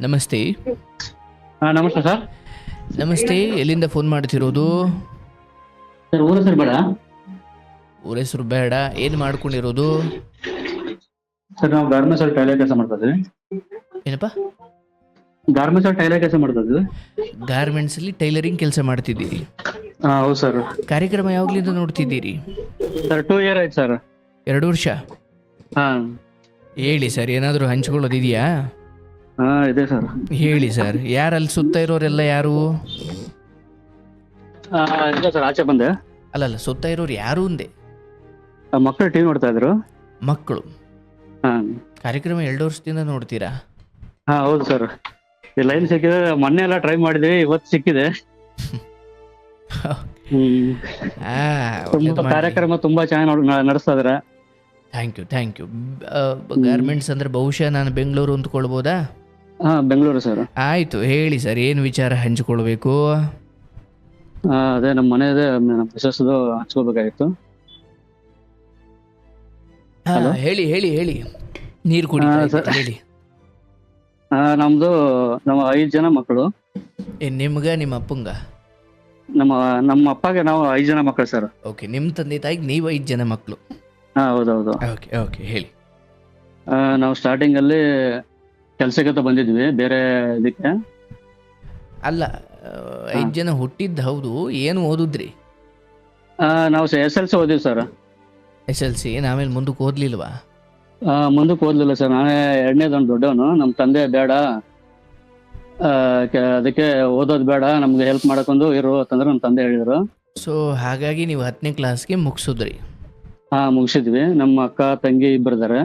ನಮಸ್ತೆ. ನಮಸ್ತೆ ಸರ್. ನಮಸ್ತೆ. ಎಲ್ಲಿಂದ ಫೋನ್ ಮಾಡ್ತಿರೋದು? ಸರ್ ಊರ ಹೆಸರು ಬೇಡ. ಊರ ಹೆಸರು ಬೇಡ. ಏನು ಮಾಡ್ಕೊಂಡಿರೋದು? ಸರ್ ನಾವು ಗಾರ್ಮೆಂಟ್ಸ್ ಅಲ್ಲಿ ಟೈಲರ್ ಕೆಲಸ ಮಾಡ್ತಾ ಇದ್ವಿ. ಏನಪ್ಪ? ಗಾರ್ಮೆಂಟ್ಸ್ ಅಲ್ಲಿ ಟೈಲರ್ ಕೆಲಸ ಮಾಡ್ತಾ ಇದ್ವಿ. ಗಾರ್ಮೆಂಟ್ಸಲ್ಲಿ ಟೈಲರಿಂಗ್ ಕೆಲಸ ಮಾಡ್ತಿದ್ದೀರಿ? ಹೌದು ಸರ್. ಕಾರ್ಯಕ್ರಮ ಯಾವಾಗಲಿಂದ ನೋಡ್ತಿದ್ದೀರಿ? ಸರ್ 2 year ಆಯ್ತು ಸರ್. 2 ವರ್ಷ? ಹಾಂ ಹೇಳಿ ಸರ್, ಏನಾದರೂ ಹಂಚ್ಕೊಳ್ಳೋದಿದೆಯಾ? ಇದೆ ಸರ್. ಹೇಳಿ ಸರ್. ಯಾರು ಅಲ್ಲಿ ಸುತ್ತ ಇರೋರೆಲ್ಲ ಯಾರು? ಇಲ್ಲ ಸರ್, ಆಚೆ ಬಂದೆ. ಅಲ್ಲಲ್ಲ, ಸುತ್ತ ಇರೋರು ಯಾರು ಅಂದೆ? ಮಕ್ಕಳು ಟಿವಿ ನೋಡ್ತಾ ಇದ್ರು. ಮಕ್ಕಳು? ಹಾಂ ಕಾರ್ಯಕ್ರಮ 2 ವರ್ಷದಿಂದ ನೋಡ್ತೀರಾ? ಹೌದು ಸರ್. ಈ ಲೈನ್ ಸಿಕ್ಕಿದೆ. ಮೊನ್ನೆ ಎಲ್ಲ ಟ್ರೈ ಮಾಡಿದ್ವಿ, ಇವತ್ತು ಸಿಕ್ಕಿದೆ. ತುಂಬಾ ಕಾರ್ಯಕ್ರಮ ತುಂಬಾ ಚೆನ್ನಾಗಿ ನಡೆಸ್ತಾ ಇದಾರೆ. Thank you. ಗಾರ್ಮೆಂಟ್ಸ್ ಅಂದ್ರೆ ಬಹುಶಃ ನಾನು ಬೆಂಗಳೂರು ಅಂದ್ಕೊಳ್ಬೋದಾ? ಬೆಂಗಳೂರು ಸರ್. ಆಯ್ತು, ಹೇಳಿ ಸರ್, ಏನು ವಿಚಾರ ಹಂಚಿಕೊಳ್ಬೇಕು? ಅದೇ ನಮ್ಮ ಮನೆ ಇದೆ, ನಮ್ಮ ಮಿಸಸ್ದು ಹಂಚ್ಕೋಬೇಕಾಗಿತ್ತು. ಹೇಳಿ. ನೀರು ಕುಡಿ ಸರ್. ಹೇಳಿ. ನಮ್ಮ 5 ಜನ ಮಕ್ಕಳು. ನಿಮ್ಗ ನಿಮ್ಮ ಅಪ್ಪಂಗ? ನಮ್ಮ ಅಪ್ಪಗೆ ನಾವು 5 ಜನ ಮಕ್ಕಳು ಸರ್. ಓಕೆ, ನಿಮ್ಮ ತಂದೆ ತಾಯಿಗೆ ನೀವು 5 ಜನ ಮಕ್ಕಳು? ಹೌದೌದು. ಓಕೆ ಹೇಳಿ. ನಾವು ಸ್ಟಾರ್ಟಿಂಗ್ ಅಲ್ಲಿ ಕೆಲ್ಸಕ್ಕೆ ಬಂದಿದ್ವಿ ಬೇರೆ ಇದಕ್ಕೆ. ಅಲ್ಲ, 5 ಜನ ಹುಟ್ಟಿದ್ದು ಹೌದು, ಏನು ಓದಿದ್ರಿ? ನಾವು SLC ಓದಿವಿ ಸರ್. SLC? ಆಮೇಲೆ ಮುಂದಕ್ಕೆ ಓದ್ಲಿಲ್ವಾ? ಮುಂದಕ್ಕೆ ಓದ್ಲಿಲ್ಲ ಸರ್. ನಾನೇ 2ನೇದವನು, ದೊಡ್ಡವನು. ನಮ್ಮ ತಂದೆ ಬೇಡ, ಅದಕ್ಕೆ ಓದೋದು ಬೇಡ, ನಮ್ಗೆ ಹೆಲ್ಪ್ ಮಾಡಕೊಂಡು ಇರು ಅಂತಂದ್ರೆ ನಮ್ಮ ತಂದೆ ಹೇಳಿದ್ರು. ಸೊ ಹಾಗಾಗಿ ನೀವು 10ನೇ ಕ್ಲಾಸ್ಗೆ ಮುಗಿಸಿದ್ರಿ? ಮುಗಿಸಿದ್ವಿ. ನಮ್ಮ ಅಕ್ಕ ತಂಗಿ 2 ಇದ್ದಾರೆ.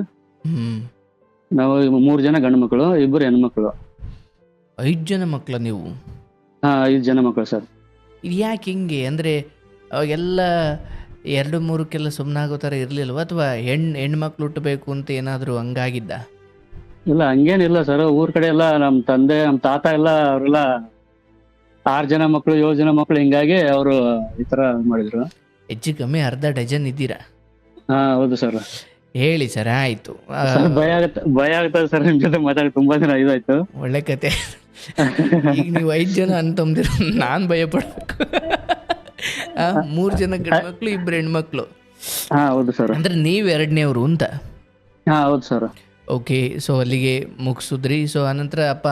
ನಾವು 3 ಜನ ಗಂಡು ಮಕ್ಕಳು, 2 ಹೆಣ್ಮಕ್ಳು. 5 ಜನ ಮಕ್ಕಳ ನೀವು? 5 ಜನ ಮಕ್ಕಳು ಸರ್. ಇದು ಯಾಕೆ ಹಿಂಗೆ? ಅಂದರೆ ಅವಾಗೆಲ್ಲ 2-3ಕ್ಕೆಲ್ಲ ಸುಮ್ಮನಾಗೋ ಥರ ಇರಲಿಲ್ವ, ಅಥವಾ ಹೆಣ್ಮಕ್ಳು ಹುಟ್ಟಬೇಕು ಅಂತ ಏನಾದರೂ ಹಂಗಾಗಿದ್ದ? ಇಲ್ಲ, ಹಂಗೇನಿಲ್ಲ ಸರ್. ಊರ್ ಕಡೆ ಎಲ್ಲ ನಮ್ಮ ತಂದೆ ನಮ್ಮ ತಾತ ಎಲ್ಲ ಅವರೆಲ್ಲ 6 ಜನ ಮಕ್ಕಳು 7 ಜನ ಮಕ್ಕಳು, ಹಿಂಗಾಗಿ ಅವರು ಈ ತರ ಮಾಡಿದ್ರು. ಹೆಚ್ಚು ಕಮ್ಮಿ ಅರ್ಧ ಡಜನ್ ಇದ್ದೀರಾ? ಹೌದು ಸರ್. ಹೇಳಿ ಸರ್. ಆಯಿತು. ಭಯ ಆಗ್ತದೆ ಸರ್, ನಿಮ್ ಜೊತೆ ಮಾತಾಡಿ ತುಂಬಾ ದಿನ ಇದಾಯ್ತು. ಒಳ್ಳೆ ಕತೆ. ಈಗ ನೀವು 5 ಜನ ಅಂತಂದಿರ, ನಾನು ಭಯ ಪಡ್ಬೇಕು. 3 ಜನ ಗಂಡ್ಮಕ್ಳು 2 ಹೆಣ್ಮಕ್ಳು? ಹೌದು ಸರ್. ಅಂದ್ರೆ ನೀವು 2ನೇವ್ರು ಅಂತ? ಹೌದು ಸರ್. ಓಕೆ. ಸೊ ಅಲ್ಲಿಗೆ ಮುಗಿಸಿದ್ರಿ. ಸೊ ಆನಂತರ ಅಪ್ಪ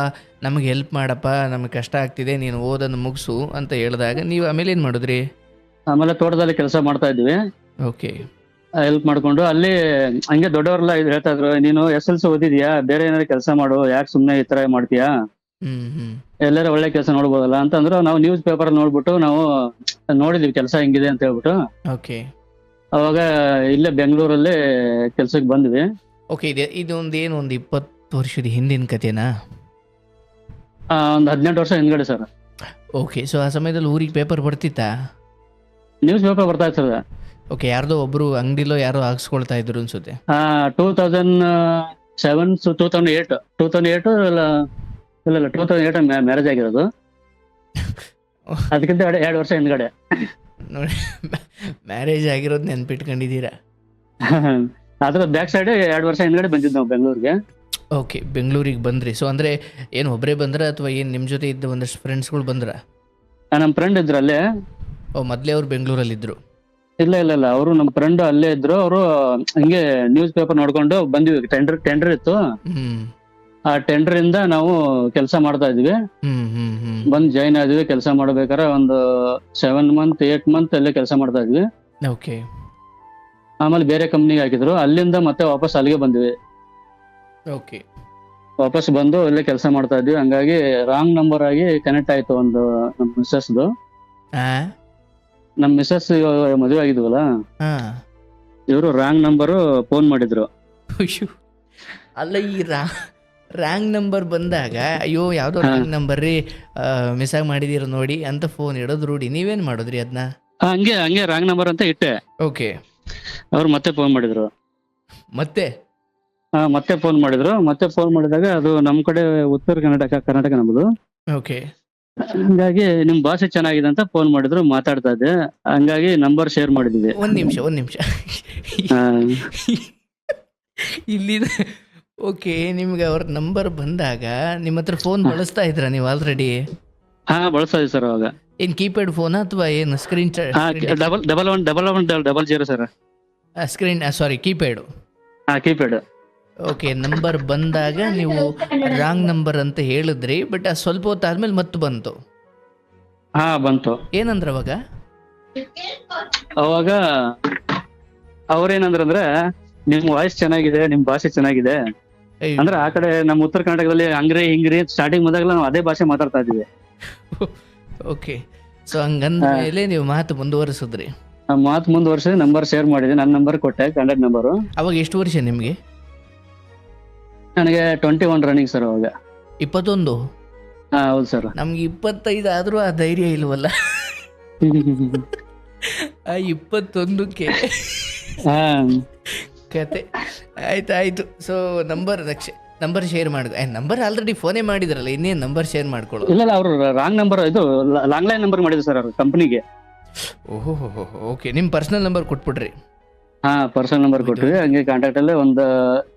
ನಮಗೆ ಹೆಲ್ಪ್ ಮಾಡಪ್ಪ, ನಮಗೆ ಕಷ್ಟ ಆಗ್ತಿದೆ, ನೀನು ಓದನ್ನು ಮುಗಿಸು ಅಂತ ಹೇಳಿದಾಗ ನೀವು ಆಮೇಲೆ ಏನು ಮಾಡಿದ್ರಿ? ಆಮೇಲೆ ತೋಟದಲ್ಲಿ ಕೆಲಸ ಮಾಡ್ತಾ ಇದ್ವಿ. ಓಕೆ. ಹೆಲ್ಪ್ ಮಾಡ್ಕೊಂಡು ಅಲ್ಲಿ ಹಂಗೆ ದೊಡ್ಡವರೆಲ್ಲ ಹೇಳ್ತಾ ಇದ್ರು, ನೀನು SLC ಓದಿದ್ಯಾ, ಬೇರೆ ಏನಾದ್ರು ಕೆಲಸ ಮಾಡು, ಯಾಕೆ ಸುಮ್ನೆ ಈ ತರ ಮಾಡ್ತೀಯಾ, ಎಲ್ಲಾರ ಒಳ್ಳೆ ಕೆಲಸ ನೋಡ್ಬೋದಲ್ಲ ಅಂತಂದ್ರು. ನಾವು ನ್ಯೂಸ್ ಪೇಪರ್ ನೋಡ್ಬಿಟ್ಟು ನಾವು ನೋಡಿದ್ವಿ ಕೆಲಸ ಹೆಂಗಿದೆ ಅಂತ ಹೇಳ್ಬಿಟ್ಟು. ಓಕೆ. ಅವಾಗ ಇಲ್ಲೇ ಬೆಂಗಳೂರಲ್ಲಿ ಕೆಲ್ಸಕ್ಕೆ ಬಂದ್ವಿ. ಓಕೆ. ಇದೊಂದೇನು ಒಂದು 20 ವರ್ಷದ ಹಿಂದಿನ ಕತೆನಾ? ಒಂದು 18 ವರ್ಷ ಹಿಂದ್ಗಡೆ ಸರ್. ಓಕೆ. ಸೊ ಆ ಸಮಯದಲ್ಲಿ ಊರಿಗೆ ಪೇಪರ್ ಬರ್ತಿತ್ತಾ? ನ್ಯೂಸ್ ಪೇಪರ್ ಬರ್ತಾ ಇತ್ತು ಸರ್. ಓಕೆ. ಯಾರ್ದೋ ಒಬ್ರು ಅಂಗಡಿಲೋ ಯಾರೋ ಹಾಕ್ಸ್ಕೊಳ್ತಾ ಇದ್ರು ಅನ್ಸುತ್ತೆ. 2007 2008 ಇಲ್ಲ 2008 ಮ್ಯಾರೇಜ್ ಆಗಿರೋದು. ಅದಕ್ಕಿಂತ 2 ವರ್ಷ ಹಿಂದ್ಗಡೆ. ನೋಡಿ, ಮ್ಯಾರೇಜ್ ಆಗಿರೋದು ನೆನ್ಪಿಟ್ಕೊಂಡಿದ್ದೀರಾ? ಅದ್ರ ಬ್ಯಾಕ್ ಸೈಡ್ 2 ವರ್ಷ ಹಿಂದ್ಗಡೆ ಬಂದಿದ್ದು ನಾವು ಬೆಂಗಳೂರಿಗೆ. ಓಕೆ. ಬೆಂಗಳೂರಿಗೆ ಬಂದ್ರಿ. ಸೊ ಅಂದರೆ ಏನು ಒಬ್ಬರೇ ಬಂದ್ರ, ಅಥವಾ ಏನು ನಿಮ್ಮ ಜೊತೆ ಇದ್ದ ಒಂದಷ್ಟು ಫ್ರೆಂಡ್ಸ್ಗಳು ಬಂದ್ರ? ನಮ್ಮ ಫ್ರೆಂಡ್ ಇದ್ರು ಅಲ್ಲೇ. ಮೊದಲೇ ಅವ್ರು ಬೆಂಗಳೂರಲ್ಲಿದ್ದರು? ಇಲ್ಲ, ಅವರು ನಮ್ಮ ಫ್ರೆಂಡ್ ಅಲ್ಲೇ ಇದ್ರು. ಅವರು ಹಿಂಗೆ ನ್ಯೂಸ್ ಪೇಪರ್ ನೋಡ್ಕೊಂಡು ಬಂದ್ವಿ. ಟೆಂಡರ್ ಇತ್ತು. ಆ ಟೆಂಡರ್ ಇಂದ ನಾವು ಕೆಲಸ ಮಾಡ್ತಾ ಇದ್ವಿ. ಬಂದ್ ಜಾಯಿನ್ ಆದ್ವಿ. ಕೆಲಸ ಮಾಡ್ಬೇಕಾದ್ರೆ ಒಂದು 7 month 8 month ಅಲ್ಲೇ ಕೆಲಸ ಮಾಡ್ತಾ ಇದ್ವಿ. ಓಕೆ. ಆಮೇಲೆ ಬೇರೆ ಕಂಪ್ನಿಗೆ ಹಾಕಿದ್ರು. ಅಲ್ಲಿಂದ ಮತ್ತೆ ವಾಪಸ್ ಅಲ್ಲಿಗೆ ಬಂದ್ವಿ. ಓಕೆ. ವಾಪಸ್ ಬಂದು ಇಲ್ಲೇ ಕೆಲಸ ಮಾಡ್ತಾ ಇದ್ವಿ. ಹಂಗಾಗಿ ರಾಂಗ್ ನಂಬರ್ ಆಗಿ ಕನೆಕ್ಟ್ ಆಯ್ತು ಒಂದು ನಮ್ಮ ಮಿಸ್ಸಸ್ದು. ನಮ್ಮ ಮಿಸ್ಸಸ್ ಮದುವೆ ಆಗಿದ್ವಲ್ಲ, ಇವರು ರಾಂಗ್ ನಂಬರು ಫೋನ್ ಮಾಡಿದ್ರು. ಅಲ್ಲ, ಈ ರಾಂಗ್ ನಂಬರ್ ಬಂದಾಗ ಅಯ್ಯೋ ಯಾವುದೋ ರಾಂಗ್ ನಂಬರ್ ರೀ, ಮಿಸ್ ಆಗಿ ಮಾಡಿದೀರ ನೋಡಿ ಅಂತ ಫೋನ್ ಇಡೋದು ರೂಢಿ. ನೀವೇನ್ ಮಾಡೋದ್ರಿ ಅದನ್ನ? ಹಂಗೆ ರಾಂಗ್ ನಂಬರ್ ಅಂತ ಇಟ್ಟೆ. ಓಕೆ. ಅವ್ರು ಮತ್ತೆ ಫೋನ್ ಮಾಡಿದ್ರು. ಮತ್ತೆ ಫೋನ್ ಮಾಡಿದ್ರು. ಮತ್ತೆ ಫೋನ್ ಮಾಡಿದಾಗ ಅದು ನಮ್ ಕಡೆ ಉತ್ತರ ಕರ್ನಾಟಕ ನಮ್ಮದು. ಓಕೆ. ಹಂಗಾಗಿ ನಿಮ್ ಭಾಷೆ ಚೆನ್ನಾಗಿದೆ ಅಂತ ಫೋನ್ ಮಾಡಿದ್ರು. ಮಾತಾಡ್ತಾ ಇದ್ದೆ. ಹಂಗಾಗಿ ನಂಬರ್ ಶೇರ್ ಮಾಡಿದ್ವಿ. ಒಂದ್ ನಿಮಿಷ. ಇಲ್ಲಿ ಓಕೆ, ನಿಮ್ಗೆ ಅವ್ರ ನಂಬರ್ ಬಂದಾಗ ನಿಮ್ಮ ಹತ್ರ ಫೋನ್ ಬಳಸ್ತಾ ಇದ್ರಾ ನೀವು ಆಲ್ರೆಡಿ? ಹಾ ಬಳಸ್ತಾ ಇದ್ದೀವಿ ಸರ್ ಅವಾಗ. ಏನು ಕೀಪ್ಯಾಡ್ ಫೋನಾ ಅಥವಾ ಏನು ಸ್ಕ್ರೀನ್ ಹಾ ಡಬಲ್ ಜೀರೋ ಸರ್. ಸ್ಕ್ರೀನ್ ಸಾರಿ ಕೀಪ್ಯಾಡು? ಹಾ ಕೀಪ್ಯಾಡ್. ಓಕೆ, ನಂಬರ್ ಬಂದಾಗ ನೀವು ರಾಂಗ್ ನಂಬರ್ ಅಂತ ಹೇಳಿದ್ರಿ, ಬಟ್ ಸ್ವಲ್ಪ ಹೊತ್ತಾದ್ಮೇಲೆ ಮತ್ತೆ ಬಂತು. ಹಾ ಬಂತು. ಏನಂದ್ರ ಅವಾಗ? ಅವಾಗ ಅವ್ರೇನಂದ್ರೆ ನಿಮ್ ವಾಯ್ಸ್ ಚೆನ್ನಾಗಿದೆ, ನಿಮ್ ಭಾಷೆ ಚೆನ್ನಾಗಿದೆ ಅಂದ್ರೆ, ಆ ಕಡೆ ನಮ್ಮ ಉತ್ತರ ಕರ್ನಾಟಕದಲ್ಲಿ ಅಂಗ್ರಿ ಹಿಂಗ್ರಿ ಸ್ಟಾರ್ಟಿಂಗ್ ಬಂದಾಗಲ್ಲ ನಾವು ಅದೇ ಭಾಷೆ ಮಾತಾಡ್ತಾ ಇದೀವಿ. ಓಕೆ, ಸೊ ಹಂಗಂದ ಮೇಲೆ ನೀವು ಮಾತು ಮುಂದುವರಿಸಿದ್ರಿ. ಮಾತು ಮುಂದುವರ್ಸಿ ನಂಬರ್ ಶೇರ್ ಮಾಡಿದೆ, ನನ್ನ ನಂಬರ್ ಕೊಟ್ಟೆ, ಕಾಂಟ್ಯಾಕ್ಟ್ ನಂಬರು. ಅವಾಗ ಎಷ್ಟು ವರ್ಷ ನಿಮ್ಗೆ? ನನಗೆ 21 ರನ್ನಿಂಗ್ ಸರ್ ಅವಾಗ. 21? ಹಾ ಹೌದು ಸರ್. ನಮ್ಗೆ 25 ಆದ್ರೂ ಆ ಧೈರ್ಯ ಇಲ್ವಲ್ಲ. ಆ 21ಕ್ಕೆ ಕತೆ. ಆಯ್ತು. ಸೊ ನಂಬರ್ ಶೇರ್ ಮಾಡಿದ. ನಂಬರ್ ಆಲ್ರೆಡಿ ಫೋನೇ ಮಾಡಿದ್ರಲ್ಲ, ಇನ್ನೇನು ನಂಬರ್ ಶೇರ್ ಮಾಡ್ಕೊಳ್ಳೋದು? ಇಲ್ಲ ಅವರು ರಾಂಗ್ ನಂಬರ್, ಇದು ಲಾಂಗ್ ಲೈನ್ ನಂಬರ್ ಮಾಡಿದ್ರು ಸರ್ ಅವ್ರು ಕಂಪ್ನಿಗೆ. ಓಹೋ, ಓಕೆ. ನಿಮ್ಮ ಪರ್ಸನಲ್ ನಂಬರ್ ಕೊಟ್ಬಿಟ್ರಿ? ಹಾ ಪರ್ಸನಲ್ ನಂಬರ್ ಕೊಟ್ವಿ. ಹಂಗೆ ಕಾಂಟ್ಯಾಕ್ಟ್ ಅಲ್ಲಿ ಒಂದು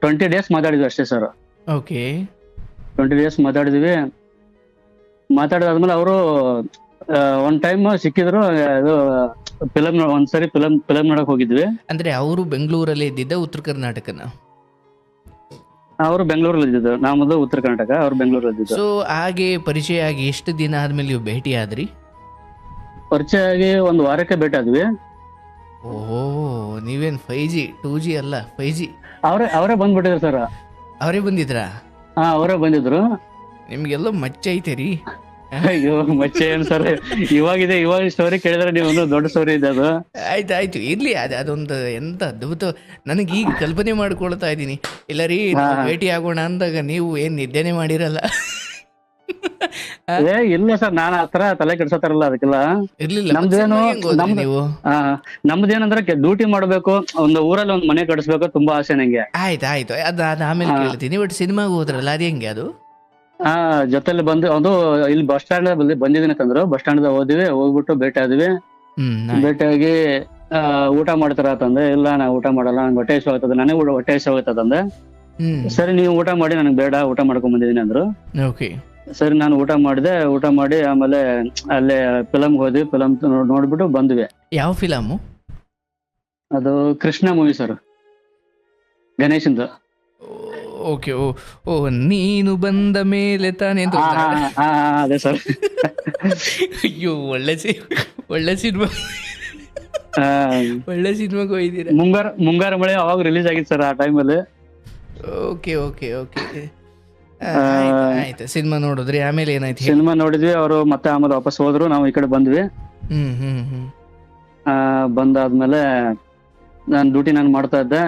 20 ಡೇಸ್ ಮಾತಾಡಿದ್ವಿ ಅಷ್ಟೇ ಸರ್. ಓಕೆ, 20 ಡೇಸ್ ಮಾತಾಡಿದ್ವಿ. ಮಾತಾಡಿದಾದ್ಮೇಲೆ ಅವರು ಒಂದ್ ಟೈಮ್ ಸಿಕ್ಕಿದ್ರು. ಅದು ಒಂದ್ಸರಿ ಫಿಲಮ್ ನೋಡಕ್ ಹೋಗಿದ್ವಿ. ಅಂದ್ರೆ ಅವರು ಬೆಂಗಳೂರಲ್ಲಿ ಇದ್ದಿದ್ದ, ಉತ್ತರ ಕರ್ನಾಟಕನ? ಅವರು ಬೆಂಗಳೂರಲ್ಲಿ ಇದ್ದಿದ್ದು, ನಾವು ಮೊದಲು ಉತ್ತರ ಕರ್ನಾಟಕ, ಅವ್ರು ಬೆಂಗಳೂರಲ್ಲಿ ಇದ್ದಿದ್ದು. ಸೊ ಹಾಗೆ ಪರಿಚಯ ಆಗಿ ಎಷ್ಟು ದಿನ ಆದ್ಮೇಲೆ ನೀವು ಭೇಟಿ ಆದ್ರಿ? ಪರಿಚಯ ಆಗಿ ಒಂದು ವಾರಕ್ಕೆ ಭೇಟಿ ಆದ್ವಿ. ಓಹೋ, ನೀವೇನ್ 5G 2G ಅಲ್ಲ, 5G? ಅವರೇ ಬಂದ್ಬಿಟ್ಟಿದ್ರು ಸರ್. ಅವರೇ ಬಂದಿದ್ರಾ? ಹಾ ಅವರೇ ಬಂದಿದ್ರು. ನಿಮ್ಗೆಲ್ಲ ಮಚ್ಚ ಐತೆ ರೀ. ಅಯ್ಯೋ ಮಚ್ಚೆ ಏನ್ ಸರ್, ಇವಾಗ ಸ್ಟೋರಿ ಕೇಳಿದ್ರೆ ನೀವು ಒಂದು ದೊಡ್ಡ ಸ್ಟೋರಿ ಇದೆ ಅದು. ಆಯ್ತು ಇರ್ಲಿ, ಅದೊಂದು ಎಂತ ಅದ್ಭುತ. ನನಗೆ ಈಗ ಕಲ್ಪನೆ ಮಾಡ್ಕೊಳ್ತಾ ಇದ್ದೀನಿ. ಇಲ್ಲ ರೀ, ಭೇಟಿ ಆಗೋಣ ಅಂದಾಗ ನೀವು ಏನ್ ನಿದ್ದೆನೆ ಮಾಡಿರಲ್ಲ. ಇಲ್ಲ ಸರ್, ನಾನು ಆತರ ತಲೆ ಕೆಡ್ಸೋತಾರಲ್ಲ ಅದಕ್ಕೆಲ್ಲ. ಇರ್ಲಿಲ್ಲ. ನಮ್ದೇನು ನೀವು ನಮ್ದೇನಂದ್ರೆ ಡ್ಯೂಟಿ ಮಾಡ್ಬೇಕು, ಒಂದು ಊರಲ್ಲಿ ಒಂದು ಮನೆ ಕಟ್ಸ್ಬೇಕು, ತುಂಬಾ ಆಸೆ ನಂಗೆ. ಆಯ್ತು ಅದ್ ಆಮೇಲೆ ಕೇಳ್ತೀನಿ. ಬಟ್ ಸಿನಿಮಾಗ ಹೋದ್ರಲ್ಲ, ಅದ್ ಹೆಂಗೆ ಅದು? ಜೊತೆಲಿ ಬಂದು ಅದು ಇಲ್ಲಿ ಬಸ್ ಸ್ಟ್ಯಾಂಡ್ ಬಂದಿದ್ದೀನಿ ತಂದ್ರು. ಬಸ್ ಸ್ಟ್ಯಾಂಡ್ ಹೋಗ್ಬಿಟ್ಟು ಭೇಟಿ ಆದ್ವಿ. ಭೇಟಿಯಾಗಿ ಊಟ ಮಾಡ್ತಾರ ಅಂತಂದ್ರೆ, ಇಲ್ಲ ನಾ ಊಟ ಮಾಡಲ್ಲ, ನಂಗೆ ಹೊಟ್ಟೆ ಹಸಿವು ಆಗ್ತದೆ, ನನಗೆ ಹೊಟ್ಟೆ ಹಸಿವು ಆಗ್ತದಂದೆ. ಸರಿ ನೀವು ಊಟ ಮಾಡಿ, ನನಗೆ ಬೇಡ, ಊಟ ಮಾಡ್ಕೊಂಡ್ ಬಂದಿದ್ದೀನಿ ಅಂದ್ರು. ಓಕೆ, ಸರಿ ನಾನು ಊಟ ಮಾಡಿ ಆಮೇಲೆ ಅಲ್ಲೇ ಫಿಲಮ್ ಹೋದ್ವಿ. ಫಿಲಮ್ ನೋಡ್ಬಿಟ್ಟು ಬಂದ್ವಿ. ಯಾವ ಫಿಲಮು ಅದು? ಕೃಷ್ಣ ಮೂವಿ ಸರ್, ಗಣೇಶಂದು. ಓಕೆ, ಓ ನೀನು ಬಂದ ಮೇಲೆ ತಾನೇ ಅಂತ. ಅದೇ ಸರ್. ಅಯ್ಯೋ, ಒಳ್ಳೆ ಸಿನಿಮಾ. ಒಳ್ಳೆ ಸಿನಿಮಾಗೆ ಹೋಗಿದ್ದೀರಾ. ಮುಂಗಾರ ಮಳೆ ಅವಾಗ ರಿಲೀಸ್ ಆಗಿತ್ತು ಸರ್, ಆ ಟೈಮಲ್ಲಿ. ಓಕೆ. ಆಯ್ತು, ಸಿನಿಮಾ ನೋಡಿದ್ರಿ, ಆಮೇಲೆ ಏನಾಯ್ತು? ಸಿನಿಮಾ ನೋಡಿದ್ವಿ. ಅವರು ಮತ್ತೆ ಆಮೇಲೆ ವಾಪಸ್ ಹೋದ್ರು, ನಾವು ಈ ಕಡೆ ಬಂದ್ವಿ. ಬಂದಾದ್ಮೇಲೆ ನಾನು ಡ್ಯೂಟಿ ಮಾಡ್ತಾ ಇದ್ದೆ.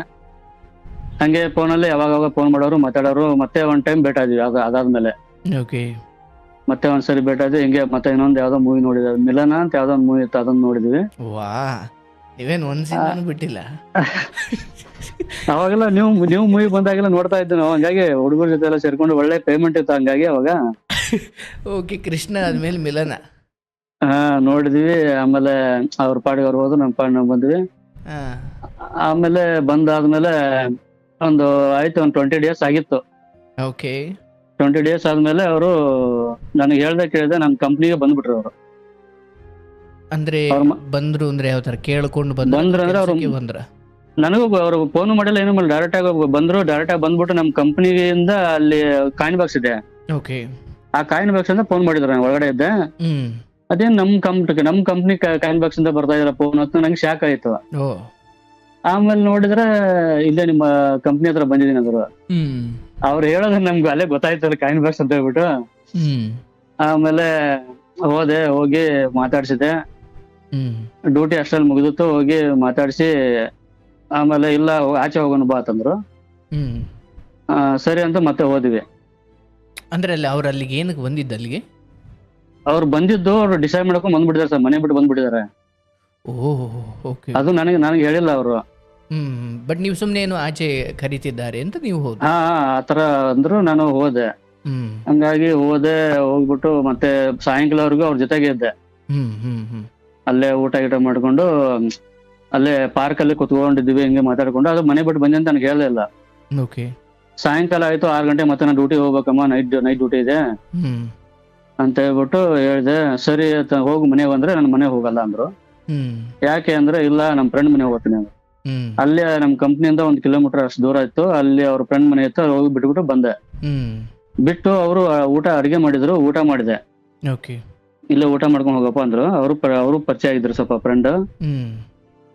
ಹಂಗೆ ಫೋನಲ್ಲಿ ಯಾವಾಗ ಫೋನ್ ಮಾಡೋರು, ಮಾತಾಡೋರು. ಮತ್ತೆ ಒಂದ್ ಟೈಮ್ ಭೇಟಿ ಆದ್ವಿ. ಅದಾದ್ಮೇಲೆ ಮತ್ತೆ ಒಂದ್ಸರಿ ಭೇಟಿ ಆದ್ವಿ. ಹಿಂಗೆ ಮತ್ತೆ ಇನ್ನೊಂದ್ ಯಾವ್ದೋ ಮೂವಿ ನೋಡಿದ್ವಿ, ಮಿಲನ ಅಂತ ಯಾವ್ದೋ ಒಂದು ಮೂವಿ ಇತ್ತು, ಅದನ್ನ ನೋಡಿದ್ವಿ. ವಾ, ನೀವೇನ್ ಒಂದ್ ಸಿನಿಮಾನು ಬಿಟ್ಟಿಲ್ಲ. ಅವಾಗೆಲ್ಲ ನೀವು ಮೂವಿ ಬಂದಾಗೆಲ್ಲ ನೋಡ್ತಾ ಇದ್ವಿ ನಾವು. ಹಂಗಾಗಿ ಹುಡುಗರ ಜೊತೆ ಎಲ್ಲ ಸೇರ್ಕೊಂಡು ಒಳ್ಳೆ ಪೇಮೆಂಟ್ ಇತ್ತು ಹಂಗಾಗಿ ಅವಾಗ. ಓಕೆ, ಕೃಷ್ಣ ಆದ್ಮೇಲೆ ಮಿಲನ ನೋಡಿದ್ವಿ. ಆಮೇಲೆ ಅವ್ರ ಪಾಡಿಗೆ ಅವ್ರು ಹೋದ್ರು, ನಮ್ಮ ಪಾಡಿ ನಾವು ಬಂದ್ವಿ. ಆಮೇಲೆ ಬಂದಾದ್ಮೇಲೆ ಒಂದು 20 ಡೇಸ್ ಆಗಿತ್ತು. ಓಕೆ, 20 ಡೇಸ್ ಆದ್ಮೇಲೆ ಅವರು ನನಗೆ ಕೇಳ್ದೆ ನಮ್ ಕಂಪ್ನಿಗೆ ಬಂದ್ಬಿಟ್ರು ಅವರು. ಅಂದ್ರೆ ಬಂದ್ರು ಅಂದ್ರೆ ಯಾವ ತರ ಕೇಳ್ಕೊಂಡು ಬಂದ್ರ ಅಂದ್ರೆ ಅವ್ರು ನನಗೂ ಅವ್ರು ಫೋನ್ ಮಾಡಿಲ್ಲ, ಏನು ಮಾಡಿಲ್ಲ, ಡೈರೆಕ್ಟ್ ಆಗಿ ಬಂದ್ರು. ಡೈರೆಕ್ಟ್ ಆಗಿ ಬಂದ್ಬಿಟ್ಟು ನಮ್ ಕಂಪ್ನಿಯಿಂದ ಅಲ್ಲಿ ಕಾಯಿನ್ ಬಾಕ್ಸ್ ಇದೆ. ಓಕೆ, ಆ ಕಾಯಿನ್ ಬಾಕ್ಸ್ ಇಂದ ಫೋನ್ ಮಾಡಿದ್ರು. ನಾನು ಒಳಗಡೆ ಇದ್ದೆ. ಅದೇನ್ ನಮ್ ಕಂಪ್ನಿ ಕಾಯಿನ್ ಬಾಕ್ಸ್ ಇಂದ ಬರ್ತಾ ಇದ್ರ ಫೋನ್ ಅಂತ ನಂಗೆ ಶಾಕ್ ಆಯ್ತು. ಆಮೇಲೆ ನೋಡಿದ್ರೆ ಇಲ್ಲೇ ನಿಮ್ಮ ಕಂಪ್ನಿ ಹತ್ರ ಬಂದಿದ್ದೀನಿ ಅಂದ್ರು. ಅವ್ರು ಹೇಳೋದು ನಮ್ಗೆ ಅಲ್ಲೇ ಗೊತ್ತಾಯ್ತಲ್ಲ ಕಾಯಿನ್ ಬಾಕ್ಸ್ ಅಂತ ಹೇಳ್ಬಿಟ್ಟು. ಆಮೇಲೆ ಹೋಗಿ ಮಾತಾಡ್ಸಿದೆ. ಡ್ಯೂಟಿ ಅಷ್ಟ್ರಲ್ಲಿ ಮುಗಿದಿತ್ತು. ಹೋಗಿ ಮಾತಾಡ್ಸಿ ಆಮೇಲೆ ಇಲ್ಲ ಆಚೆ ಹೋಗೋಣ ಬಾ ಅಂತಂದ್ರು. ಸರಿ ಅಂತ ಮತ್ತೆ ಹೋದ್ವಿ. ಅಂದ್ರೆ ಅವ್ರ ಅಲ್ಲಿಗೆ ಏನಕ್ಕೆ ಬಂದಿದ್ದ? ಅಲ್ಲಿಗೆ ಅವ್ರು ಬಂದಿದ್ದು ಅವ್ರು ಡಿಸೈಡ್ ಮಾಡ್ಕೊಂಡ್ ಬಂದ್ಬಿಟ್ಟಿದಾರೆ ಸರ್, ಮನೆ ಬಿಟ್ಟು ಬಂದ್ಬಿಟ್ಟಿದ್ದಾರೆ. ಅದು ನನಗೆ ಹೇಳಿಲ್ಲ ಅವರು. ಬಟ್ ನೀವು ಸುಮ್ನೆ ಏನು ಆಚೆ ಕರೀತಿದ್ದಾರೆ ಅಂತ ನೀವು ಹೋದ? ಆತರ ಅಂದ್ರು. ನಾನು ಹೋದೆ. ಹಂಗಾಗಿ ಹೋಗ್ಬಿಟ್ಟು ಮತ್ತೆ ಸಾಯಂಕಾಲವರೆಗೂ ಅವ್ರ ಜೊತೆಗೆ ಇದ್ದೆ. ಅಲ್ಲೇ ಊಟ ಮಾಡ್ಕೊಂಡು ಅಲ್ಲೇ ಪಾರ್ಕ್ ಅಲ್ಲಿ ಕುತ್ಕೊಂಡಿದ್ವಿ, ಹಿಂಗೆ ಮಾತಾಡ್ಕೊಂಡು. ಅದು ಮನೆ ಬಿಟ್ಟು ಬಂದೆ ಅಂತ ನನಗೆ ಹೇಳಲಿಲ್ಲ. ಸಾಯಂಕಾಲ ಆಯ್ತು 6 ಗಂಟೆ ಮತ್ತೆ ನಾನು ಡ್ಯೂಟಿ ಹೋಗ್ಬೇಕಮ್ಮ, ನೈಟ್ ಡ್ಯೂಟಿ ಇದೆ ಹ್ಮ್ ಅಂತ ಹೇಳ್ಬಿಟ್ಟು ಹೇಳ್ದೆ. ಸರಿ ಹೋಗು ಮನೆಗೆ ಬಂದ್ರೆ ನಾನು ಮನೆಗೆ ಹೋಗಲ್ಲ ಅಂದ್ರು. ಹ್ಮ್ ಯಾಕೆ ಅಂದ್ರೆ ಇಲ್ಲ ನಮ್ಮ ಫ್ರೆಂಡ್ ಮನೆಗೆ ಹೋಗ್ತೀನಿ ಅಂದ್ರು. ಹ್ಮ್ ಅಲ್ಲೇ ನಮ್ ಕಂಪ್ನಿಯಿಂದ 1 ಕಿಲೋಮೀಟರ್ ಅಷ್ಟು ದೂರ ಇತ್ತು, ಅಲ್ಲಿ ಅವ್ರ ಫ್ರೆಂಡ್ ಮನೆ ಇತ್ತು, ಹೋಗಿ ಬಿಟ್ಬಿಟ್ಟು ಬಂದೆ. ಹ್ಮ್ ಬಿಟ್ಟು ಅವರು ಅಡಿಗೆ ಮಾಡಿದ್ರು, ಊಟ ಮಾಡಿದೆ. ಓಕೆ. ಇಲ್ಲೇ ಊಟ ಮಾಡ್ಕೊಂಡು ಹೋಗಪ್ಪ ಅಂದ್ರು. ಅವರು ಪರಿಚಯ ಆಗಿದ್ರು ಸ್ವಲ್ಪ ಫ್ರೆಂಡ್. ಹ್ಮ್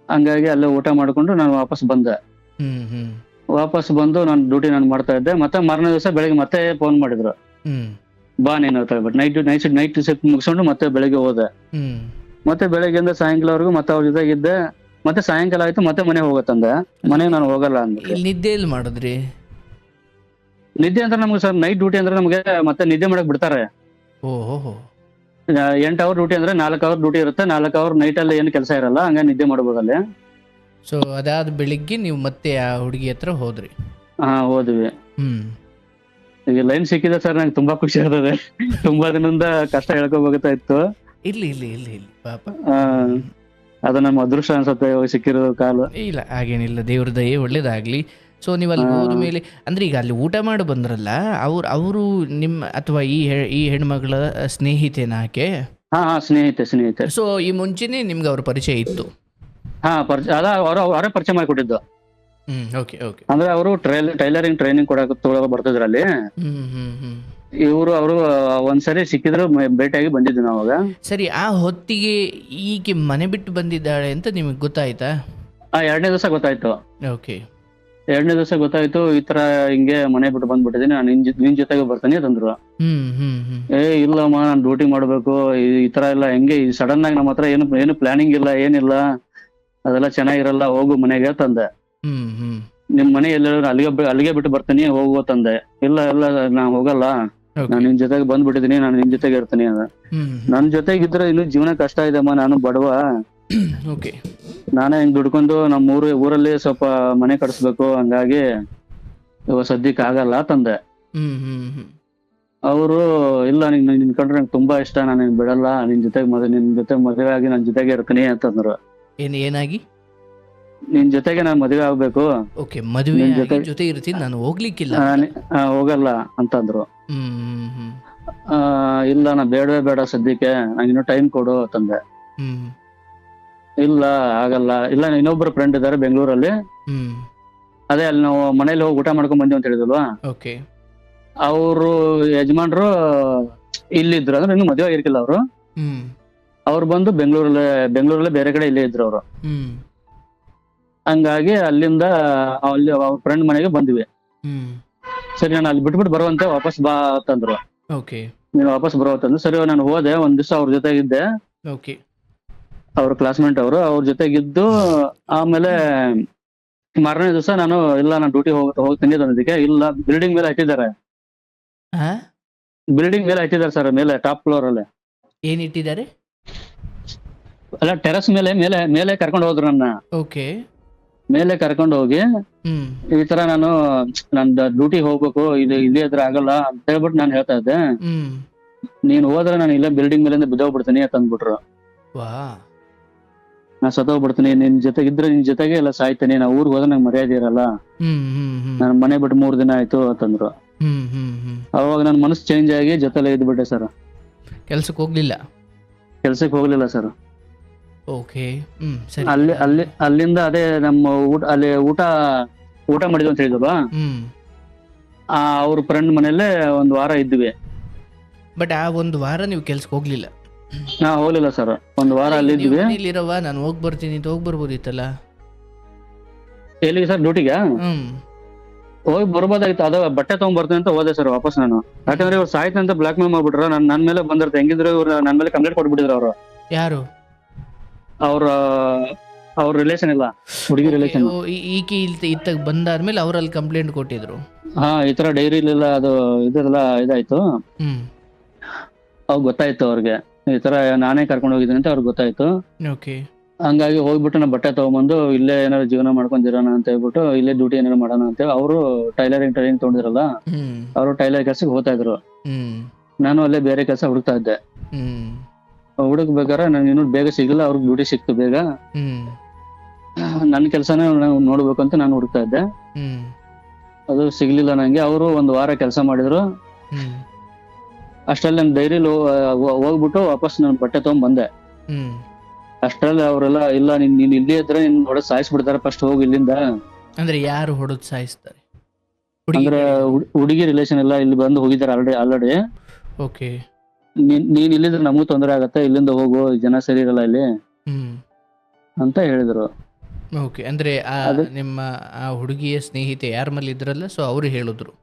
ಹಂಗಾಗಿ ಅಲ್ಲೇ ಊಟ ಮಾಡ್ಕೊಂಡು ನಾನು ವಾಪಸ್ ಬಂದೆ. ಹ್ಮ್ ಹ್ಮ್ ವಾಪಸ್ ಬಂದು ನಾನು ಡ್ಯೂಟಿ ನಾನು ಮಾಡ್ತಾ ಇದ್ದೆ. ಮತ್ತೆ ಮಾರನೇ ದಿವಸ ಬೆಳಗ್ಗೆ ಮತ್ತೆ ಫೋನ್ ಮಾಡಿದ್ರು, ಹ್ಮ್ ಬಾ ನೀನು ಅಂತ ಹೇಳ್ಬಿಟ್ಟು. ನೈಟ್ ಶಿಫ್ಟ್ ಮುಗಿಸ್ಕೊಂಡು ಮತ್ತೆ ಬೆಳಗ್ಗೆ ಹೋದೆ. ಹ್ಮ್ ಮತ್ತೆ ಬೆಳಗ್ಗೆಯಿಂದ ಸಾಯಂಕಾಲವರೆಗೂ ಮತ್ತೆ ಅವ್ರ ಜೊತೆಗಿದ್ದೆ. ಮತ್ತೆ ಸಾಯಂಕಾಲ ಆಯ್ತು, ಮತ್ತೆ ಮನೆ ಹೋಗತ್ತಂದೆ. ಮನೆಗೆ ನಾನು ಹೋಗಲ್ಲ ಅಂದ್ಬಿಟ್ಟು. ಇಲ್ಲಿ ನಿದ್ದೆ ಎಲ್ಲಿ ಮಾಡಿದ್ರಿ? ನಿದ್ದೆ ಅಂದ್ರೆ ನಮ್ಗೆ ಸರ್ ನೈಟ್ ಡ್ಯೂಟಿ ಅಂದ್ರೆ ನಮ್ಗೆ ಮತ್ತೆ ನಿದ್ದೆ ಮಾಡಕ್ ಬಿಡ್ತಾರೆ. ಓಹೋ. 8 ಅವರ್ ಡ್ಯೂಟಿ ಅಂದ್ರೆ 4 ಅವರ್ ಡ್ಯೂಟಿ ಇರುತ್ತೆ. 4 ಅವರ್ ನೈಟ್ ಅಲ್ಲಿ ಏನು ಕೆಲಸ ಇರಲ್ಲ, ಹಂಗ ನಿದ್ದೆ ಮಾಡ್ಬೋದಲ್ಲಿ. ಸೊ ಅದಾದ ಬೆಳಿಗ್ಗೆ ನೀವು ಮತ್ತೆ ಆ ಹುಡುಗಿ ಹತ್ರ ಹೋದ್ರಿ? ಹೋದ್ವಿ. ಹ್ಮ್ ಈಗ ಲೈನ್ ಸಿಕ್ಕಿದೆ ಸರ್, ನಂಗೆ ತುಂಬಾ ಖುಷಿ ಆಗ್ತದೆ. ತುಂಬಾ ದಿನದಿಂದ ಕಷ್ಟ ಹೇಳ್ಕೋಬೇಕಾಗ್ತಾ ಇತ್ತು. ಇಲ್ಲಿ ಇಲ್ಲಿ ಇಲ್ಲಿ ಇಲ್ಲಿ ಪಾಪ. ಅದು ನಮ್ಮ ಅದೃಷ್ಟ ಅನ್ಸುತ್ತೆ ಇವಾಗ ಸಿಕ್ಕಿರೋ ಕಾಲು. ಇಲ್ಲ ಹಾಗೇನಿಲ್ಲ, ದೇವ್ರ ದಯೆ ಒಳ್ಳೇದಾಗ್ಲಿ. ಸೊ ನೀವು ಅಲ್ಲಿ ಹೋದ ಮೇಲೆ ಅಂದ್ರೆ ಈಗ ಅಲ್ಲಿ ಊಟ ಮಾಡಿ ಬಂದ್ರಲ್ಲ, ಅವರು ನಿಮ್ಮ ಅಥವಾ ಈ ಹೆಣ್ಮಗಳ ಸ್ನೇಹಿತೆನ ಆಕೆ? ಸ್ನೇಹಿತೆ. ಸೊ ಈ ಮುಂಚೆನೆ ನಿಮ್ಗೆ ಅವ್ರ ಪರಿಚಯ ಇತ್ತು? ಅವರೇ ಪರಿಚಯ ಮಾಡಿಕೊಟ್ಟಿದ್ದು. Okay okay. ಅಂದ್ರೆ ಅವರು ಟೈಲರಿಂಗ್ ಟ್ರೈನಿಂಗ್ ಕೊಡಕ್ ಬರ್ತಿದ್ರು ಅಲ್ಲಿ. ಅವರು ಒಂದ್ಸರಿ ಸಿಕ್ಕಿದ್ರು, ಭೇಟಿಯಾಗಿ ಬಂದಿದ್ದು ನಾವು ಅವಾಗ. ಸರಿ, ಆ ಹೊತ್ತಿಗೆ ಈಕೆ ಮನೆ ಬಿಟ್ಟು ಬಂದಿದ್ದಾಳೆ ಅಂತ ನಿಮಗೆ ಗೊತ್ತಾಯ್ತಾ? 2ನೇ ದಿವಸ ಗೊತ್ತಾಯ್ತು. ಓಕೆ. 2ನೇ ದಿವಸ ಗೊತ್ತಾಯ್ತು, ಈ ತರ ಹಿಂಗೆ ಮನೆ ಬಿಟ್ಟು ಬಂದ್ಬಿಟ್ಟಿದೀನಿ, ನಾನು ನಿನ್ ಜೊತೆಗೆ ಬರ್ತಾನೆ ತಂದ್ರು. ಇಲ್ಲಮ್ಮ ನಾನು ಡ್ಯೂಟಿ ಮಾಡ್ಬೇಕು, ಈ ತರ ಎಲ್ಲ ಹೆಂಗೆ ಸಡನ್ ಆಗಿ ನಮ್ಮ ಹತ್ರ ಏನು ಪ್ಲಾನಿಂಗ್ ಇಲ್ಲ, ಏನಿಲ್ಲ, ಅದೆಲ್ಲ ಚೆನ್ನಾಗಿರಲ್ಲ, ಹೋಗು ಮನೆಗೆ ತಂದೆ. ನಿಮ್ ಮನೆ ಎಲ್ಲ ಅಲ್ಲಿಗೆ ಬಿಟ್ಟು ಬರ್ತೀನಿ, ಹೋಗು ತಂದೆ. ಇಲ್ಲ ನಾ ಹೋಗಲ್ಲ, ನಾನು ನಿನ್ ಜೊತೆಗೆ ಬಂದ್ಬಿಟ್ಟಿದೀನಿ, ನಾನು ನಿನ್ ಜೊತೆಗೆ ಇರ್ತೀನಿ ಅದ. ನನ್ ಜೊತೆಗಿದ್ರೆ ಇನ್ನು ಜೀವನ ಕಷ್ಟ ಇದೆಮ್ಮ, ನಾನು ಬಡವ, ನಾನೇ ಹಿಂಗ್ ದುಡ್ಕೊಂಡು ನಮ್ಮ ಊರಲ್ಲಿ ಸ್ವಲ್ಪ ಮನೆ ಕಟ್ಸ್ಬೇಕು, ಹಂಗಾಗಿ ಇವಾಗ ಸದ್ಯಕ್ಕೆ ಆಗಲ್ಲ ತಂದೆ. ಅವರು ಇಲ್ಲ, ನಿನ್ ಕಂಡ್ರೆ ನಂಗೆ ತುಂಬಾ ಇಷ್ಟ, ನಾನು ನಿನ್ ಬಿಡಲ್ಲ, ನಿನ್ ಜೊತೆ ಮದುವೆ ಆಗಿ ನನ್ ಜೊತೆಗೆ ಇರ್ತೀನಿ ಅಂತಂದ್ರು. ಏನಾಗಿ? ನಿನ್ ಜೊತೆಗೆ ನಾನು ಮದುವೆ ಆಗ್ಬೇಕು, ಮದುವೆ ಜೊತೆ ಇರ್ತೀನಿ, ನಾನು ಹೋಗ್ಲಿಕ್ಕಿಲ್ಲ, ಹೋಗಲ್ಲ ಅಂತಂದ್ರು. ಇಲ್ಲ ನಾ ಬೇಡ ಸದ್ಯಕ್ಕೆ, ನಂಗಿನ್ನೂ ಟೈಮ್ ಕೊಡು ತಂದೆ. ಇಲ್ಲ ಆಗಲ್ಲ, ಇಲ್ಲ ಇನ್ನೊಬ್ರು ಫ್ರೆಂಡ್ ಇದಾರೆ ಬೆಂಗಳೂರಲ್ಲಿ, ಅದೇ ಅಲ್ಲಿ ನಾವು ಮನೇಲಿ ಹೋಗಿ ಊಟ ಮಾಡ್ಕೊಂಡ್ ಬಂದಿವಿ ಅಂತ ಹೇಳಿದ್ಲ್ವಾ, ಅವರು ಯಜಮಾನ್ರು ಇಲ್ಲಿದ್ರು, ಅಂದ್ರೆ ಇನ್ನು ಮದುವೆ ಆಗಿರ್ಕಿಲ್ಲ ಅವರು. ಅವ್ರು ಬಂದು ಬೆಂಗಳೂರಲ್ಲೇ ಬೇರೆ ಕಡೆ ಇಲ್ಲೇ ಇದ್ರು ಅವರು. ಹಂಗಾಗಿ ಅಲ್ಲಿಂದ ಅಲ್ಲಿ ಅವ್ರ ಫ್ರೆಂಡ್ ಮನೆಗೆ ಬಂದ್ವಿ. ಸರಿ ನಾನು ಅಲ್ಲಿ ಬಿಟ್ಬಿಟ್ಟು ಬರುವಂತೆ, ವಾಪಸ್ ಬಾ ಅಂತಂದ್ರು. ನೀನು ವಾಪಸ್ ಬರುವಂತಂದ್ರು. ಸರಿ ನಾನು ಹೋದೆ, ಒಂದ್ ದಿವಸ ಅವ್ರ ಜೊತೆಗಿದ್ದೆ. ಅವ್ರ ಕ್ಲಾಸ್ಮೇಟ್ ಅವ್ರ ಜೊತೆಗಿದ್ದು ಆಮೇಲೆ ಮಾರನೇ ದಿವಸ ನಾನು ಡ್ಯೂಟಿ ಹೋಗ್ತೀನಿ ಅನ್ನೋದಕ್ಕೆ, ಇಲ್ಲ ಬಿಲ್ಡಿಂಗ್ ಮೇಲೆ ಹಾಕಿದ್ದಾರೆ, ಸರ್, ಮೇಲೆ ಟಾಪ್ ಫ್ಲೋರ್ ಅಲ್ಲಿ. ಏನ್ ಇಟ್ಟಿದ್ದಾರೆ? ಅಲ್ಲ, ಟೆರಸ್ ಮೇಲೆ ಕರ್ಕೊಂಡು ಹೋದ್ರು ನನ್ನ. ಮೇಲೆ ಕರ್ಕೊಂಡು ಹೋಗಿ, ಈ ತರ ನಾನು ಡ್ಯೂಟಿ ಹೋಗ್ಬೇಕು, ಇಲ್ಲೇ ಇದ್ರೆ ಆಗಲ್ಲ ಅಂತ ಹೇಳ್ಬಿಟ್ಟು ನಾನು ಹೇಳ್ತಾ ಇದ್ದೆ. ನೀನ್ ಹೋದ್ರೆ ನಾನು ಇಲ್ಲೇ ಬಿಲ್ಡಿಂಗ್ ಮೇಲಿಂದ ಬಿದ್ದೋಗ್ಬಿಡ್ತೀನಿ ಅಂತ ಅಂದ್ಬಿಟ್ರು. ನಾ ಸತ್ತೋಗ್ಬಿಡ್ತೀನಿ, ನಿನ್ ಜೊತೆಗಿದ್ರೆ ನಿನ್ ಜೊತೆಗೆ ಎಲ್ಲ ಸಾಯ್ತೀನಿ, ನಾ ಊರಿಗೆ ಹೋದ್ರೆ ನಂಗೆ ಮರ್ಯಾದೆ ಇರಲ್ಲ, ನಾನು ಮನೆ ಬಿಟ್ಟು 3 ದಿನ ಆಯ್ತು ಅಂತಂದ್ರು. ಅವಾಗ ನನ್ನ ಮನಸ್ಸು ಚೇಂಜ್ ಆಗಿ ಜೊತೆಲೆ ಇದ್ಬಿಟ್ಟೆ ಸರ್. ಕೆಲ್ಸಕ್ಕೆ ಹೋಗ್ಲಿಲ್ಲ ಸರ್. ಅಲ್ಲಿಂದ ಅದೇ ನಮ್ಮ ಊಟ ಮಾಡಿದ್ವಿ ಅಂತ ಹೇಳಿದ್ವಾ, ಅವ್ರ ಫ್ರೆಂಡ್ ಮನೇಲೆ 1 ವಾರ ಇದ್ವಿ. ಬಟ್ ಆ 1 ವಾರ ನೀವು ಕೆಲ್ಸಕ್ಕೆ ಹೋಗ್ಲಿಲ್ಲ? ಹೋಗ್ಲಿಲ್ಲ ಸರ್, 1 ವಾರ ಅಲ್ಲಿದ್ವಿ. ನಾನು ಹೋಗಿ ಬರ್ತೀನಿ ಅಂತ ಹೋಗಿ ಬರ್ಬೋದಿತ್ತಲ್ಲ. ಎಲ್ಲಿಗೆ ಸರ್? ಡ್ಯೂಟಿಗೆ ಹೋಗಿ ಬರ್ಬೋದಾಗಿತ್ತು. ಅದ ಬಟ್ಟೆ ತಗೊಂಡ್ ಬರ್ತೀನಿ ಅಂತ ಹೋದೆ ಸರ್ ವಾಪಸ್ ನಾನು. ಯಾಕಂದ್ರೆ ಇವ್ರು ಸಾಯ್ತು ಅಂತ ಬ್ಲಾಕ್ ಮೇಲ್ ಮಾಡ್ಬಿಟ್ರ, ನನ್ ಮೇಲೆ ಬಂದಿರ್ತ. ಹೆಂಗಿದ್ರು ಇವ್ರು ನನ್ ಮೇಲೆ ಕಂಪ್ಲೇಂಟ್ ಕೊಟ್ಬಿಟ್ಟಿದ್ರು ಅವರು. ಯಾರು? ಅವ್ರ ರಿಲೇಷನ್ ಇಲ್ಲ, ಹುಡುಗಿ ರಿಲೇಷನ್. ಈಕಿ ಇತ್ತಾಗ ಬಂದಾದ್ಮೇಲೆ ಅವ್ರಲ್ಲಿ ಕಂಪ್ಲೇಂಟ್ ಕೊಟ್ಟಿದ್ರು. ಈ ತರ ಡೈರಿಲಿಲ್ಲ, ಅದು ಇದೆಲ್ಲ ಇದಾಯ್ತು. ಅವಾಗ ಗೊತ್ತಾಯ್ತು ಅವ್ರಿಗೆ, ಈ ತರ ನಾನೇ ಕರ್ಕೊಂಡು ಹೋಗಿದ್ದೀನಿ ಅಂತ ಅವ್ರಿಗೆ ಗೊತ್ತಾಯ್ತು. ಹಂಗಾಗಿ ಹೋಗ್ಬಿಟ್ಟು ನಾ ಬಟ್ಟೆ ತಗೊಂಬಂದು ಇಲ್ಲೇ ಏನಾದ್ರು ಜೀವನ ಮಾಡ್ಕೊಂಡಿರೋಣ ಅಂತ ಹೇಳ್ಬಿಟ್ಟು ಇಲ್ಲೇ ಡ್ಯೂಟಿ ಏನಾದ್ರು ಮಾಡೋಣ ಅಂತ ಹೇಳಿ, ಅವರು ಟೈಲರಿಂಗ್ ತಗೊಂಡಿರಲ್ಲ, ಅವರು ಟೈಲರ್ ಕೆಲ್ಸಕ್ಕೆ ಹೋಗ್ತಾ ಇದ್ರು. ನಾನು ಅಲ್ಲೇ ಬೇರೆ ಕೆಲಸ ಹುಡುಕ್ತಾ ಇದ್ದೆ. ಹುಡುಕ್ಬೇಕಾದ್ರೆ ನನ್ಗೆ ಇನ್ನೂ ಬೇಗ ಸಿಗಲ್ಲ, ಅವ್ರಿಗೆ ಡ್ಯೂಟಿ ಸಿಕ್ತು ಬೇಗ. ನನ್ನ ಕೆಲಸನ ನೋಡ್ಬೇಕಂತ ನಾನು ಹುಡುಕ್ತಾ ಇದ್ದೆ. ಅದು ಸಿಗ್ಲಿಲ್ಲ ನಂಗೆ. ಅವರು ಒಂದ್ ವಾರ ಕೆಲಸ ಮಾಡಿದ್ರು. ಹ್ಮ್ ಅಷ್ಟ್ರಲ್ಲಿ ನನ್ ಡೈರಿಲಿ ಹೋಗ್ಬಿಟ್ಟು ವಾಪಸ್ ನನ್ ಬಟ್ಟೆ ತಗೊಂಡ್ ಬಂದೆ. ಹ್ಮ್ ಅಷ್ಟ್ರಲ್ಲಿ ಅವರೆಲ್ಲ ಇಲ್ಲ ನೀನ್ ಇಲ್ಲೇ ಇದ್ರೆ ನಿನ್ ಹೊಡೆದ್ ಸಾಯಿಸ್ಬಿಡ್ತಾರೆ, ಫಸ್ಟ್ ಹೋಗಿ ಇಲ್ಲಿಂದ. ಅಂದ್ರೆ ಯಾರು ಹೊಡೆದು ಸಾಯಿಸ್ತಾರೆ? ಹುಡುಗಿ ಅಂದ್ರೆ ಹುಡುಗಿ ರಿಲೇಷನ್ ಎಲ್ಲ ಇಲ್ಲಿ ಬಂದು ಹೋಗಿದ್ದಾರೆ ಆಲ್ರೆಡಿ. ಓಕೆ. ನೀನ್ ಇಲ್ಲಿದ್ರೆ ನಮಗೂ ತೊಂದರೆ ಆಗತ್ತೆ, ಇಲ್ಲಿಂದ ಹೋಗು, ಜನ ಸರಿ ಇರಲ್ಲ ಇಲ್ಲಿ ಹ್ಮ್ ಅಂತ ಹೇಳಿದ್ರು. ಓಕೆ. ಅಂದ್ರೆ ನಿಮ್ಮ ಆ ಹುಡುಗಿಯ ಸ್ನೇಹಿತೆ ಯಾರ ಮೇಲೆ ಇದ್ರಲ್ಲ, ಸೊ ಅವ್ರು ಹೇಳಿದ್ರು?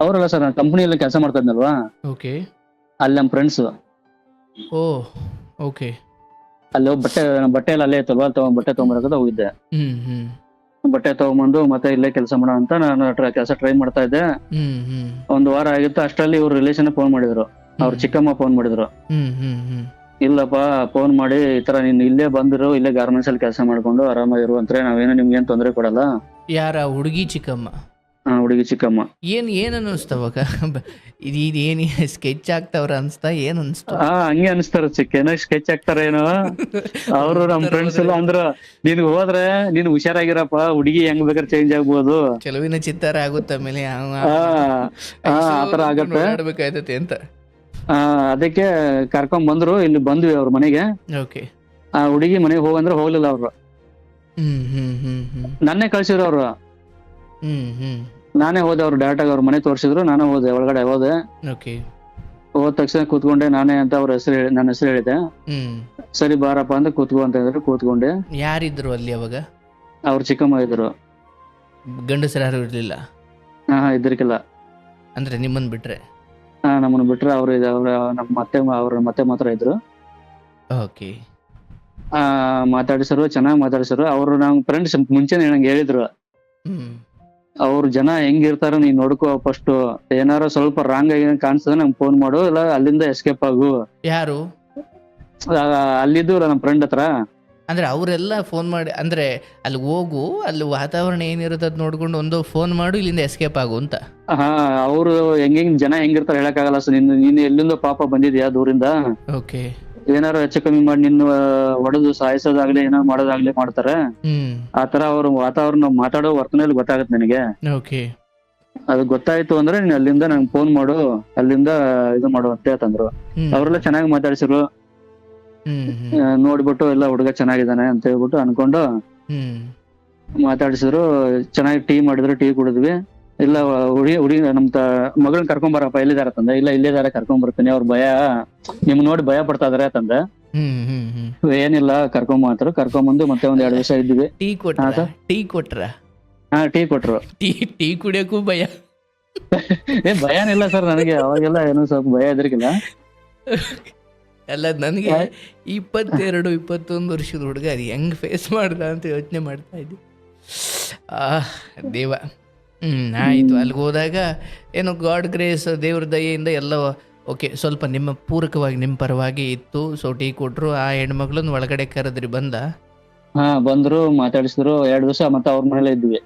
ಅವರಲ್ಲ ಸರ್, ನಾನು ಕಂಪನಿಯಲ್ಲಿ ಕೆಲಸ ಮಾಡ್ತಾ ಇದ್ನಲ್ವಾ, ಓಕೆ. ಅಲ್ಲಿ ನಮ್ಮ ಫ್ರೆಂಡ್ಸ್. ಓ ಓಕೆ. ಅಲ್ಲಿ ಬಟ್ಟೆ ಎಲ್ಲ ಅಲ್ಲೇ ಇತ್ತಲ್ವಾ, ಬಟ್ಟೆ ತಗೊಂಬರಕಂತ ಹೋಗಿದ್ದೆ. ಹ್ಮ್ ಹ್ಮ್ ಬಟ್ಟೆ ತಗೊಂಬಂದು ಮತ್ತೆ ಇಲ್ಲೇ ಕೆಲಸ ಮಾಡೋ ಅಂತ ನಾನು ಕೆಲಸ ಟ್ರೈ ಮಾಡ್ತಾ ಇದ್ದೆ. ಹ್ಮ್ ಹ್ಮ್ ಒಂದ್ ವಾರ ಆಗಿತ್ತು. ಅಷ್ಟ್ರಲ್ಲಿ ಇವ್ರ ರಿಲೇಷನ್ ಫೋನ್ ಮಾಡಿದ್ರು, ಅವ್ರ ಚಿಕ್ಕಮ್ಮ ಫೋನ್ ಮಾಡಿದ್ರು. ಹ್ಮ್ ಹ್ಮ್ ಹ್ಮ್ ಇಲ್ಲಪ್ಪ, ಫೋನ್ ಮಾಡಿ ಈ ತರ ನೀನ್ ಇಲ್ಲೇ ಬಂದಿರು, ಇಲ್ಲೇ ಗಾರ್ಮೆಂಟ್ಸ್ ಅಲ್ಲಿ ಕೆಲಸ ಮಾಡ್ಕೊಂಡು ಆರಾಮಾಗಿರು ಅಂದ್ರೆ ನಾವೇನು ನಿಮ್ಗೆ ಏನ್ ತೊಂದರೆ ಕೊಡಲ್ಲ. ಯಾರ ಹುಡುಗಿ ಚಿಕ್ಕಮ್ಮ? ಹುಡುಗಿ ಚಿಕ್ಕಮ್ಮ. ಏನ್ ಅನಿಸ್ತವಾಗ? ಇದೇನ್ ಸ್ಕೆಚ್ ಆಗ್ತಾವ್ರ ಅನ್ಸ್ತಾ, ಏನ್ ಅನ್ಸ್ತ? ಹಂಗೆ ಅನಿಸ್ತಾರ, ಸ್ಕೆಚ್ ಆಗ್ತಾರ ಏನೋ. ಅವರು ನಮ್ ಫ್ರೆಂಡ್ಸ್ ಎಲ್ಲ ಅಂದ್ರು, ನೀನ್ ಹೋದ್ರೆ ನೀನ್ ಹುಷಾರಾಗಿರಪ್ಪ, ಹುಡುಗಿ ಹೆಂಗ್ ಬೇಕಾದ್ರೆ ಚೇಂಜ್ ಆಗ್ಬೋದು, ಕೆಲವಿನ ಚಿತ್ತಾರ ಆಗುತ್ತೆ ಆಮೇಲೆ ಆತರ ಆಗತ್ತೆ, ಆಡ್ಬೇಕಾಯ್ತತೆ ಅಂತ. ಅದಕ್ಕೆ ಕರ್ಕೊಂಡ್ ಬಂದ್ರು. ಇಲ್ಲಿ ಬಂದ್ವಿ ಅವ್ರ ಮನೆಗೆ. ಓಕೆ. ಆ ಹುಡುಗಿ ಮನೆಗೆ ಹೋಗಂದ್ರೆ ಹೋಗ್ಲಿಲ್ಲ ಅವ್ರು. ನನ್ನೇ ಕಳ್ಸಿದ್ರು ಅವ್ರು. ನಾನೇ ಹೋದೆ, ಅವ್ರು ಡೈರೆಕ್ಟ್ ಆಗಿ ಅವ್ರ ಮನೆ ತೋರಿಸಿದ್ರು, ನಾನೇ ಹೋದೆ, ಒಳಗಡೆ ಹೋದೆ. ಹೋದ ತಕ್ಷಣ ಕೂತ್ಕೊಂಡೆ, ನಾನೇ ಅಂತ ಅವ್ರ ನನ್ನ ಹೆಸರು ಹೇಳಿದೆ. ಸರಿ ಬಾರಪ್ಪ ಅಂತ ಕೂತ್ಕೊ ಅಂತ ಹೇಳಿದ್ರು, ಕೂತ್ಕೊಂಡೆ. ಯಾರಿದ್ರು ಅಲ್ಲಿ ಅವಾಗ? ಅವ್ರ ಚಿಕ್ಕಮ್ಮ ಇದ್ರು. ಗಂಡಸರು ಯಾರು ಇರ್ಲಿಲ್ಲ? ಇದ್ರಿಕಿಲ್ಲ. ಅಂದ್ರೆ ನಿಮ್ಮನ್ ಬಿಟ್ರೆ? ನಮ್ಮನ್ನ ಬಿಟ್ರೆ ಅವ್ರ ನಮ್ಮ ಮತ್ತೆ ಮಾತ್ರ ಇದ್ರು. ಓಕೆ. ಮಾತಾಡಿಸರು, ಚೆನ್ನಾಗಿ ಮಾತಾಡಿಸರು. ಅವ್ರು ನಮ್ ಫ್ರೆಂಡ್ಸ್ ಮುಂಚೆನೆ ನಂಗೆ ಹೇಳಿದ್ರು, ಅವ್ರ ಜನ ಹೆಂಗಿರ್ತಾರ ನೀನ್ ನೋಡ್ಕೋ, ಫಸ್ಟ್ ಏನಾರ ಸ್ವಲ್ಪ ರಾಂಗ್ ಆಗಿ ಕಾಣಿಸ್ತದ ನಂಗೆ ಫೋನ್ ಮಾಡು, ಇಲ್ಲ ಅಲ್ಲಿಂದ ಎಸ್ಕೇಪ್ ಆಗು. ಯಾರು ಅಲ್ಲಿದ್ದು ನಮ್ ಫ್ರೆಂಡ್ ಹತ್ರ? ಅಂದ್ರೆ ಅವರೆಲ್ಲ ಫೋನ್ ಮಾಡಿ, ಅಂದ್ರೆ ಅಲ್ಲಿ ಹೋಗು, ಅಲ್ಲಿ ವಾತಾವರಣ ಏನಿರುತ್ತೆ ಅದ್ ನೋಡ್ಕೊಂಡು ಒಂದು ಫೋನ್ ಮಾಡು, ಇಲ್ಲಿಂದ ಎಸ್ಕೇಪ್ ಆಗು ಅಂತ. ಅವ್ರು ಹೆಂಗ್ ಜನ ಹೆಂಗಿರ್ತಾರ ಹೇಳಕ್ ಆಗಲ್ಲ. ನೀನ್ ಎಲ್ಲಿಂದ ಪಾಪ ಬಂದಿದ್ಯಾ ದೂರಿಂದ, ಓಕೆ, ಏನಾರು ಹೆಚ್ಚು ಕಮ್ಮಿ ಮಾಡಿ ನಿನ್ನ ಹೊಡೆದು ಸಾಯಿಸೋದಾಗ್ಲಿ ಏನಾರು ಮಾಡೋದಾಗ್ಲಿ ಮಾಡ್ತಾರೆ. ಆತರ ಅವ್ರ ವಾತಾವರಣ ಮಾತಾಡೋ ವರ್ತನೆಯಲ್ಲಿ ಗೊತ್ತಾಗತ್ತೆ ನನಗೆ. ಓಕೆ. ಅದು ಗೊತ್ತಾಯ್ತು ಅಂದ್ರೆ ನೀನ್ ಅಲ್ಲಿಂದ ನಂಗೆ ಫೋನ್ ಮಾಡು, ಅಲ್ಲಿಂದ ಇದು ಮಾಡು ಅಂತ ಹೇಳ್ತಂದ್ರು. ಅವ್ರೆಲ್ಲ ಚೆನ್ನಾಗಿ ಮಾತಾಡ್ಸಿರು. ನೋಡ್ಬಿಟ್ಟು ಎಲ್ಲ ಹುಡುಗ ಚೆನ್ನಾಗಿದ್ದಾನೆ ಅಂತ ಹೇಳ್ಬಿಟ್ಟು ಅನ್ಕೊಂಡು ಮಾತಾಡ್ಸಿದ್ರು. ಚೆನ್ನಾಗಿ ಟೀ ಮಾಡಿದ್ರು, ಟೀ ಕುಡಿದ್ವಿ. ಇಲ್ಲ ಹುಡುಗಿ ನಮ್ ಮಗಳನ್ನ ಕರ್ಕೊಂಡ್ ಬರಪ್ಪ, ಎಲ್ಲಿದಾರ ತಂದೆ. ಇಲ್ಲ ಇಲ್ಲಿದಾರ, ಕರ್ಕೊಂಡ್ ಬರ್ತೀನಿ, ಅವ್ರ ಭಯ ನಿಮ್ ನೋಡಿ ಭಯ ಪಡ್ತಾ ಇದಾರೆ ತಂದೆ. ಏನಿಲ್ಲ ಕರ್ಕೊಂಡ್ ಮಾತ್ರ ಕರ್ಕೊಂಬಂದು ಮತ್ತೆ ಒಂದ್ 2 ದಿವಸ ಇದ್ವಿ. ಟೀ ಕೊಟ್ರ? ಟೀ ಕೊಟ್ರು. ಟೀ ಕುಡಿಯಕ್ಕೂ ಭಯ? ಭಯನಿಲ್ಲ ಸರ್ ನನಗೆ, ಅವಾಗೆಲ್ಲ ಏನೋ ಸ್ವಲ್ಪ ಭಯ ಇದ್ರಿಗಿಲ್ಲ. ಅಲ್ಲ, ನನಗೆ 22-21 ವರ್ಷದ ಹುಡುಗ ಅದು ಹೆಂಗ್ ಫೇಸ್ ಮಾಡ್ದ ಅಂತ ಯೋಚನೆ ಮಾಡ್ತಾ ಇದ್ದೆ. ದೇವ. ಆಯಿತು. ಅಲ್ಲಿಗೆ ಹೋದಾಗ ಏನೋ ಗಾಡ್ ಗ್ರೇಸ್, ದೇವ್ರ ದಯೆಯಿಂದ ಎಲ್ಲ ಓಕೆ, ಸ್ವಲ್ಪ ನಿಮ್ಮ ಪೂರಕವಾಗಿ ನಿಮ್ಮ ಪರವಾಗಿ ಇತ್ತು. ಸೊ ಟೀ ಕೊಟ್ರು. ಆ ಹೆಣ್ಮಕ್ಳನ್ನ ಒಳಗಡೆ ಕರೆದ್ರಿ, ಬಂದ? ಬಂದ್ರು, ಮಾತಾಡಿಸಿದ್ರು. 2 ದಿವಸ ಮತ್ತೆ ಅವ್ರ ಮನೇಲೆ ಇದ್ವಿ.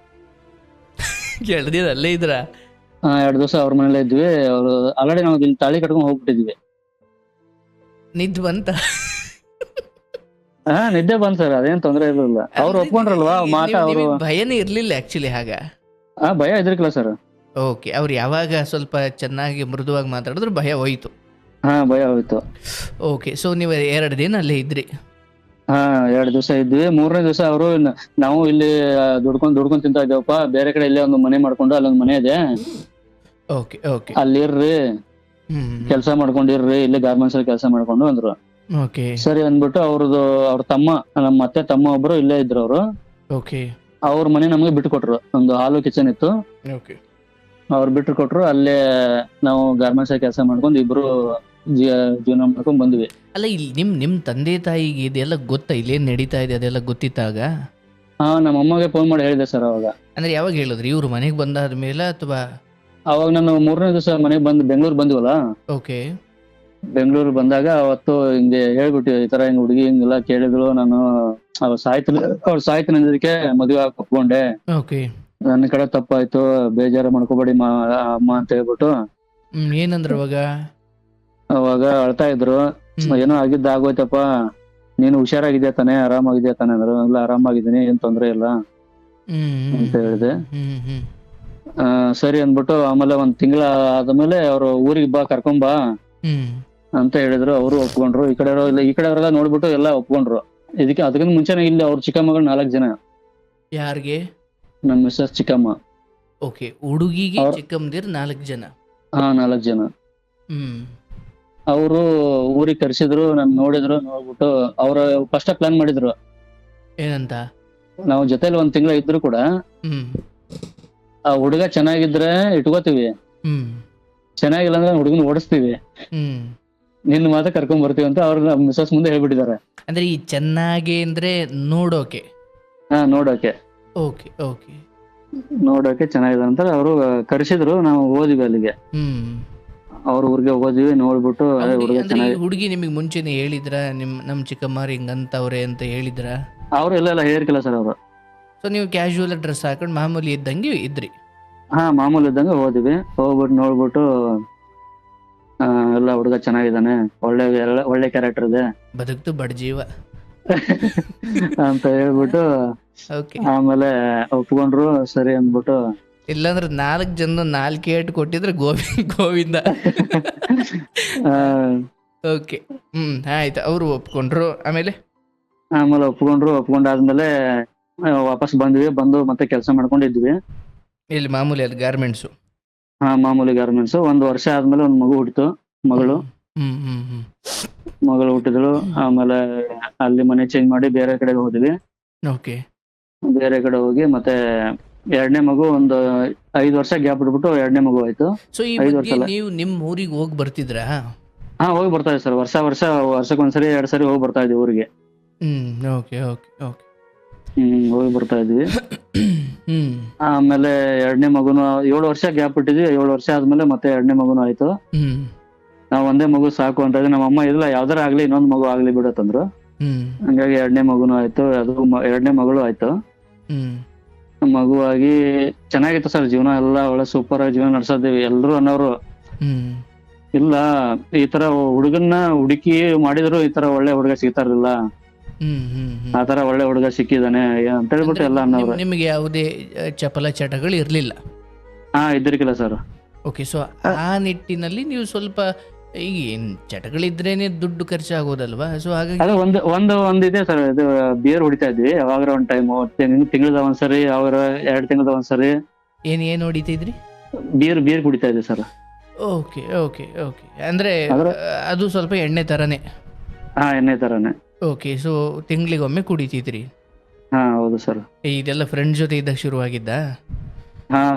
2 ದಿನ ಅಲ್ಲೇ ಇದ್ರ? 2 ದಿವಸ ಅವ್ರ ಮನೇಲೆ ಇದ್ವಿ. ಅವ್ರು ಆಲ್ರೆಡಿ ನಾವು ಇಲ್ಲಿ ತಾಳಿ ಕಟ್ಕೊಂಡ್ ಹೋಗ್ಬಿಟ್ಟಿದ್ವಿ. ನಿದ್ದೆ ಬಂತ? ನಿದ್ದೆ ಬಂದ್ ಸರ್, ಅದೇನ್ ತೊಂದ್ರೆ ಇರ್ಲಿಲ್ಲ. ಅವ್ರು ಒಪ್ಕೊಂಡ್ರಲ್ವಾ ಅವ್ರು. ಭಯನೇ ಇರ್ಲಿಲ್ಲ ಆಕ್ಚುಲಿ ಆಗ? ಭಯ ಇದ್ರಿಕಿಲ್ಲ ಸರ್. ಓಕೆ. ಅವ್ರು ಯಾವಾಗ ಸ್ವಲ್ಪ ಚೆನ್ನಾಗಿ ಮೃದುವಾಗಿ ಮಾತಾಡಿದ್ರು ಭಯ ಹೋಯ್ತು? ಭಯ ಹೋಯ್ತು. ಓಕೆ. ಸೊ ನೀವು 2 ದಿನ ಅಲ್ಲೇ ಇದ್ರಿ? 2 ದಿವಸ ಇದ್ವಿ. 3ನೇ ದಿವಸ ಅವರು, ನಾವು ಇಲ್ಲಿ ದುಡ್ಕೊಂಡ್ ತಿಂತಾ ಇದ್ದೇವಪ್ಪ, ಬೇರೆ ಕಡೆ ಇಲ್ಲೇ ಒಂದು ಮನೆ ಮಾಡ್ಕೊಂಡು, ಅಲ್ಲೊಂದ್ ಮನೆ ಇದೆ, ಓಕೆ ಓಕೆ, ಅಲ್ಲಿರ್ರಿ, ಕೆಲಸ ಮಾಡ್ಕೊಂಡಿರ್ರಿ, ಇಲ್ಲಿ ಗಾರ್ಮೆಂಟ್ಸ್ ಅಲ್ಲಿ ಕೆಲಸ ಮಾಡ್ಕೊಂಡು ಅಂದ್ರು. ಓಕೆ, ಸರಿ ಅಂದ್ಬಿಟ್ಟು ಅವ್ರ ತಮ್ಮ, ನಮ್ಮ ಮತ್ತೆ ತಮ್ಮ ಒಬ್ರು ಇಲ್ಲೇ ಇದ್ರು. ಅವರು ಓಕೆ, ಅವ್ರ ಮನೆ ನಮ್ಗೆ ಬಿಟ್ಟು ಕೊಟ್ರು. ಒಂದು ಹಾಲು ಕಿಚನ್ ಇತ್ತು, ಓಕೆ, ಅವ್ರು ಬಿಟ್ಟು ಕೊಟ್ರು. ಅಲ್ಲೇ ನಾವು ಗಾರ್ಮೆಂಟ್ಸ್ ಅಲ್ಲಿ ಕೆಲಸ ಮಾಡ್ಕೊಂಡು ಇಬ್ರು ಜೀವನ ಮಾಡ್ಕೊಂಡ್ ಬಂದ್ವಿ. ಅಲ್ಲ, ಇಲ್ಲಿ ನಿಮ್ ತಂದೆ ತಾಯಿಗೆ ಇದೆಲ್ಲ ಗೊತ್ತಾ, ಇಲ್ಲೇನ್ ನಡೀತಾ ಇದೆ ಅದೆಲ್ಲ ಗೊತ್ತಿತ್ತಾಗ? ನಮ್ಮ ಅಮ್ಮಗೆ ಫೋನ್ ಮಾಡಿ ಹೇಳಿದೆ ಸರ್ ಅವಾಗ. ಅಂದ್ರೆ ಯಾವಾಗ ಹೇಳಿದ್ರಿ? ಇವ್ರು ಮನೆಗೆ ಬಂದಾದ್ಮೇಲೆ ಅಥವಾ? ಅವಾಗ ನಾನು 3ನೇ ದಿವಸ ಮನೆಗೆ ಬೆಂಗಳೂರು ಬಂದ್ವಲ್ಲ. ಓಕೆ. ಬೆಂಗಳೂರು ಬಂದಾಗ ಅವತ್ತು ಹಿಂಗೆ ಹೇಳ್ಬಿಟ್ಟು, ಈ ತರ ಹಿಂಗ್ ಹುಡುಗಿ ಹಿಂಗೆಲ್ಲ ಕೇಳಿದ್ರು. ನಾನು ಅವ್ರು ಸಾಯ್ತೀನಿ ಅನ್ನೋದಕ್ಕೆ ಮದುವೆ ಒಪ್ಕೊಂಡೆ. ಓಕೆ. ನನ್ನ ಕಡೆ ತಪ್ಪಾಯ್ತು, ಬೇಜಾರು ಮಾಡ್ಕೋಬೇಡಿ ಅಮ್ಮ ಅಂತ ಹೇಳ್ಬಿಟ್ಟು. ಏನಂದ್ರ ಅವಾಗ ಅಳ್ತಾ ಇದ್ರು. ಏನೋ ಆಗಿದ್ದ ಆಗೋಯ್ತಪ್ಪ, ನೀನು ಹುಷಾರಾಗಿದ್ಯಾ ತಾನೆ, ಆರಾಮಾಗಿದ್ಯಾ ತಾನೆ ಅಂದ್ರು. ಇಲ್ಲ ಆರಾಮಾಗಿದ್ದೀನಿ, ಏನ್ ತೊಂದ್ರೆ ಇಲ್ಲ ಅಂತ ಹೇಳಿದೆ. ಸರಿ ಅಂದ್ಬಿಟ್ಟು ಆಮೇಲೆ ಒಂದ್ ತಿಂಗಳ ಆದ್ಮೇಲೆ ಅವ್ರು ಊರಿಗೆ ಬಾ ಕರ್ಕೊಂಬಾ ಹ್ಮ್ ಅಂತ ಹೇಳಿದ್ರು. ಅವರು ಒಪ್ಕೊಂಡ್ರು. ಈ ಕಡೆ ಈ ಕಡೆಯವರೆಲ್ಲ ನೋಡ್ಬಿಟ್ಟು ಎಲ್ಲ ಒಪ್ಕೊಂಡ್ರು. ಅದಕ್ಕಿಂತ ಮುಂಚೆನೆ ಇಲ್ಲಿ ಅವ್ರ ಚಿಕ್ಕಮ್ಮಗಳು 4 ಜನ. ಯಾರಿಗೆ? ನಮ್ಮ ಮಿಸ್ಸಸ್ ಚಿಕ್ಕಮ್ಮ. ಓಕೆ, ಹುಡುಗಿಗೆ ಅವ್ರ್- ಚಿಕ್ಕಮ್ಮದಿರ್ 4 ಜನ. 4 ಜನ. ಹ್ಮ್ ಅವರು ಊರಿಗೆ ಕರ್ಸಿದ್ರು, ನನ್ ನೋಡಿದ್ರು. ನೋಡ್ಬಿಟ್ಟು ಅವ್ರ ಫಸ್ಟ್ ಪ್ಲಾನ್ ಮಾಡಿದ್ರು. ಏನಂತ? ನಾವು ಜೊತೆಲಿ ಒಂದ್ ತಿಂಗಳ ಇದ್ರು ಕೂಡ ಹ್ಮ್ ಆ ಹುಡುಗ ಚೆನ್ನಾಗಿದ್ರೆ ಇಟ್ಕೋತೀವಿ, ಹ್ಮ್ ಚೆನ್ನಾಗಿಲ್ಲ ಅಂದ್ರೆ ಹುಡುಗನ ಓಡಿಸ್ತೀವಿ, ಹ್ಮ್ ನಿನ್ನ ಮಾತ್ರ ಕರ್ಕೊಂಡ್ ಬರ್ತೀವಿ ಅಂತ ಅವ್ರ ಮಿಸಸ್ ಮುಂದೆ ಹೇಳ್ಬಿಟ್ಟಿದ್ದಾರೆ. ಅಂದ್ರೆ ಈ ಚೆನ್ನಾಗಿ ಅಂದ್ರೆ ನೋಡೋಕೆ. ನೋಡೋಕೆ ಓಕೆ ಓಕೆ. ನೋಡೋಕೆ ಚೆನ್ನಾಗಿದೆ ಅಂತ ಅವರು ಕರ್ಸಿದ್ರು. ನಾವು ಹೋದ್ವಿ ಅಲ್ಲಿಗೆ, ಹ್ಮ್ ಅವ್ರ ಊರಿಗೆ ಹೋದ್ವಿ. ನೋಡ್ಬಿಟ್ಟು ಹುಡುಗ ಅಂದ್ರೆ ಈ ಚೆನ್ನಾಗಿ. ಹುಡುಗಿ ನಿಮಗೆ ಮುಂಚೆನೆ ಹೇಳಿದ್ರ ನಮ್ ಚಿಕ್ಕಮ್ಮರು ಹಿಂಗಂತವ್ರೆ ಅಂತ ಹೇಳಿದ್ರ? ಅವ್ರು ಎಲ್ಲ ಹೇಳಿರ್ಕಿಲ್ಲ ಸರ್ ಅವರು. ಸೊ ನೀವು ಕ್ಯಾಶುವಲ್ ಡ್ರೆಸ್ ಹಾಕೊಂಡು ಮಾಮೂಲಿ ಇದ್ದಂಗೆ ಇದ್ರಿ? ಮಾಮೂಲಿ ಇದ್ದಂಗೆ ಹೋದ್ವಿ. ಹೋಗ್ಬಿಟ್ಟು ನೋಡ್ಬಿಟ್ಟು ಎಲ್ಲ ಹುಡುಗ ಚೆನ್ನಾಗಿದ್ದಾನೆ, ಒಳ್ಳೆ ಕ್ಯಾರೆಕ್ಟರ್ ಇದೆ, ಬದುಕ್ತು ಬಡ ಜೀವ ಅಂತ ಹೇಳ್ಬಿಟ್ಟು ಓಕೆ. ಆಮೇಲೆ ಒಪ್ಕೊಂಡ್ರು. ಸರಿ ಅಂದ್ಬಿಟ್ಟು ಇಲ್ಲಾಂದ್ರೆ 4 ಜನ 4 ಏಟು ಕೊಟ್ಟಿದ್ರೆ ಗೋವಿಂದ. ಆ, ಓಕೆ, ಆಯ್ತು. ಅವರು ಒಪ್ಕೊಂಡ್ರು. ಆಮೇಲೆ ಒಪ್ಕೊಂಡಾದ್ಮೇಲೆ ವಾಪಸ್ ಬಂದ್ವಿ. ಬಂದು ಮತ್ತೆ ಕೆಲಸ ಮಾಡ್ಕೊಂಡಿದ್ವಿ. ಇಲ್ಲಿ ಮಾಮೂಲಿ ಅದು ಗಾರ್ಮೆಂಟ್ಸು? ಮಾಮೂಲಿ ಗಾರ್ಮೆಂಟ್ಸ್. 1 ವರ್ಷ ಆದ್ಮೇಲೆ ಒಂದ್ ಮಗು ಹುಟ್ಟಿತು. ಮಗಳು ಹುಟ್ಟಿದಳು. ಆಮೇಲೆ ಅಲ್ಲಿ ಮನೆ ಚೇಂಜ್ ಮಾಡಿ ಬೇರೆ ಕಡೆ ಹೋದ್ವಿ. ಓಕೆ. ಬೇರೆ ಕಡೆ ಹೋಗಿ ಮತ್ತೆ 2ನೇ ಮಗು ಒಂದು 5 ವರ್ಷ ಗ್ಯಾಪ್ ಬಿಟ್ಬಿಟ್ಟು 2ನೇ ಮಗು ಆಯ್ತು. ಸೊ ಈ ಮಧ್ಯೆ ನೀವು ನಿಮ್ಮ ಊರಿಗೆ ಹೋಗಿ ಬರ್ತಿದ್ರಾ? ಹೋಗಿ ಬರ್ತಾ ಇದ್ವಿ ಸರ್. ವರ್ಷಕ್ಕೊಂದ್ಸರಿ 2 ಸರಿ ಹೋಗಿ ಬರ್ತಾ ಇದ್ವಿ ಊರಿಗೆ. Okay okay okay. ಹೋಗಿ ಬರ್ತಾ ಇದ್ವಿ. ಆಮೇಲೆ 2ನೇ ಮಗುನು 7 ವರ್ಷ ಗ್ಯಾಪ್ ಬಿಟ್ಟಿದ್ವಿ. 7 ವರ್ಷ ಆದ್ಮೇಲೆ ಮತ್ತೆ 2ನೇ ಮಗುನು ಆಯ್ತು. ನಾವ್ ಒಂದೇ ಮಗು ಸಾಕು ಅಂತ ಇದ್ವಿ. ನಮ್ಮ ಅಮ್ಮ ಇಲ್ಲ, ಯಾವ್ದಾರ ಆಗ್ಲಿ ಇನ್ನೊಂದ್ ಮಗು ಆಗ್ಲಿ ಬಿಡತ್ತಂದ್ರು. ಹಂಗಾಗಿ 2ನೇ ಮಗುನು ಆಯ್ತು. ಅದು 2ನೇ ಮಗಳು ಆಯ್ತು. ಮಗುವಾಗಿ ಚೆನ್ನಾಗಿತ್ತು ಸರ್. ಜೀವನ ಎಲ್ಲ ಒಳ್ಳೆ ಸೂಪರ್ ಆಗಿ ಜೀವನ ನಡ್ಸೋದಿವಿ. ಎಲ್ರು ಅನ್ನೋರು ಇಲ್ಲ, ಈ ತರ ಹುಡುಗನ್ನ ಹುಡುಕಿ ಮಾಡಿದ್ರು ಈ ತರ ಒಳ್ಳೆ ಹುಡುಗ ಸಿಗ್ತಾ ಇರ್ಲಿಲ್ಲ, ಆ ತರ ಒಳ್ಳೆ ಹುಡುಗ ಸಿಕ್ಕಿದಾನೆ ಅಂತ ಹೇಳ್ಬಿಟ್ಟು ಎಲ್ಲ ಅನ್ನೋರು. ನಿಮಗೆ ಯಾವುದೇ ಚಪಲ ಚಟಗಳು ಇರ್ಲಿಲ್ಲ? ಇದ್ದಿರ್ಕಿಲ್ಲ ಸರ್. ಓಕೆ. ಸೊ ಆ ನಿಟ್ಟಿನಲ್ಲಿ ನೀವು ಸ್ವಲ್ಪ ಈಗ ಚಟಗಳಿದ್ರೇನೆ ದುಡ್ಡು ಖರ್ಚಾಗೋದಲ್ವಾ? ಸೊ ಹಾಗಾಗಿ ಅದು ಒಂದಿದೆ ಸರ್. ಇದು ಬಿಯರ್ ಹೊಡಿತಾ ಇದ್ವಿ ಯಾವಾಗ ಒಂದ್ ಟೈಮ್, ತಿಂಗಳದ ಒಂದ್ಸರಿ, ಯಾವಾಗ 2 ತಿಂಗಳದ ಒಂದ್ಸರಿ. ಏನ್ ಹೊಡಿತಿದ್ರಿ? ಬಿಯರ್ ಕುಡಿತಾ ಇದ್ವಿ ಸರ್. Okay okay okay. ಅಂದ್ರೆ ಅದು ಸ್ವಲ್ಪ ಎಣ್ಣೆ ತರನೇ? ಎಣ್ಣೆ ತರನೇ. ಓಕೆ. ಸೊ ತಿಂಗಳಿಗೊಮ್ಮೆ ಕುಡಿತಿದ್ರಿ? ಹೌದು ಸರ್. ಇದೆಲ್ಲ ಫ್ರೆಂಡ್ ಜೊತೆ ಇದ್ದಾಗ ಶುರುವಾಗಿದ್ದ?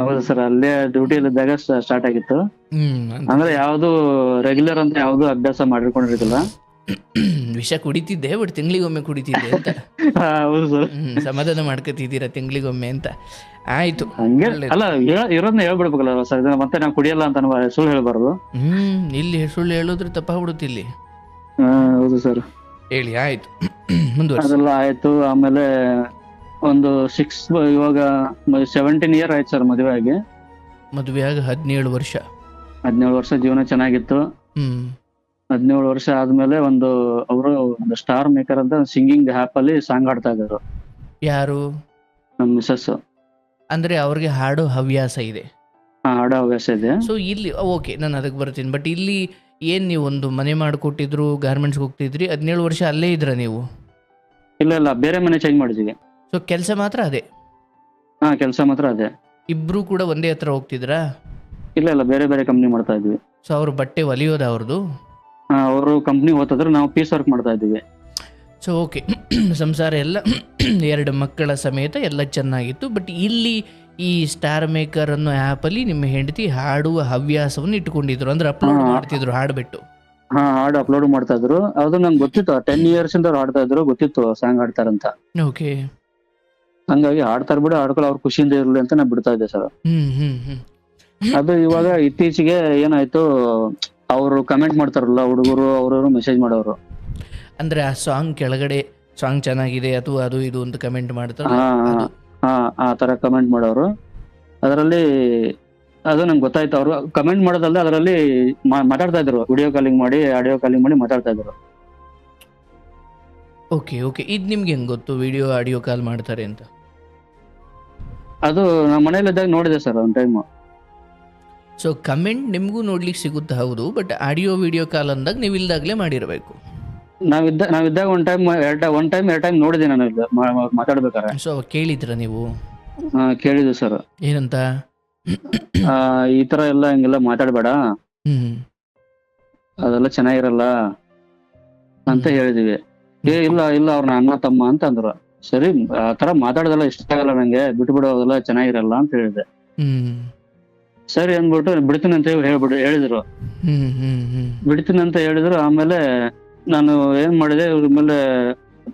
ಹೌದು ಸರ್. ಅಲ್ಲೇ ಡ್ಯೂಟಿಯಲ್ಲಿ ಇದ್ದಾಗ ಸ್ಟಾರ್ಟ್ ಆಗಿತ್ತು. ಅಂದ್ರೆ ಯಾವ್ದು ರೆಗ್ಯುಲರ್ ಅಂತ ಯಾವ್ದು ಅಭ್ಯಾಸ ಮಾಡಿರ್ಕೊಂಡಿರ್ತಿಲ್ಲ. ವಿಷ ಕುಡಿತಿದ್ದೆ, ಬಟ್ ತಿಂಗಳಿಗೊಮ್ಮೆ ಕುಡಿತಿದ್ದೆ ಅಂತ. ಹೌದು ಸರ್. ಸಮಾಧಾನ ಮಾಡ್ಕೊತಿದ್ದೀರಾ ತಿಂಗಳಿಗೊಮ್ಮೆ ಅಂತ? ಆಯ್ತು. ಹಂಗೆ ಅಲ್ಲ, ಇರೋದನ್ನ ಹೇಳ್ಬಿಡ್ಬೇಕಲ್ಲ ಸರ್. ಮತ್ತೆ ನಾವು ಕುಡಿಯಲ್ಲ ಅಂತ ಸುಳ್ಳು ಹೇಳ್ಬಾರ್ದು. ಇಲ್ಲಿ ಸುಳ್ಳು ಹೇಳಿದ್ರೆ ತಪ್ಪಾಗ್ಬಿಡುತ್ತೆ ಇಲ್ಲಿ. ಹೌದು ಸರ್. ಹೇಳಿ. ಆಯ್ತು, ಮುಂದುವರಿಸಿ. ಅದೆಲ್ಲ ಆಯ್ತು. ಆಮೇಲೆ ಒಂದು ಇವಾಗ 17 ಇಯರ್ ಆಯ್ತು ಸರ್ ಮದುವೆ ಆಗಿ. ಮದುವೆ ಆಗಿ 17 ವರ್ಷ. 17 ವರ್ಷ ಜೀವನ ಚೆನ್ನಾಗಿತ್ತು. 17 ವರ್ಷ ಆದ್ಮೇಲೆ ಅವರು ಒಂದು ಸ್ಟಾರ್ ಮೇಕರ್ ಅಂತ ಸಿಂಗಿಂಗ್ ಆಪ್ ಅಲ್ಲಿ ಸಾಂಗ್ ಹಾಡ್ತಾ ಇದ್ರು. ಯಾರು? ನಮ್ಮ ಮಿಸಸ್. ಅಂದ್ರೆ ಅವ್ರಿಗೆ ಹಾಡೋ ಹವ್ಯಾಸ ಇದೆ? ಹಾಡೋ ಹವ್ಯಾಸ ಇದೆ. ಸೊ ಇಲ್ಲಿ ಓಕೆ, ನಾನು ಅದಕ್ಕೆ ಬರ್ತೀನಿ. ಬಟ್ ಇಲ್ಲಿ ಏನ್ ನೀವು ಒಂದು ಮನೆ ಮಾಡಿಕೊಟ್ಟಿದ್ರು, ಗಾರ್ಮೆಂಟ್ಸ್ ಹೋಗ್ತಿದ್ರಿ, 17 ವರ್ಷ ಅಲ್ಲೇ ಇದ್ರ ನೀವು? ಇಲ್ಲ, ಬೇರೆ ಮನೆ ಚೇಂಜ್ ಮಾಡಿದ್ವಿ. ಸೊ ಕೆಲಸ ಮಾತ್ರ ಅದೇ? ಕೆಲಸ ಮಾತ್ರ ಅದೇ. ಇಬ್ರು ಕೂಡ ಒಂದೇ ಹತ್ರ ಹೋಗ್ತಿದ್ರಾ? ಇಲ್ಲ, ಬೇರೆ ಬೇರೆ ಕಂಪ್ನಿ ಮಾಡ್ತಾ ಇದ್ವಿ. ಸೊ ಅವ್ರು ಬಟ್ಟೆ ಹೊಲಿಯೋದ ಅವ್ರದ್ದು? ಅವರು ಕಂಪ್ನಿ ಹೋಗ್ತಿದ್ರು, ನಾವು ಪೀಸ್ ವರ್ಕ್ ಮಾಡ್ತಾ ಇದ್ವಿ. So okay. ಸಂಸಾರ ಎಲ್ಲ 2 ಮಕ್ಕಳ ಸಮೇತ ಎಲ್ಲ ಚೆನ್ನಾಗಿತ್ತು. ಬಟ್ ಇಲ್ಲಿ ಈ ಸ್ಟಾರ್ ಮೇಕರ್ ಅನ್ನೋ ಆ್ಯಪಲ್ಲಿ ನಿಮ್ಮ ಹೆಂಡತಿ ಹಾಡುವ ಹವ್ಯಾಸವನ್ನು ಇಟ್ಕೊಂಡಿದ್ರು, ಅಂದ್ರೆ ಅಪ್ಲೋಡ್ ಮಾಡ್ತಿದ್ರು ಹಾಡ್ಬಿಟ್ಟು? ಹಾಡು ಅಪ್ಲೋಡ್ ಮಾಡ್ತಾ ಇದ್ರು. ಅದು ನಂಗೆ ಗೊತ್ತಿತ್ತು. 10 ಇಯರ್ಸ್ ಇಂದ ಹಾಡ್ತಾ ಇದ್ರು, ಗೊತ್ತಿತ್ತು ಸಾಂಗ್ ಹಾಡ್ತಾರಂತ. ಓಕೆ. ಹಂಗಾಗಿ ಹಾಡ್ತಾರ ಬಿಡು, ಹಾಡ್ಕೊಳ್ಳೋ ಅವ್ರ ಖುಷಿಯಿಂದ ಇರ್ಲಿ ಅಂತ ನಾ ಬಿಡ್ತಾ ಇದ್ದೆ ಸರ್. ಅದು ಇವಾಗ ಇತ್ತೀಚೆಗೆ ಏನಾಯ್ತು, ಅವರು ಕಮೆಂಟ್ ಮಾಡ್ತಾರಲ್ಲ ಹುಡುಗರು, ಅವರು ಮೆಸೇಜ್ ಮಾಡೋರು. ಅಂದ್ರೆ ಆ ಸಾಂಗ್ ಕೆಳಗಡೆ ಸಾಂಗ್ ಚೆನ್ನಾಗಿದೆ ಅಥವಾ ಅದು ಇದು ಅಂತ ಕಮೆಂಟ್ ಮಾಡ್ತಾರೆ. ಆ ತರ ಕಮೆಂಟ್ ಮಾಡೋರು. ಅದರಲ್ಲಿ ಅದು ನಂಗೆ ಗೊತ್ತಾಯ್ತು. ಅವರು ಕಮೆಂಟ್ ಮಾಡೋದಲ್ಲದೆ ಅದರಲ್ಲಿ ಮಾತಾಡ್ತಾ ಇದ್ರು, ವಿಡಿಯೋ ಕಾಲಿಂಗ್ ಮಾಡಿ, ಆಡಿಯೋ ಕಾಲಿಂಗ್ ಮಾಡಿ ಮಾತಾಡ್ತಾ ಇದ್ರು. Okay okay. ಇದು ನಿಮ್ಗೆ ಹೆಂಗ್ ಗೊತ್ತು ವಿಡಿಯೋ ಆಡಿಯೋ ಕಾಲ್ ಮಾಡ್ತಾರೆ ಅಂತ? ಅದು ನಮ್ಮ ಮನೇಲಿದ್ದಾಗ ನೋಡಿದೆ ಸರ್ ಒಂದ್ ಟೈಮ್. ಸೊ ಕಮೆಂಟ್ ನಿಮಗೂ ನೋಡ್ಲಿಕ್ಕೆ ಸಿಗುತ್ತೆ ಹೌದು, ಬಟ್ ಆಡಿಯೋ ವಿಡಿಯೋ ಕಾಲ್ ಅಂದಾಗ ನೀವು ಇಲ್ದಾಗಲೇ ಮಾಡಿರಬೇಕು. ನಾವಿದ್ದಾಗ ಒಂದ್ ಟೈಮ್ ಎರಡು ಟೈಮ್ ನೋಡಿದೆ ನಾನು ಮಾತಾಡ್ಬೇಕಾರೆ. ಸೊ ಅವಾಗ ಕೇಳಿದ್ರ ನೀವು? ಕೇಳಿದ್ವಿ ಸರ್, ಏನಂತ? ಈ ತರ ಎಲ್ಲ ಹಿಂಗೆಲ್ಲ ಮಾತಾಡ್ಬೇಡ, ಅದೆಲ್ಲ ಚೆನ್ನಾಗಿರಲ್ಲ ಅಂತ ಹೇಳಿದ್ವಿ. ಇಲ್ಲ ಅವ್ರನ್ನ ಅಣ್ಣ ತಮ್ಮ ಅಂತ ಅಂದ್ರು. ಸರಿ, ಆ ತರ ಮಾತಾಡೋದೆಲ್ಲ ಇಷ್ಟ ಆಗಲ್ಲ ನಂಗೆ, ಬಿಟ್ಬಿಡು ಅದೆಲ್ಲ ಚೆನ್ನಾಗಿರಲ್ಲ ಅಂತ ಹೇಳಿದೆ. ಸರಿ ಅಂದ್ಬಿಟ್ಟು ಬಿಡ್ತೀನಿ ಅಂತ ಹೇಳಿದ್ರು. ಬಿಡ್ತೀನಿ ಅಂತ ಹೇಳಿದ್ರು. ಆಮೇಲೆ ನಾನು ಏನ್ ಮಾಡಿದೆ, ಇವ್ರ ಮೇಲೆ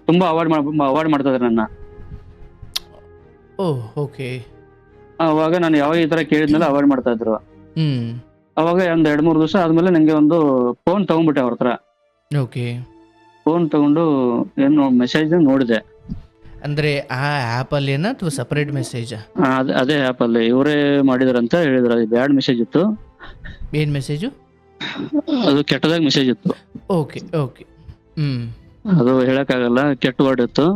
ತುಂಬಾ ಅವಾಯ್ಡ್ ಮಾಡ್ತಾ ಇದ್ರು ನನ್ನ. ಅವಾಗ ನಾನು ಯಾವಾಗ ಈ ತರ ಕೇಳಿದ್ಮೇಲೆ ಅವಾಯ್ಡ್ ಮಾಡ್ತಾ ಇದ್ರು. ಅವಾಗ ಒಂದ್ 2-3 ದಿವಸ ಆದ್ಮೇಲೆ ನಂಗೆ ಒಂದು ಫೋನ್ ತಗೊಂಡ್ಬಿಟ್ಟೆ ಅವ್ರ ಹತ್ರ. ಫೋನ್ ತಗೊಂಡು ಏನು ಮೆಸೇಜ್ ನೋಡಿದೆ. ಅಂದ್ರೆ ಆ ಆಪ್ ಅಲ್ಲಿ ಅಥವಾ ಸಪರೇಟ್ ಮೆಸೇಜ್? ಅದೇ ಆಪ್ ಅಲ್ಲಿ ಇವರೇ ಮಾಡಿದ್ರಂತ ಹೇಳಿದ್ರು. ಅದು ಬ್ಯಾಡ್ ಮೆಸೇಜ್ ಇತ್ತು. ಏನ್ ಮೆಸೇಜ್? ಅದು ಕೆಟ್ಟದಾಗ ಮೆಸೇಜ್ ಇತ್ತು. ಅದು ಹೇಳಕ್ ಆಗಲ್ಲ, ಕೆಟ್ಟ ವರ್ಡ್ ಇತ್ತು.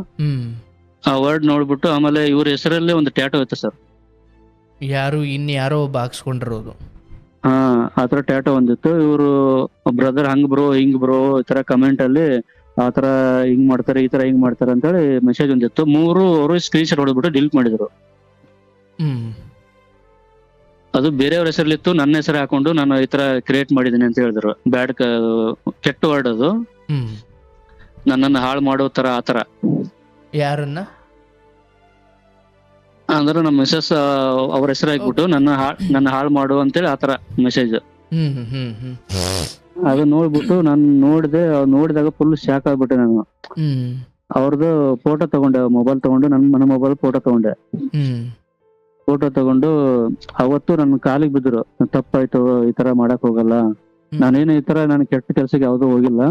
ಆ ವರ್ಡ್ ನೋಡ್ಬಿಟ್ಟು ಆಮೇಲೆ ಇವ್ರ ಹೆಸರಲ್ಲೇ ಒಂದು ಟ್ಯಾಟೋ ಇತ್ತು ಸರ್. ಯಾರೋ ಒಬ್ಬ ಹಾಕ್ಸ್ಕೊಂಡಿರೋದು. ಆತರ ಟ್ಯಾಟೋ ಒಂದಿತ್ತು. ಇವರು ಬ್ರದರ್ ಹಂಗ್ ಬ್ರೋ ಹಿಂಗ್ ಬ್ರೋ ಈ ತರ ಕಮೆಂಟ್ ಅಲ್ಲಿ ಆತರ ಹಿಂಗ್ ಮಾಡ್ತಾರೆ, ಈ ತರ ಹಿಂಗ್ ಮಾಡ್ತಾರೆ ಅಂತ ಹೇಳಿ ಮೆಸೇಜ್ ಒಂದಿತ್ತು. 3 ಅವರು ಸ್ಕ್ರೀನ್ ಶಾಟ್ ಹೊಡೆದ್ಬಿಟ್ಟು ಡಿಲೀಟ್ ಮಾಡಿದ್ರು. ಅದು ಬೇರೆಯವ್ರ ಹೆಸರಲ್ಲಿತ್ತು, ನನ್ನ ಹೆಸರು ಹಾಕೊಂಡು ನಾನು ಈ ತರ ಕ್ರಿಯೇಟ್ ಮಾಡಿದೀನಿ ಅಂತ ಹೇಳಿದ್ರು. ಬ್ಯಾಡ್ ಕೆಟ್ಟ ವರ್ಡ್ ಅದು, ನನ್ನನ್ನು ಹಾಳು ಮಾಡೋ ತರ. ಆತರ ಯಾರನ್ನ ಅಂದ್ರೆ ನಮ್ಮ ಮಿಸಸ್ ಅವ್ರ ಹೆಸರು ಹಾಕ್ಬಿಟ್ಟು ನನ್ನ ಹಾಳು ಮಾಡು ಅಂತೇಳಿ ಆತರ ಮೆಸೇಜ್. ಅದು ನೋಡ್ಬಿಟ್ಟು ನಾನು ನೋಡಿದಾಗ ಫುಲ್ ಶಾಕ್ ಆಗ್ಬಿಟ್ಟೆ ನಾನು. ಅವ್ರದ್ದು ಫೋಟೋ ತಗೊಂಡೆ, ಮೊಬೈಲ್ ತಗೊಂಡು ನನ್ನ ಮೊಬೈಲ್ ಫೋಟೋ ತಗೊಂಡು ಅವತ್ತು ನನ್ನ ಕಾಲಿಗೆ ಬಿದ್ರು. ತಪ್ಪಾಯ್ತು, ಈ ತರ ಮಾಡಕ್ ಹೋಗಲ್ಲ, ನಾನೇನು ಈ ತರ ನಾನು ಕೆಟ್ಟ ಕೆಲ್ಸಕ್ಕೆ ಯಾವ್ದು ಹೋಗಿಲ್ಲ.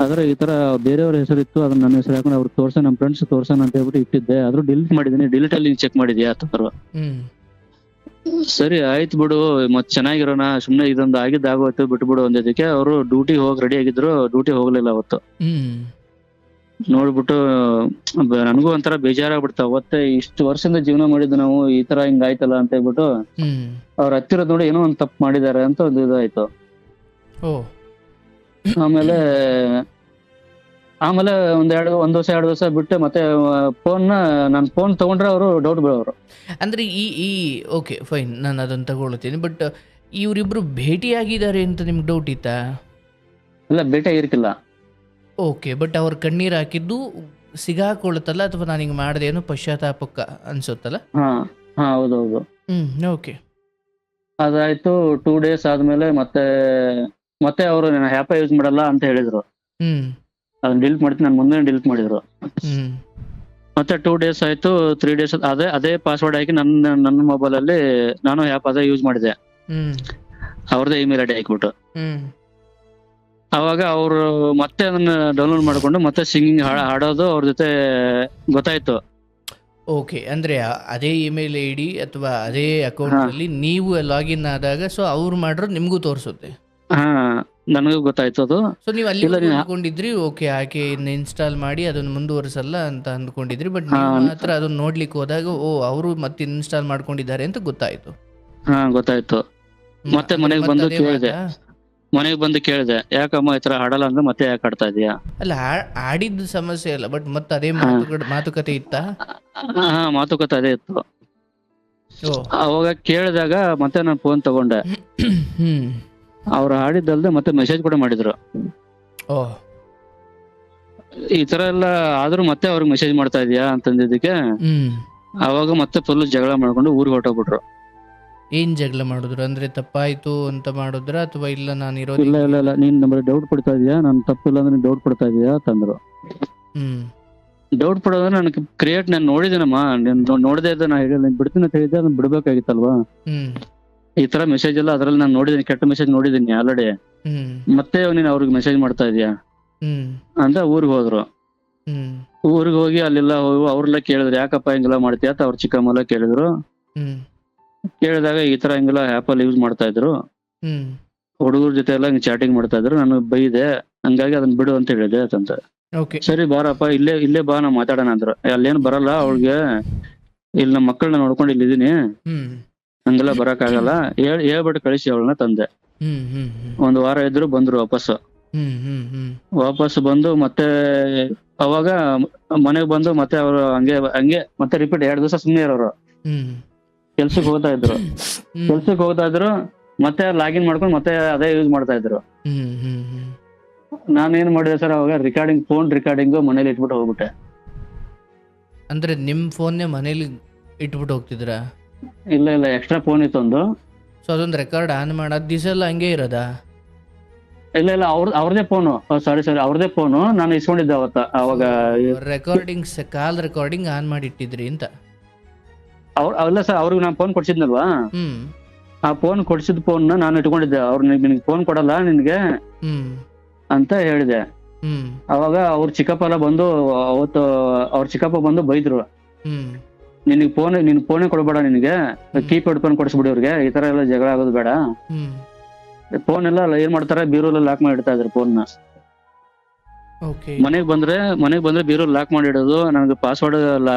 ಆದ್ರೆ ಈ ತರ ಬೇರೆಯವ್ರ ಹೆಸರಿತ್ತು, ಅದನ್ನ ನನ್ನ ಹೆಸರು ಹಾಕೊಂಡು ಅವ್ರು ನಮ್ಮ ಫ್ರೆಂಡ್ಸ್ ತೋರ್ಸೋಣ ಅಂತ ಹೇಳ್ಬಿಟ್ಟು ಇಟ್ಟಿದ್ದೆ. ಆದ್ರೂ ಡಿಲೀಟ್ ಮಾಡಿದೀನಿ. ಡಿಲೀಟ್ ಅಲ್ಲಿ ಚೆಕ್ ಮಾಡಿದ್ಯಾ ಅಂತ. ಸರಿ ಆಯ್ತು ಬಿಡು, ಮತ್ ಚೆನ್ನಾಗಿರೋಣ, ಸುಮ್ನೆ ಇದೊಂದು ಆಗೋಯ್ತು ಬಿಟ್ಬಿಡು ಅಂದಿದ್ದಕ್ಕೆ ಅವರು ಡ್ಯೂಟಿ ಹೋಗಿ ರೆಡಿ ಆಗಿದ್ರು. ಡ್ಯೂಟಿ ಹೋಗ್ಲಿಲ್ಲ ಅವತ್ತು. ನೋಡ್ಬಿಟ್ಟು ನನಗೂ ಒಂಥರ ಬೇಜಾರಾಗ್ಬಿಡ್ತ. ಅವತ್ತೇ ಇಷ್ಟು ವರ್ಷದಿಂದ ಜೀವನ ಮಾಡಿದ್ದು ನಾವು, ಈ ತರ ಹಿಂಗ್ ಆಯ್ತಲ್ಲ ಅಂತ ಹೇಳ್ಬಿಟ್ಟು ಅವ್ರ ಹತ್ತಿರದ್ ನೋಡಿ ಏನೋ ಒಂದ್ ತಪ್ಪು ಮಾಡಿದಾರೆ ಅಂತ ಒಂದು ಇದಾಯ್ತು. ಆಮೇಲೆ ಒಂದ್ ವರ್ಷ 2 ವರ್ಷ ಬಿಟ್ಟು ಮತ್ತೆ ನಾನು ಫೋನ್ ತಗೊಂಡ್ರೆ ಅವರು ಡೌಟ್ ಬೀಳೋರು. ಅಂದ್ರೆ ಈ ಓಕೆ ಫೈನ್, ನಾನು ಅದನ್ನ ತಗೊಳ್ತೀನಿ. ಬಟ್ ಇವರಿಬ್ರು ಭೇಟಿಯಾಗಿದ್ದಾರೆ ಅಂತ ನಿಮ್ಗೆ ಡೌಟ್ ಇತ್ತಾ? ಇಲ್ಲ, ಭೇಟಿ ಆಗಿರ್ಕಿಲ್ಲ. ಓಕೆ, ಬಟ್ ಅವ್ರ ಕಣ್ಣೀರ್ ಹಾಕಿದ್ದು ಸಿಗಾಕೊಳ್ತಲ್ಲ, ಅಥವಾ ನಾನು ಹಿಂಗೆ ಮಾಡಿದೆ ಏನೋ ಪಶ್ಚಾತ್ತಾಪಕ್ಕ ಅನ್ಸುತ್ತಲ್ಲ? ಹೌದೌದು. ಓಕೆ, ಅದಾಯ್ತು. 2 days ಆದ್ಮೇಲೆ ಮತ್ತೆ ಅವರು ನಾನು ಆ್ಯಪ್ ಯೂಸ್ ಮಾಡಲ್ಲ ಅಂತ ಹೇಳಿದ್ರು. ಅದನ್ನ ಡಿಲೀಟ್ ಮಾಡ್ತೀನಿ, ನಾನು ಮುಂದೆ ಡಿಲೀಟ್ ಮಾಡಿದ್ರು. ಮತ್ತೆ 2 days ಆಯ್ತು. 3 days ಅದೇ ಪಾಸ್ವರ್ಡ್ ಹಾಕಿ ನನ್ನ ಮೊಬೈಲ್ ಅಲ್ಲಿ ನಾನು ಆ್ಯಪ್ ಅದೇ ಯೂಸ್ ಮಾಡಿದೆ. ಅವ್ರದೇ ಇಮೇಲ್ ಐಡಿ ಹಾಕ್ಬಿಟ್ಟು ಅವಾಗ ಅವರು ಮತ್ತೆ ಅದನ್ನ ಡೌನ್ಲೋಡ್ ಮಾಡ್ಕೊಂಡು ಮತ್ತೆ ಸಿಂಗಿಂಗ್ ಹಾಡೋದು ಅವ್ರ ಜೊತೆ ಗೊತ್ತಾಯ್ತು. ಓಕೆ, ಅಂದ್ರೆ ಅದೇ ಇಮೇಲ್ ಐ ಡಿ ಅಥವಾ ಅದೇ ಅಕೌಂಟ್ ಅಲ್ಲಿ ನೀವು ಲಾಗಿನ್ ಆದಾಗ ಸೊ ಅವ್ರು ಮಾಡಿರೋದು ನಿಮ್ಗೂ ತೋರಿಸುತ್ತೆ. ನನಗೂ ಗೊತ್ತಾಯ್ತು ಅದು. ಸೊ ನೀವು ಅಲ್ಲಿ ಅಂದ್ಕೊಂಡಿದ್ರಿ ಓಕೆ ಆಕೆ ಇನ್ಸ್ಟಾಲ್ ಮಾಡಿ ಅದನ್ನ ಮುಂದುವರಿಸಲ್ಲ ಅಂತ ಅಂದ್ಕೊಂಡಿದ್ರಿ. ಬಟ್ ಮಾತ್ರ ಅದನ್ನ ನೋಡ್ಲಿಕ್ಕೆ ಹೋದಾಗ ಅವರು ಮತ್ತೆ ಇನ್ಸ್ಟಾಲ್ ಮಾಡ್ಕೊಂಡಿದ್ದಾರೆ ಅಂತ ಗೊತ್ತಾಯ್ತು. ಗೊತ್ತಾಯ್ತು. ಮತ್ತೆ ಮನೆಗೆ ಬಂದು ಕೇಳಿದೆ ಯಾಕಮ್ಮ ಈ ತರ ಆಡಲ್ಲ ಅಂದ್ರೆ ಮತ್ತೆ ಯಾಕೆ ಆಡ್ತಾ ಇದೀಯಾ? ಅಲ್ಲ, ಆಡಿದ್ದು ಸಮಸ್ಯೆ ಅಲ್ಲ, ಬಟ್ ಮತ್ತೆ ಅದೇ ಮಾತುಕತೆ ಇತ್ತ? ಮಾತುಕತೆ ಅದೇ ಇತ್ತು. ಅವಾಗ ಕೇಳಿದಾಗ ಮತ್ತೆ ನಾನು ಫೋನ್ ತಗೊಂಡೆ. ಅವ್ರು ಆಡಿದ್ದಲ್ದೆ ಮತ್ತೆ ಮೆಸೇಜ್ ಕೂಡ ಮಾಡಿದ್ರು. ಈ ತರ ಎಲ್ಲ ಆದ್ರೂ ಮತ್ತೆ ಅವ್ರಿಗೆ ಮೆಸೇಜ್ ಮಾಡ್ತಾ ಇದೀಯಾ ಅಂತಂದಿದ್ದಕ್ಕೆ ಅವಾಗ ಮತ್ತೆ ಫುಲ್ ಜಗಳ ಮಾಡ್ಕೊಂಡು ಊರಿಗೆ ಹೊರಟೋಗ್ಬಿಟ್ರು. ಏನ್ ಜಗಳ ಮಾಡಿದ್ರು? ಅಂದ್ರೆ ತಪ್ಪಾಯ್ತು ಅಂತ ಮಾಡಿದ್ರ ಅಥವಾ ಇಲ್ಲ ನಾನು ಇರೋದು? ಇಲ್ಲ ನೀನ್ ನಮ್ಮಲ್ಲಿ ಡೌಟ್ ಪಡ್ತಾ ಇದೀಯಾ, ನಾನು ತಪ್ಪಿಲ್ಲ ಅಂದ್ರೆ ಡೌಟ್ ಪಡ್ತಾ ಇದೀಯಾ ಅಂತಂದ್ರು. ಡೌಟ್ ಪಡೋದ್ರೆ ನನಗೆ ಕ್ರಿಯೇಟ್ ನಾನು ನೋಡಿದೇನಮ್ಮ, ನೋಡದೇ ಇದ್ದ ನಾ ಹೇಳಿಲ್ಲ, ಬಿಡ್ತೀನಿ ಅಂತ ಹೇಳಿದ್ದೆ, ಅದನ್ನ ಬಿಡ್ಬೇಕಾಗಿತ್ತಲ್ವಾ? ಈ ತರ ಮೆಸೇಜ್ ಎಲ್ಲ ಅದ್ರಲ್ಲಿ ನಾನು ನೋಡಿದೀನಿ, ಕೆಟ್ಟ ಮೆಸೇಜ್ ನೋಡಿದೀನಿ ಆಲ್ರೆಡಿ. ಮತ್ತೆ ನೀನ್ ಅವ್ರಿಗೆ ಮೆಸೇಜ್ ಮಾಡ್ತಾ ಇದೀಯಾ ಅಂತ ಊರಿಗೆ ಹೋದ್ರು. ಊರಿಗೆ ಹೋಗಿ ಅಲ್ಲೆಲ್ಲ ಅವ್ರೆಲ್ಲ ಕೇಳಿದ್ರು ಯಾಕಪ್ಪ ಹಿಂಗೆಲ್ಲ ಮಾಡ್ತೀಯ ಅಂತ ಅವ್ರ ಚಿಕ್ಕಮ್ಮೆಲ್ಲ ಕೇಳಿದ್ರು. ಕೇಳಿದಾಗ ಈ ತರ ಹಿಂಗೆಲ್ಲ ಆ್ಯಪ್ ಅಲ್ಲಿ ಯೂಸ್ ಮಾಡ್ತಾ ಇದ್ರು, ಹುಡುಗರ ಜೊತೆ ಎಲ್ಲ ಹಿಂಗ್ ಚಾಟಿಂಗ್ ಮಾಡ್ತಾ ಇದ್ರು, ನಾನು ಬೈದೆ, ಹಂಗಾಗಿ ಅದನ್ನ ಬಿಡು ಅಂತ ಹೇಳಿದೆ ಅಂತ. ಸರಿ ಬಾರಪ್ಪ ಇಲ್ಲೇ ಬಾ, ನಾವು ಮಾತಾಡೋಣ ಅಂದ್ರು. ಅಲ್ಲೇನು ಬರಲ್ಲ, ಅವ್ಳಿಗೆ ಇಲ್ಲಿ ನಮ್ಮ ಮಕ್ಕಳನ್ನ ನೋಡ್ಕೊಂಡು ಇಲ್ಲಿದ್ದೀನಿ, ಹ್ಮ್ ಹಂಗೆಲ್ಲ ಬರಕ್ಕಾಗಲ್ಲ, ಹೇಳ್ಬಿಟ್ಟು ಕಳಿಸಿ ಅವಳನ್ನ ತಂದೆ. ಹ್ಮ್ ಹ್ಮ್ ಹ್ಮ್ ಒಂದ್ ವಾರ ಇದ್ರು ಬಂದ್ರು ವಾಪಸ್ಸು. ಹ್ಮ್ ಹ್ಮ್ ಹ್ಮ್ ವಾಪಸ್ ಬಂದು ಮತ್ತೆ ಅವಾಗ ಮನೆಗ್ ಬಂದು ಮತ್ತೆ ಅವರು ಹಂಗೆ ಮತ್ತೆ ರಿಪೀಟ್ 2 ದಿವಸ ಸುಮ್ಮನೆ ಇರೋರು. ಹ್ಮ್ ಕೆಲ್ಸಕ್ಕೆ ಹೋಗ್ತಾ ಇದ್ರು, ಮತ್ತೆ ಲಾಗಿನ್ ಮಾಡ್ಕೊಂಡು ಮತ್ತೆ ಅದೇ ಯೂಸ್ ಮಾಡ್ತಾ ಇದ್ರು. ಹ್ಮ್ ಹ್ಮ್ ಹ್ಮ್ ನಾನೇನ್ ಮಾಡಿದೆ ಸರ್, ಅವಾಗ ಫೋನ್ ರೆಕಾರ್ಡಿಂಗ್ ಮನೇಲಿ ಇಟ್ಬಿಟ್ಟು ಹೋಗ್ಬಿಟ್ಟೆ. ಅಂದ್ರೆ ನಿಮ್ ಫೋನ್ನೇ ಮನೇಲಿ ಇಟ್ಬಿಟ್ಟು ಹೋಗ್ತಿದ್ರಾ? ಇಲ್ಲ ಎಕ್ಸ್ಟ್ರಾ ಫೋನ್ ಇತ್ತು ಒಂದು. ಸೊ ಅದೊಂದು ರೆಕಾರ್ಡ್ ಆನ್ ಮಾಡೋದು ದಿವಸ ಎಲ್ಲ ಹಂಗೆ ಇರೋದಾ? ಇಲ್ಲ ಅವ್ರದೇ ಫೋನು, ಸಾರಿ ಅವ್ರದೇ ಫೋನು, ನಾನು ಇಸ್ಕೊಂಡಿದ್ದೆ ಅವತ್ತ. ಅವಾಗ ರೆಕಾರ್ಡಿಂಗ್ಸ್, ಕಾಲ್ ರೆಕಾರ್ಡಿಂಗ್ ಆನ್ ಮಾಡಿ ಇಟ್ಟಿದ್ರಿ ಅಂತ? ಅಲ್ಲ ಸರ್, ಅವ್ರಿಗೆ ನಾನು ಫೋನ್ ಕೊಡ್ಸಿದ್ನಲ್ವಾ, ಆ ಫೋನ್ ಕೊಡ್ಸಿದ್ ಫೋನ್ ನಾನು ಇಟ್ಕೊಂಡಿದ್ದೆ. ಅವ್ರು ನಿನ್ಗೆ ಫೋನ್ ಕೊಡಲ್ಲ ನಿನ್ಗೆ ಅಂತ ಹೇಳಿದೆ. ಅವಾಗ ಅವ್ರ ಚಿಕ್ಕಪ್ಪ ಎಲ್ಲ ಬಂದು ಅವತ್ತು ಅವ್ರ ಚಿಕ್ಕಪ್ಪ ಬಂದು ಬೈದ್ರು, ನಿನ್ ಫೋನೇ ಕೊಡ್ಬೇಡ, ನಿನ್ಗೆ ಕೀಪ್ಯಾಡ್ ಫೋನ್ ಕೊಡಿಸ್ಬಿಡಿ ಅವ್ರಿಗೆ, ಈ ತರ ಎಲ್ಲ ಜಗಳ ಆಗೋದು ಬೇಡ. ಫೋನ್ ಎಲ್ಲ ಏನ್ ಮಾಡ್ತಾರೆ, ಬೀರೂಲ್ ಲಾಕ್ ಮಾಡಿ ಇಡ್ತಾ ಇದ್ರು ಫೋನ್ ನ. ಮನೆಗ್ ಬಂದ್ರೆ ಬೀರೂಲ್ ಲಾಕ್ ಮಾಡಿ ಇಡೋದು, ನನಗೆ ಪಾಸ್ವರ್ಡ್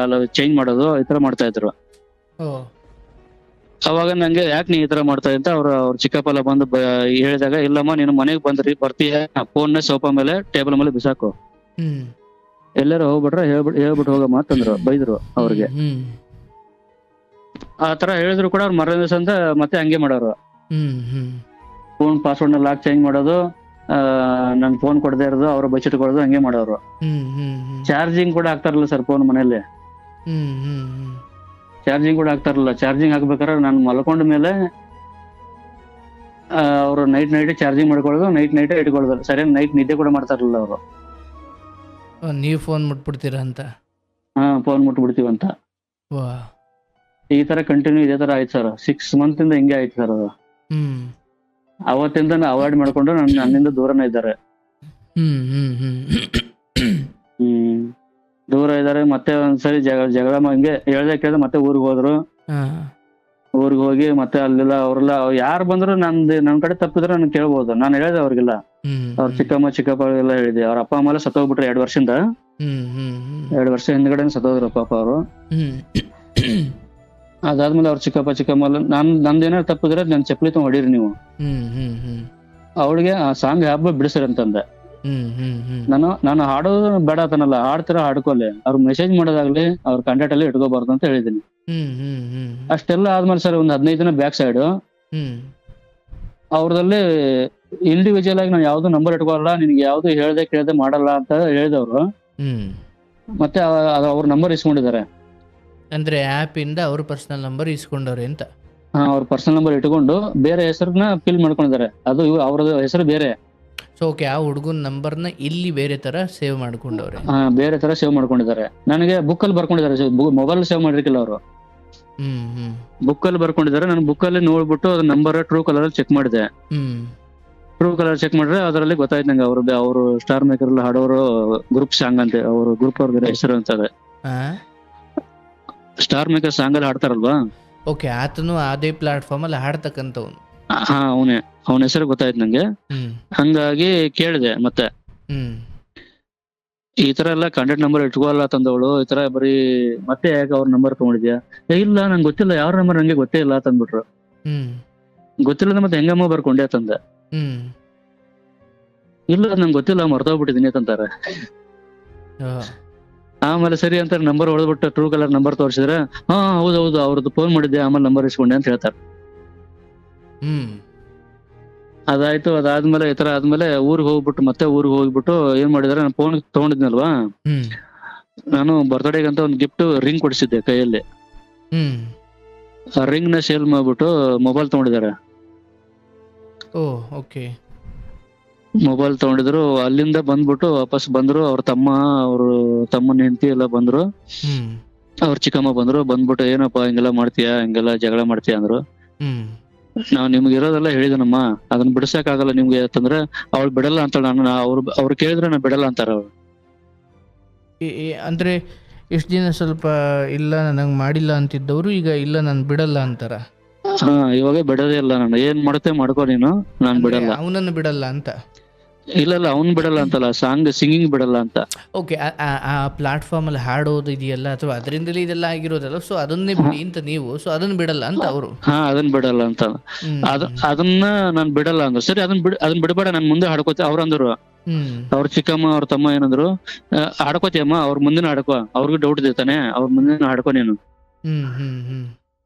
ಚೇಂಜ್ ಮಾಡೋದು, ಈ ತರ ಮಾಡ್ತಾ ಇದ್ರು. ಅವಾಗ ನಂಗೆ ಯಾಕೆ ನೀ ಈ ತರ ಮಾಡ್ತಾ ಅಂತ ಅವ್ರ ಚಿಕ್ಕಪ್ಪ ಎಲ್ಲ ಬಂದು ಹೇಳಿದಾಗ, ಇಲ್ಲಮ್ಮ ನೀನು ಮನೆಗ್ ಬರ್ತೀಯ, ಫೋನ್ ನ ಸೋಫಾ ಮೇಲೆ ಟೇಬಲ್ ಮೇಲೆ ಬಿಸಾಕು, ಎಲ್ಲಾರು ಹೋಗ್ಬಿಟ್ರೆ ಹೇಳ್ಬಿಟ್ಟು ಹೋಗಮ್ಮ ಅಂತಂದ್ರು, ಬೈದ್ರು ಅವ್ರಿಗೆ. ಆ ತರ ಹೇಳಿದ್ರು ಕೂಡ ಅವ್ರು ಮರ ದಿವಸ ಅಂತ ಮತ್ತೆ ಹಂಗೆ ಮಾಡೋರು. ಫೋನ್ ಪಾಸ್ವರ್ಡ್ ನ ಲಾಕ್ ಚೇಂಜ್ ಮಾಡೋದು, ನನ್ ಫೋನ್ ಕೊಡದೇ ಇರೋದು, ಅವ್ರ ಬಚ್ಚಿಟ್ಕೊಳ್ಳೋದು, ಹಂಗೆ ಮಾಡೋರು. ಚಾರ್ಜಿಂಗ್ ಕೂಡ ಆಗ್ತಾರಲ್ಲ ಸರ್ ಫೋನ್ ಮನೇಲಿ, ಚಾರ್ಜಿಂಗ್ ಕೂಡ ಆಗ್ತಾರಲ್ಲ. ಚಾರ್ಜಿಂಗ್ ಹಾಕ್ಬೇಕಾದ್ರೆ ನಾನು ಮಲ್ಕೊಂಡ ಮೇಲೆ ಅವ್ರು ನೈಟ್ ಚಾರ್ಜಿಂಗ್ ಮಾಡ್ಕೊಳ್ಳೋದು, ನೈಟ್ ಇಟ್ಕೊಳ್ಳೋದು, ಸರಿಯಾಗಿ ನೈಟ್ ನಿದ್ದೆ ಕೂಡ ಮಾಡ್ತಾರಲ್ಲ ಅವರು. ನೀವು ಫೋನ್ ಮುಟ್ಬಿಡ್ತೀರ ಅಂತ? ಫೋನ್ ಮುಟ್ಬಿಡ್ತೀವಂತ. ಈ ತರ ಕಂಟಿನ್ಯೂ ಇದೇ ತರ ಆಯ್ತು ಸರ್. 6 months ಇಂದ ಹಿಂಗೆ ಆಯ್ತು ಸರ್ ಅದು. ಅವತ್ತಿಂದ ಅವಾಯ್ಡ್ ಮಾಡ್ಕೊಂಡು ನನ್ನಿಂದ ದೂರನೇ ಇದ್ದಾರೆ. ದೂರ ಇದ್ದಾರೆ. ಮತ್ತೆ ಒಂದ್ಸರಿ ಜಗಳ ಹಿಂಗೆ ಹೇಳ್ದೆ ಕೇಳ್ದೆ ಮತ್ತೆ ಊರಿಗೆ ಹೋದ್ರು. ಊರಿಗೆ ಹೋಗಿ ಮತ್ತೆ ಅಲ್ಲೆಲ್ಲ ಅವ್ರೆಲ್ಲ ಯಾರು ಬಂದ್ರು ನನ್ ಕಡೆ ತಪ್ಪಿದ್ರೆ ನನ್ ಕೇಳ್ಬೋದು. ನಾನು ಹೇಳಿದೆ ಅವ್ರಿಗೆಲ್ಲ, ಅವ್ರ ಚಿಕ್ಕಪ್ಪ ಎಲ್ಲ ಹೇಳಿದೆ. ಅವ್ರ ಅಪ್ಪ ಅಮ್ಮ ಎಲ್ಲ ಸತ್ತೋಗ್ಬಿಟ್ರೆ 2 ವರ್ಷದಿಂದ. 2 ವರ್ಷ ಹಿಂದ್ಗಡೆ ಸತ್ತೋದ್ರು ಪಾಪ ಅವರು. ಅದಾದ್ಮೇಲೆ ಅವ್ರ ಚಿಕ್ಕಮ್ಮ ನಂದೇನಾರು ತಪ್ಪಿದ್ರೆ ನನ್ ಚಪ್ಪಲಿ ತಗೊಂಡ್ ಹೊಡೀರಿ ನೀವು, ಅವಳಿಗೆ ಆ ಸಾಂಗ್ ಹಬ್ಬ ಬಿಡಿಸ್ರಿ ಅಂತಂದೆ. ನಾನು ಹಾಡೋದು ಬೇಡ ಅಂತನಲ್ಲ, ಹಾಡ್ತಿರ ಹಾಡ್ಕೊಲ್ಲಿ, ಅವ್ರ ಮೆಸೇಜ್ ಮಾಡೋದಾಗ್ಲಿ ಅವ್ರ ಕಾಂಟ್ಯಾಕ್ಟ್ ಅಲ್ಲಿ ಇಟ್ಕೋಬಾರ್ದು ಅಂತ ಹೇಳಿದೀನಿ. ಅಷ್ಟೆಲ್ಲ ಆದ್ಮೇಲೆ ಸರ್ ಒಂದ್ 15 ದಿನ ಬ್ಯಾಕ್ ಸೈಡ್ ಅವ್ರದಲ್ಲಿ ಇಂಡಿವಿಜುವಲ್ ಆಗಿ ನಾನು ಯಾವ್ದು ನಂಬರ್ ಇಟ್ಕೊಳಲ್ಲ, ನಿನ್ಗೆ ಯಾವ್ದು ಹೇಳ್ದೆ ಕೇಳ್ದೆ ಮಾಡಲ್ಲ ಅಂತ ಹೇಳಿದವ್ರು. ಮತ್ತೆ ಅವ್ರ ನಂಬರ್ ಇಸ್ಕೊಂಡಿದ್ದಾರೆ. ಅಂದ್ರೆ ಆಪ್ ಇಂದ ಅವ್ರ ಪರ್ಸನಲ್ ನಂಬರ್ ಇಸ್ಕೊಂಡವ್ರೆ ಅಂತ? ಅವ್ರ ಪರ್ಸನಲ್ ನಂಬರ್ ಇಟ್ಕೊಂಡು ಬೇರೆ ಹೆಸರನ್ನ ಫಿಲ್ ಮಾಡ್ಕೊಂಡಿದ್ದಾರೆ. ಅದು ಅವ್ರದ್ದು ಹೆಸರು ಬೇರೆ. ಸೊ ಓಕೆ, ಆ ಹುಡುಗನ ನಂಬರ್ನ ಇಲ್ಲಿ ಬೇರೆ ತರ ಸೇವ್ ಮಾಡ್ಕೊಂಡವ್ರೆ. ಬೇರೆ ತರ ಸೇವ್ ಮಾಡ್ಕೊಂಡಿದ್ದಾರೆ. ನನಗೆ ಬುಕ್ ಅಲ್ಲಿ ಬರ್ಕೊಂಡಿದ್ದಾರೆ, ಮೊಬೈಲ್ ಸೇವ್ ಮಾಡಿರ್ಕಿಲ್ಲ ಅವರು. ಬುಕ್ ಅಲ್ಲಿ ಬರ್ಕೊಂಡಿದ್ದಾರೆ. ನಾನು ಬುಕ್ ಅಲ್ಲಿ ನೋಡ್ಬಿಟ್ಟು ಅದ್ರ ನಂಬರ್ ಟ್ರೂ ಕಲರ್ ಅಲ್ಲಿ ಚೆಕ್ ಮಾಡಿದೆ. ಟ್ರೂ ಕಲರ್ ಚೆಕ್ ಮಾಡಿದ್ರೆ ಅದರಲ್ಲಿ ಗೊತ್ತಾಯ್ತು ನಂಗೆ ಅವರು ಸ್ಟಾರ್ ಮೇಕರ್ ಅಲ್ಲಿ ಹಾಡೋರು ಗ್ರೂಪ್ ಸಾಂಗ್ ಅಂತ, ಅವರು ಗ್ರೂಪ್ ಅವ್ರ ಹೆಸರು ಅಂತದೆ. ಸ್ಟಾರ್ ಮೇಕರ್ ಸಾಂಗ್ ಅಲ್ಲಿ ಹಾಡ್ತಾರಲ್ವಾ, ಓಕೆ, ಆತನು ಅದೇ ಪ್ಲಾಟ್ಫಾರ್ಮ್ ಅಲ್ಲಿ ಹಾಡ್ತಕ್ಕಂಥವ್ನು. ಅವನ ಹೆಸರು ಗೊತ್ತಾಯ್ತು ನಂಗೆ. ಹಂಗಾಗಿ ಕೇಳಿದೆ ಮತ್ತೆ, ಈ ತರ ಎಲ್ಲ ಕಾಂಟ್ಯಾಕ್ಟ್ ನಂಬರ್ ಇಟ್ಕೋಲ್ಲ ತಂದವಳು, ಈ ತರ ಬರೀ ಮತ್ತೆ ಯಾಕೆ ಅವ್ರ ನಂಬರ್ ತಗೊಂಡಿದ್ಯಾ? ಇಲ್ಲ ನಂಗೆ ಗೊತ್ತಿಲ್ಲ, ಯಾರ ನಂಬರ್ ನಂಗೆ ಗೊತ್ತೇ ಇಲ್ಲ ತಂದ್ಬಿಟ್ರು. ಗೊತ್ತಿಲ್ಲ ಮತ್ತೆ ಹೆಂಗಮ್ಮ ಬರ್ಕೊಂಡೆ ತಂದೆ. ಇಲ್ಲ ನಂಗೆ ಗೊತ್ತಿಲ್ಲ, ಮರ್ತೋಗ್ಬಿಟ್ಟಿದೀನಿ ಅಂತಾರೆ. ಆಮೇಲೆ ಸರಿ ಅಂತ ನಂಬರ್ ಹೊಡೆದ್ಬಿಟ್ಟು ಟ್ರೂ ಕಲರ್ ನಂಬರ್ ತೋರಿಸಿದ್ರೆ, ಹೌದೌದು ಅವ್ರದ್ದು ಫೋನ್ ಮಾಡಿದ್ದೆ, ಆಮೇಲೆ ನಂಬರ್ ಇಸ್ಕೊಂಡೆ ಅಂತ ಹೇಳ್ತಾರೆ. ಅದಾಯ್ತು. ಅದಾದ್ಮೇಲೆ ಈ ತರ ಆದ್ಮೇಲೆ ಊರಿಗೆ ಹೋಗ್ಬಿಟ್ಟು ಏನ್ ಮಾಡಿದಾರೆ, ನಾನು ಫೋನ್ ತಗೊಂಡಿದ್ನಲ್ವಾ, ನಾನು ಬರ್ತ್ಡೇಗೆ ಅಂತ ಒಂದು ಗಿಫ್ಟ್ ರಿಂಗ್ ಕೊಡಿಸಿದ್ದೆ ಕೈಯಲ್ಲಿ. ಆ ರಿಂಗ್ ನ ಸೇಲ್ ಮಾಡ್ಬಿಟ್ಟು ಮೊಬೈಲ್ ತಗೊಂಡಿದ್ದಾರೆ. ಮೊಬೈಲ್ ತಗೊಂಡಿದ್ರು. ಅಲ್ಲಿಂದ ಬಂದ್ಬಿಟ್ಟು ವಾಪಸ್ ಬಂದ್ರು. ಅವ್ರ ತಮ್ಮನ ಹೆಂಡತಿ ಎಲ್ಲ ಬಂದ್ರು, ಅವ್ರ ಚಿಕ್ಕಮ್ಮ ಬಂದ್ಬಿಟ್ಟು ಏನಪ್ಪಾ ಹಿಂಗೆಲ್ಲ ಮಾಡ್ತೀಯಾ, ಹಿಂಗೆಲ್ಲ ಜಗಳ ಮಾಡ್ತೀಯ ಅಂದ್ರು. ನಾವ್ ನಿಮ್ಗೆ ಇರೋದೆಲ್ಲ ಹೇಳಿದನಮ್ಮ, ಅದನ್ನ ಬಿಡ್ಸಕ್ ಆಗಲ್ಲ ನಿಮ್ಗೆ ಅಂತಂದ್ರೆ ಅವ್ಳು ಬಿಡಲ್ಲ ಅಂತ. ಅವ್ರು ಕೇಳಿದ್ರೆ ನಾ ಬಿಡಲ್ಲ ಅಂತಾರ ಅವ್ರು. ಅಂದ್ರೆ ಇಷ್ಟ ದಿನ ಸ್ವಲ್ಪ ಇಲ್ಲ ನನಗ್ ಮಾಡಿಲ್ಲ ಅಂತಿದ್ದವ್ರು ಈಗ ಇಲ್ಲ ನಾನು ಬಿಡಲ್ಲ ಅಂತಾರ. ಇವಾಗ ಬಿಡೋದೇ ಇಲ್ಲ. ನಾನು ಏನ್ ಮಾಡುತ್ತೆ ಮಾಡ್ಕೋ ನೀನು, ನಾನ್ ಬಿಡಲ್ಲ. ಅವನನ್ನು ಬಿಡಲ್ಲ ಅಂತ. ಇಲ್ಲ ಅವ್ನ್ ಬಿಡಲ್ಲ ಅಂತಲ್ಲ, ಸಾಂಗ್ ಸಿಂಗಿಂಗ್ ಬಿಡಲ್ಲ ಅಂತ. ಓಕೆ. ಆ ಪ್ಲಾಟ್ಫಾರ್ಮ್ ಅಲ್ಲಿ ಹಾಡೋದು ಇದೆಯಲ್ಲ, ಅಥವಾ ಅದರಿಂದಲೇ ಇದೆಲ್ಲ ಆಗಿರೋದಲ್ಲ, ಸೊ ಅದನ್ನೇ ಬಿಡಿ ಅಂತ ನೀವು, ಸೊ ಅದನ್ನ ಬಿಡಲ್ಲ ಅಂತ ಅವರು. ಅದನ್ನ ಬಿಡಲ್ಲ ಅಂತ. ಅದನ್ನ ನಾನ್ ಬಿಡಲ್ಲ ಅಂದ್ರು. ಸರಿ ಅದನ್ನ ಬಿಡಬೇಡ, ನಾನ್ ಮುಂದೆ ಹಾಡ್ಕೋತಿ ಅವ್ರ ಅಂದ್ರು. ಅವ್ರ ಚಿಕ್ಕಮ್ಮ ಅವ್ರ ತಮ್ಮ ಏನಂದ್ರು, ಹಾಡ್ಕೋತಿಯಮ್ಮ, ಅವ್ರ ಮುಂದಿನ ಹಾಡ್ಕೋ, ಅವ್ರಿಗೂ ಡೌಟ್ ಇದೆ ತಾನೆ, ಅವ್ರ ಮುಂದಿನ ಹಾಡ್ಕೋ ನೀನು,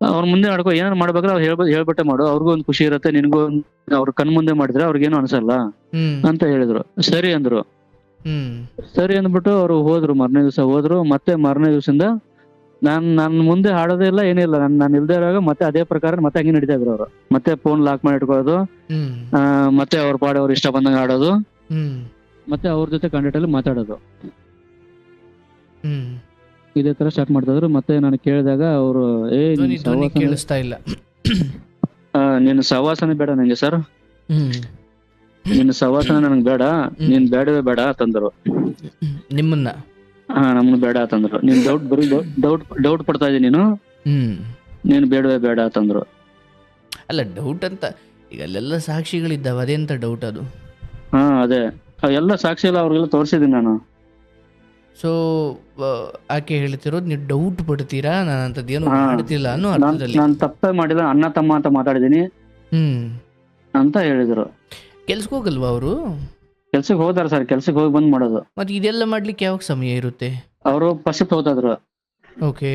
ಅವ್ರ ಮುಂದೆ ಹಾಡ್ಕೋ, ಏನಾರು ಮಾಡ್ಬೇಕಾದ್ರೆ ಅವ್ರು ಹೇಳ್ಬಿಟ್ಟೆ ಮಾಡು, ಅವ್ರಿಗೂ ಒಂದ್ ಖುಷಿ ಇರುತ್ತೆ, ನಿನ್ಗೂ ಅವ್ರ ಕಣ್ ಮುಂದೆ ಮಾಡಿದ್ರೆ ಅವ್ರಿಗೇನು ಅನ್ಸಲ್ಲ ಅಂತ ಹೇಳಿದ್ರು. ಸರಿ ಅಂದ್ರು. ಸರಿ ಅಂದ್ಬಿಟ್ಟು ಅವ್ರು ಹೋದ್ರು. ಮಾರನೇ ದಿವಸ ಹೋದ್ರು. ಮತ್ತೆ ಮಾರನೇ ದಿವಸದಿಂದ ನಾನ್ ಮುಂದೆ ಹಾಡೋದೇ ಇಲ್ಲ, ಏನಿಲ್ಲ. ನಾನು ಇಲ್ದೇ ಇರುವಾಗ ಮತ್ತೆ ಅದೇ ಪ್ರಕಾರ ಮತ್ತೆ ಹಂಗೆ ನಡೀತಾ ಇದ್ರು ಅವ್ರು. ಮತ್ತೆ ಫೋನ್ ಲಾಕ್ ಮಾಡಿ ಇಟ್ಕೊಳ್ಳೋದು, ಮತ್ತೆ ಅವ್ರ ಪಾಡು ಅವ್ರ ಇಷ್ಟ ಬಂದಂಗ ಆಡೋದು, ಮತ್ತೆ ಅವ್ರ ಜೊತೆ ಕಾಂಟ್ಯಾಕ್ಟ್ ಅಲ್ಲಿ ಮಾತಾಡೋದು, ಇದೇ ತರ ಸ್ಟಾರ್ಟ್ ಮಾಡ್ತಾ ಇದ್ರು. ಮತ್ತೆ ನಾನು ಕೇಳಿದಾಗ ಅವರು ಕೇಳಿಸ್ತಾ ಇಲ್ಲ, ನೀನು ಸಹವಾಸನೆ ಬೇಡ ನಂಗೆ ಸರ್, ನಿನ್ನ ಸಹವಾಸನ ನನಗ್ ಬೇಡ, ನೀನ್ ಬೇಡವೇ ಬೇಡ ಅಂತಂದ್ರು. ನಿಮ್ಮನ್ನ ನಮ್ನು ಬೇಡ ಅಂತಂದ್ರು. ನೀನ್ ಡೌಟ್ ಪಡ್ತಾ ಇದೀನಿ ನೀನು ಬೇಡವೇ ಬೇಡ ಅಂತಂದ್ರು. ಅಲ್ಲ, ಡೌಟ್ ಅಂತ ಈಗ ಅಲ್ಲೆಲ್ಲ ಸಾಕ್ಷಿಗಳಿದ್ದಾವ, ಅದೆಂತ ಡೌಟ್ ಅದು? ಅದೇ ಎಲ್ಲ ಸಾಕ್ಷಿ ಎಲ್ಲ ಅವ್ರಿಗೆಲ್ಲ ತೋರಿಸಿದೀನಿ ನಾನು. ಸೊ ಆಕೆ ಹೇಳ್ತಿರೋದು ನೀವು ಡೌಟ್ ಪಡ್ತೀರಾ, ನಾನು ಅಂತದ್ದೇನು ಮಾಡ್ತಿಲ್ಲ ಅನ್ನೋ ಅರ್ಥದಲ್ಲಿ. ನಾನು ತಪ್ಪೇ ಮಾಡಿಲ್ಲ, ಅಣ್ಣ ತಮ್ಮ ಅಂತ ಮಾತಾಡಿದೀನಿ ಅಂತ ಹೇಳಿದ್ರು. ಕೆಲ್ಸಕ್ಕೆ ಹೋಗಲ್ವಾ ಅವರು? ಕೆಲ್ಸಕ್ಕೆ ಹೋಗ್ತಾರ ಸರ್, ಕೆಲ್ಸಕ್ಕೆ ಹೋಗಿ ಬಂದ್ ಮಾಡೋದು. ಮತ್ತೆ ಇದೆಲ್ಲ ಮಾಡ್ಲಿಕ್ಕೆ ಯಾವಾಗ ಸಮಯ ಇರುತ್ತೆ? ಅವರು ಫಸ್ಟ್ ಶಿಫ್ಟ್ ಹೋಗ್ತಾದ್ರು. ಓಕೆ.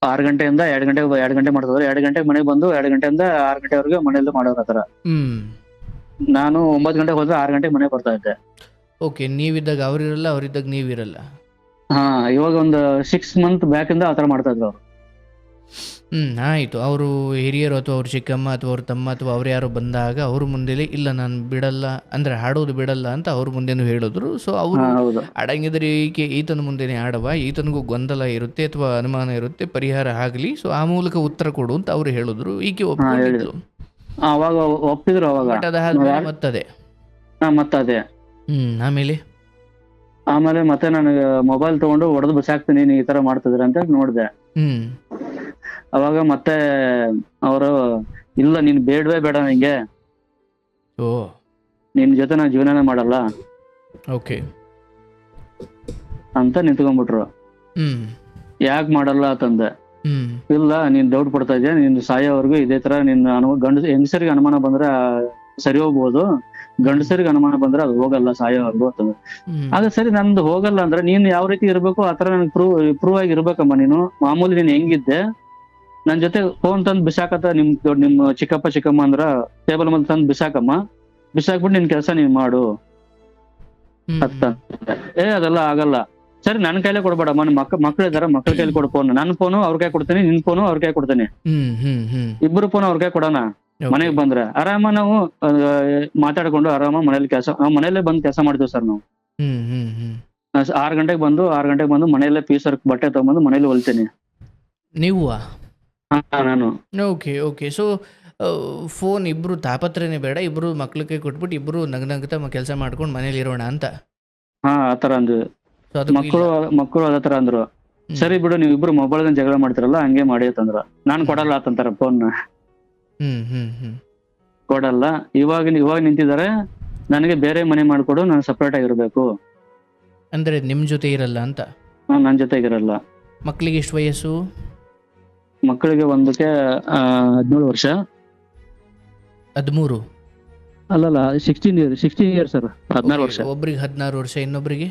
6 ಗಂಟೆಯಿಂದ 2 ಗಂಟೆ ಮಾಡ್ತಿದ್ರು. 2 ಗಂಟೆಗೆ ಮನೆಗೆ ಬಂದು 2 ಗಂಟೆಯಿಂದ 6 ಗಂಟೆವರೆಗೆ ಮನೆಯಲ್ಲಿ ಮಾಡೋರು ಆತರ. ನಾನು 9 ಗಂಟೆಗೆ ಹೋದ್ರೆ 6 ಗಂಟೆಗೆ ಮನೆಗೆ ಬರ್ತಾ ಇದ್ದೆ. ಓಕೆ. ನೀವಿದ್ದಾಗ ಅವ್ರಿರಲ್ಲ, ಅವ್ರಿದ್ದಾಗ ನೀವಿರಲ್ಲ. ಇವಾಗ ಒಂದು 6 ಮಂತ್ ಬ್ಯಾಕ್ ಇಂದ ಆತರ ಮಾಡ್ತಾ ಇದ್ರು ಅವ್ರು. ಆಯ್ತು. ಅವರು ಹಿರಿಯರು ಅಥವಾ ಅವ್ರ ಚಿಕ್ಕಮ್ಮ ಅಥವಾ ಅವ್ರ ತಮ್ಮ ಅಥವಾ ಅವ್ರು ಯಾರೋ ಬಂದಾಗ ಅವ್ರ ಮುಂದೆಲೇ ಇಲ್ಲ ನಾನು ಬಿಡಲ್ಲ ಅಂದ್ರೆ ಹಾಡೋದು ಬಿಡಲ್ಲ ಅಂತ ಅವ್ರ ಮುಂದೆನೂ ಹೇಳಿದ್ರು. ಸೊ ಅವರು ಅಡಂಗಿದ್ರೆ ಈತನ ಮುಂದೆನೆ ಆಡವ, ಈತನಿಗೂ ಗೊಂದಲ ಇರುತ್ತೆ ಅಥವಾ ಅನುಮಾನ ಇರುತ್ತೆ, ಪರಿಹಾರ ಆಗಲಿ, ಸೊ ಆ ಮೂಲಕ ಉತ್ತರ ಕೊಡು ಅಂತ ಅವ್ರು ಹೇಳಿದ್ರು. ಈಕೆ ಒಪ್ಪಿದ್ರು. ಅವಾಗ ಒಪ್ಪಿದ್ರು. ಅವಾಗ ಮತ್ತದೇ ಮತ್ತದೇ ಆಮೇಲೆ ಮತ್ತೆ ನನಗೆ ಮೊಬೈಲ್ ತಗೊಂಡು ಹೊಡೆದು ಬಿಸಾಕ್ತೀನಿ, ನೀ ಈ ತರ ಮಾಡ್ತಿದ್ರ ಅಂತ ನೋಡ್ದೆ. ಅವಾಗ ಮತ್ತೆ ಅವರು ಇಲ್ಲ, ನೀನ್ ಬೇಡವೇ ಬೇಡ ನಂಗೆ, ನಿನ್ ಜೊತೆ ನಾನು ಜೀವನನೇ ಮಾಡಲ್ಲ ಓಕೆ ಅಂತ ನಿಂತ್ಕೊಂಡ್ಬಿಟ್ರು. ಯಾಕೆ ಮಾಡಲ್ಲ ಅಂತಂದೆ. ಇಲ್ಲ, ನೀನ್ ಡೌಟ್ ಪಡ್ತಾ ಇದೆಯಾ, ನೀನ್ ಸಾಯೋವರೆಗೂ ಇದೇ ತರ ನಿನ್ನ ಹೆಂಗಸರಿಗೆ ಅನುಮಾನ ಬಂದ್ರೆ ಸರಿ ಹೋಗ್ಬೋದು, ಗಂಡಸರಿಗೆ ಅನುಮಾನ ಬಂದ್ರೆ ಅದು ಹೋಗಲ್ಲ ಸಾಯೋವರೆಗೂ ಅಂತಂದ್ರೆ. ಆಗ ಸರಿ, ನಂದು ಹೋಗಲ್ಲ ಅಂದ್ರೆ ನೀನ್ ಯಾವ ರೀತಿ ಇರ್ಬೇಕು ಆತರ ನನ್ಗೆ ಪ್ರೂವ್ ಆಗಿ ಇರ್ಬೇಕಮ್ಮ. ನೀನು ಮಾಮೂಲಿ ನೀನ್ ಹೆಂಗಿದ್ದೆ, ನನ್ ಜೊತೆ ಫೋನ್ ತಂದ್ ಬಿಸಾಕತ್ತ ನಿಮ್ ಚಿಕ್ಕಮ್ಮ ಅಂದ್ರ ಟೇಬಲ್ ಮೇಲೆ ತಂದ್ ಬಿಸಾಕಮ್ಮ, ಬಿಸಾಕ್ಬಿಟ್ಟು ನಿನ್ ಕೆಲಸ ನೀನ್ ಮಾಡು ಅಂತ. ಅದೆಲ್ಲ ಆಗಲ್ಲ. ಸರಿ, ನನ್ ಕೈಲೇ ಕೊಡ್ಬೇಡಮ್ಮ, ನಿಮ್ ಮಕ್ಳು ಇದಾರ, ಮಕ್ಳ ಕೈಲಿ ಕೊಡು ಫೋನ್. ನನ್ ಫೋನು ಅವ್ರ ಕೈ ಕೊಡ್ತೀನಿ, ನಿನ್ ಫೋನು ಅವ್ರ ಕೈ ಕೊಡ್ತೀನಿ, ಇಬ್ಬರು ಫೋನ್ ಅವ್ರ ಕೈ ಕೊಡೋಣ. ಮನೆಗ್ ಬಂದ್ರೆ ಆರಾಮ ನಾವು ಮಾತಾಡ್ಕೊಂಡು ಆರಾಮ ಮನೇಲೆ ಬಂದ್ ಕೆಲಸ ಮಾಡ್ತೀವಿ ಸರ್ ನಾವು. 6 ಗಂಟೆಗೆ ಬಂದು ಮನೆಯಲ್ಲೇ ಪೀಸರ್ ಬಟ್ಟೆ ತಗೊಂಡ್ಬಂದು ಮನೇಲಿ ಹೊಲ್ತೀನಿ. ನೀವು ನಾನು ಓಕೆ. ಸೊ ಫೋನ್ ಇಬ್ರು ತಾಪತ್ರನೇ ಬೇಡ, ಇಬ್ರು ಮಕ್ಳ ಕೈ ಕೊಟ್ಬಿಟ್ಟು ಇಬ್ರು ನಗ್ನಗ್ತಾ ಕೆಲಸ ಮಾಡ್ಕೊಂಡು ಮನೇಲಿ ಇರೋಣ ಅಂತ. ಆತರ ಅಂದ್ವಿ. ಮಕ್ಕಳು ಅದೇ ತರ ಅಂದ್ರು. ಸರಿ ಬಿಡು, ನೀವ್ ಇಬ್ರು ಮೊಬೈಲ್ ಜಗಳ ಮಾಡ್ತಿರಲ್ಲ, ಹಂಗೆ ಮಾಡಿ ಅಂತಂದ್ರ. ನಾನ್ ಕೊಡಲ್ಲ ಅಂತಂತಾರ ಫೋನ್. ಕೊಡಲ್ಲ. ಇವಾಗ ನಿಂತಿದ್ದಾರೆ, ನನಗೆ ಬೇರೆ ಮನೆ ಮಾಡ್ಕೊಡು, ನಾನು ಸಪ್ರೇಟ್ ಆಗಿರ್ಬೇಕು ಅಂದ್ರೆ ನಿಮ್ ಜೊತೆ ಇರಲ್ಲ ಅಂತ. ನನ್ ಜೊತೆಗಿರಲ್ಲ. ಮಕ್ಳಿಗೆ ಎಷ್ಟು ವಯಸ್ಸು? ಮಕ್ಕಳಿಗೆ ಒಂದಕ್ಕೆ 17 ವರ್ಷ. 13? ಅಲ್ಲಲ್ಲ, 16 ಇಯರ್ಸ್ ಸರ್. 16 ವರ್ಷ. ಒಬ್ರಿಗೆ 16 ವರ್ಷ, ಇನ್ನೊಬ್ರಿಗೆ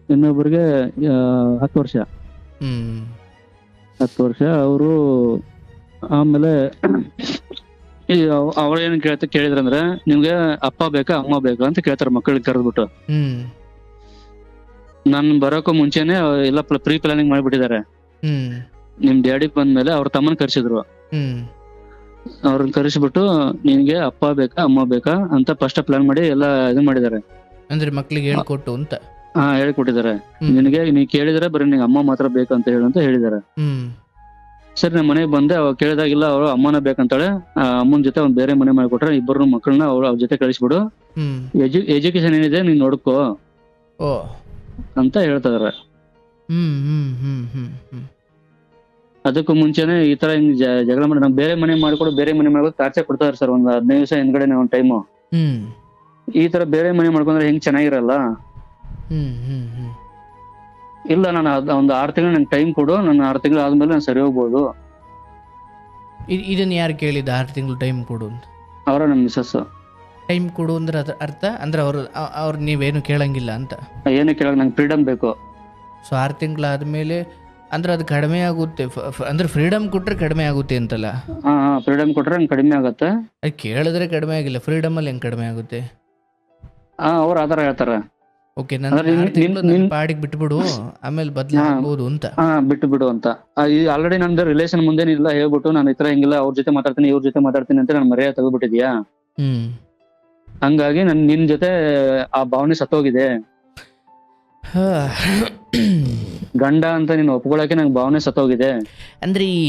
10 ವರ್ಷ. 10 ವರ್ಷ ಅವರು. ಆಮೇಲೆ ಅವ್ರು ಏನ್ ಕೇಳಿದ್ರಂದ್ರೆ, ನಿಮ್ಗೆ ಅಪ್ಪ ಬೇಕಾ ಅಮ್ಮ ಬೇಕಾ ಅಂತ ಕೇಳ್ತಾರ ಮಕ್ಕಳಿಗೆ ಕರೆದ್ಬಿಟ್ಟು. ನಾನ್ ಬರೋಕೋ ಮುಂಚೆನೆ ಎಲ್ಲ ಪ್ರೀ ಪ್ಲಾನಿಂಗ್ ಮಾಡ್ಬಿಟ್ಟಿದ್ದಾರೆ. ನಿಮ್ ಡ್ಯಾಡಿ ಬಂದ್ಮೇಲೆ ಅವ್ರ ತಮ್ಮನ್ ಕರ್ಸಿದ್ರು. ಅವ್ರನ್ನ ಕರೆಸ್ಬಿಟ್ಟು ನಿನ್ಗೆ ಅಪ್ಪ ಬೇಕಾ ಅಮ್ಮ ಬೇಕಾ ಅಂತ ಫಸ್ಟ್ ಪ್ಲಾನ್ ಮಾಡಿ ಎಲ್ಲ ಇದು ಮಾಡಿದ್ದಾರೆ. ಅಂದ್ರೆ ಮಕ್ಳಿಗೆ ಹೇಳ್ಕೊಟ್ಟು ಅಂತ. ಹೇಳ್ಕೊಟ್ಟಿದ್ದಾರೆ. ನಿನಗೆ ನೀ ಕೇಳಿದ್ರೆ ಬರೀ ನಿಂಗೆ ಅಮ್ಮ ಮಾತ್ರ ಬೇಕಂತ ಹೇಳು ಅಂತ ಹೇಳಿದ್ದಾರೆ. ಸರಿ, ನಮ್ಮ ಮನೆಗೆ ಬಂದೆ. ಅವಾಗ ಕೇಳಿದಾಗಿಲ್ಲ, ಅವ್ರು ಅಮ್ಮನ ಬೇಕಂತಾಳೆ. ಅಮ್ಮನ ಜೊತೆ ಒಂದ್ ಬೇರೆ ಮನೆ ಮಾಡಿಕೊಟ್ರೆ ಇಬ್ಬರು ಮಕ್ಕಳನ್ನ ಅವ್ರ ಜೊತೆ ಕಳಿಸ್ಬಿಡು, ಎಜುಕೇಶನ್ ಏನಿದೆ ನೀನ್ ನೋಡ್ಕೋ ಅಂತ ಹೇಳ್ತಿದಾರೆ. ಅದಕ್ಕೂ ಮುಂಚೆನೆ ಈ ತರ ಹಿಂಗ್ ಜಗಳ ಮಾಡಿ ಬೇರೆ ಮನೆ ಮಾಡ್ಕೊಡು ಟಾರ್ಚರ್ ಕೊಡ್ತಾರೆ ಸರ್. ಒಂದ್ 15 ದಿವಸ ಹಿಂದ್ಗಡೆ ಒಂದ್ ಟೈಮು ಈ ತರ ಬೇರೆ ಮನೆ ಮಾಡ್ಕೊಂಡ್ರೆ ಹೆಂಗ್ ಚೆನ್ನಾಗಿರಲ್ಲ. ಹ್ಮ್ ಹ್ಮ್ ಹ್ಮ್ ಇಲ್ಲ ನಾನು ಒಂದು 6 ತಿಂಗಳು ನಂಗೆ ಟೈಮ್ ಕೊಡು, ನಾನು 6 ತಿಂಗಳು ಆದ್ಮೇಲೆ ನಾನು ಸರಿ ಹೋಗ್ಬೋದು. ಇದನ್ನ ಯಾರು ಕೇಳಿದ 6 ತಿಂಗಳು ಟೈಮ್ ಕೊಡು ಅಂತ? ಅವರ ನಮ್ಮ ಮಿಸಸ್. ಟೈಮ್ ಕೊಡು ಅಂದ್ರೆ ಅದ್ರ ಅರ್ಥ ಅಂದ್ರೆ ಅವ್ರು ನೀವೇನು ಕೇಳಂಗಿಲ್ಲ ಅಂತ? ಏನು ಕೇಳಕ್ ನಂಗೆ ಫ್ರೀಡಮ್ ಬೇಕು. ಸೊ 6 ತಿಂಗಳಾದ್ಮೇಲೆ ಅಂದ್ರೆ ಅದು ಕಡಿಮೆ ಆಗುತ್ತೆ, ಅಂದ್ರೆ ಫ್ರೀಡಮ್ ಕೊಟ್ರೆ ಕಡಿಮೆ ಆಗುತ್ತೆ ಅಂತಲ್ಲ? ಹಾ ಫ್ರೀಡಮ್ ಕೊಟ್ರೆ ನಂಗೆ ಕಡಿಮೆ ಆಗತ್ತೆ. ಅದು ಕೇಳಿದ್ರೆ ಕಡಿಮೆ ಆಗಿಲ್ಲ, ಫ್ರೀಡಮಲ್ಲಿ ಹೆಂಗೆ ಕಡಿಮೆ ಆಗುತ್ತೆ? ಅವ್ರು ಆತರ ಹೇಳ್ತಾರ. ಓಕೆ, ನನ್ನ ಪಾಡಿಗೆ ಬಿಟ್ಬಿಡು, ಆಮೇಲೆ ಬದಲಾಗ್ಬೋದು ಅಂತ. ಬಿಟ್ಟು ಬಿಡು ಅಂತ. ಆಲ್ರೆಡಿ ನಂದು ರಿಲೇಷನ್ ಮುಂದೇನಿಲ್ಲ ಹೇಳ್ಬಿಟ್ಟು ನಾನು ಈ ತರ ಹಿಂಗಿಲ್ಲ, ಅವ್ರ ಜೊತೆ ಮಾತಾಡ್ತೀನಿ ಇವ್ರ ಜೊತೆ ಮಾತಾಡ್ತೀನಿ ಅಂತ ನಾನು ಮರ್ಯಾದೆ ತೆಗೆದ್ಬಿಟ್ಟಿದ್ಯಾ. ಹಂಗಾಗಿ ನಿನ್ ಜೊತೆ ಆ ಭಾವನೆ ಸತ್ತೋಗಿದೆ. ಗಂಡ ಅಂತ ನೀನು ಒಪ್ಕೊಳಕ್ಕೆ ನಂಗೆ ಭಾವನೆ ಸತ್ತೋಗಿದೆ. ಅಂದ್ರೆ ಈ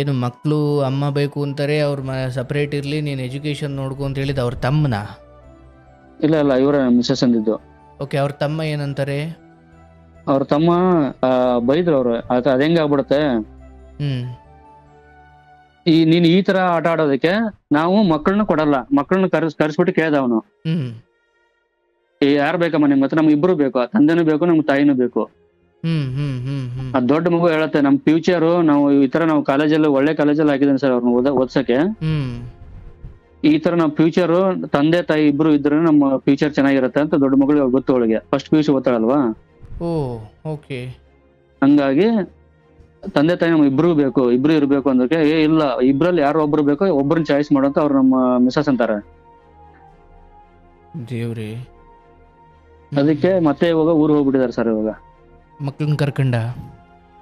ಏನು ಮಕ್ಕಳು ಅಮ್ಮ ಬೇಕು ಅಂತಾರೆ, ಅವ್ರ ಸಪ್ರೇಟ್ ಇರ್ಲಿ, ನೀನು ಎಜುಕೇಶನ್ ನೋಡ್ಕೊ ಅಂತ ಹೇಳಿದ ಅವ್ರ ತಮ್ಮನ? ಇಲ್ಲ ಇವರ ಮಿಸಸ್ ಅಂದಿದ್ದು. ಓಕೆ, ಅವ್ರ ತಮ್ಮ ಏನಂತಾರೆ? ಅವ್ರ ತಮ್ಮ ಬೈದ್ರು ಅವ್ರು, ಅದ ಹೆಂಗ ಆಗ್ಬಿಡುತ್ತೆ, ನೀನ್ ಈ ತರ ಆಟ ಆಡೋದಕ್ಕೆ ನಾವು ಮಕ್ಕಳನ್ನ ಕೊಡಲ್ಲ, ಮಕ್ಕಳನ್ನ ಕರ್ಸ್ಬಿಟ್ಟು ಕೇಳ್ದ ಅವನು, ಯಾರು ಬೇಕಮ್ಮ ನಿಮ್ಗೆ ಹತ್ರ? ನಮ್ಗೆ ಇಬ್ರು ಬೇಕು, ತಂದೆನೂ ಬೇಕು ನಮ್ಗೆ ತಾಯಿನೂ ಬೇಕು. ಅದ್ ದೊಡ್ಡ ಮಗು ಹೇಳತ್ತೆ, ನಮ್ ಫ್ಯೂಚರ್ ನಾವು ಈ ತರ ನಾವು ಕಾಲೇಜಲ್ಲಿ ಒಳ್ಳೆ ಕಾಲೇಜಲ್ಲಿ ಹಾಕಿದ್ದೇನೆ ಸರ್ ಅವ್ರನ್ನ ಓದ್ಸಕ್ಕೆ. ಈ ತರ ನಾವ್ ಫ್ಯೂಚರ್ ತಂದೆ ತಾಯಿ ಇಬ್ರು ಇದ್ರೆ ನಮ್ಮ ಫ್ಯೂಚರ್ ಚೆನ್ನಾಗಿರುತ್ತೆ ಅಂತ ದೊಡ್ಡ ಮಗಳು ಗೊತ್ತು ಅವಳಿಗೆ, ಫಸ್ಟ್ PUC ಓದ್ತಾಳಲ್ವಾ. ಹಂಗಾಗಿ ತಂದೆ ತಾಯಿ ನಮ್ಗೆ ಇಬ್ರು ಬೇಕು, ಇಬ್ರು ಇರ್ಬೇಕು ಅಂದಕ್ಕೆ ಇಲ್ಲ, ಇಬ್ರಲ್ಲಿ ಯಾರು ಒಬ್ರು ಬೇಕು, ಒಬ್ರನ್ನ ಚಾಯ್ಸ್ ಮಾಡೋಂತ ಅವ್ರು ನಮ್ಮ ಮಿಸಸ್ ಅಂತಾರೆ. ದೇವ್ರಿ, ಅದಕ್ಕೆ ಮತ್ತೆ ಇವಾಗ ಊರು ಹೋಗ್ಬಿಟ್ಟಿದ್ದಾರೆ ಸರ್. ಇವಾಗ ಮಕ್ಳನ್ನ ಕರ್ಕೊಂಡ?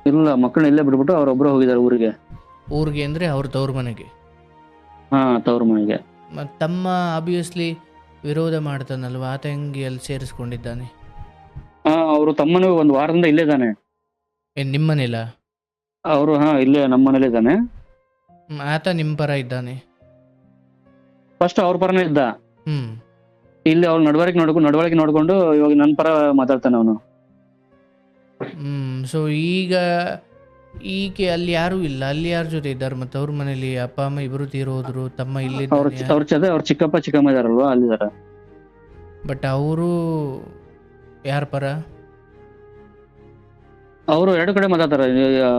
ಇಲ್ಲ, ಮಕ್ಕಳನ್ನ ಇಲ್ಲೇ ಬಿಡ್ಬಿಟ್ಟು ಅವ್ರೊಬ್ರು ಹೋಗಿದ್ದಾರೆ ಊರಿಗೆ. ಊರಿಗೆ ಅಂದ್ರೆ ಅವ್ರ ತವ್ರ ಮನೆಗೆ? ತವ್ರ ಮನೆಗೆ. ತಮ್ಮ ಆಬ್ವಿಯಸ್ಲಿ ವಿರೋಧ ಮಾಡ್ತಾನಲ್ವಾ, ಆತ ಹೆಂಗೆ ಅಲ್ಲಿ ಸೇರಿಸ್ಕೊಂಡಿದ್ದಾನೆ? ಅವರು ತಮ್ಮನು ಒಂದು ವಾರದಿಂದ ಇಲ್ಲೇ ಇದ್ದಾನೆ. ಏನ್ ನಿಮ್ಮನೇಲ? ಅವರು ಇಲ್ಲೇ ನಮ್ಮ ಮನೇಲಿ ಇದ್ದಾನೆ. ಆತ ನಿಮ್ ಪರ ಇದ್ದಾನೆ? ಫಸ್ಟ್ ಅವ್ರ ಪರನೇ ಇದ್ದ. ಇಲ್ಲಿ ಅವ್ರು ನಡವಳಿಕೆ ನೋಡ್ಕೊಂಡು ಇವಾಗ ನನ್ನ ಪರ ಮಾತಾಡ್ತಾನೆ ಅವನು. ಸೊ ಈಗ ಈಕೆ ಅಲ್ಲಿ ಯಾರು ಇಲ್ಲ, ಅಲ್ಲಿ ಯಾರ ಜೊತೆ ಇದ್ದಾರೆ? ಮತ್ತೆ ಅವ್ರ ಮನೇಲಿ ಅಪ್ಪ ಅಮ್ಮ ಇಬ್ರು ತೀರೋದ್ರು, ತಮ್ಮ ಇಲ್ಲಿ ಅವ್ರ ಚಿಕ್ಕಪ್ಪ ಚಿಕ್ಕಮ್ಮ ಇದಾರಲ್ವಾ, ಅಲ್ಲಿದಾರ. ಬಟ್ ಅವರು ಯಾರ ಪರ? ಅವರು ಎರಡು ಕಡೆ ಮಾತಾಡ್ತಾರ.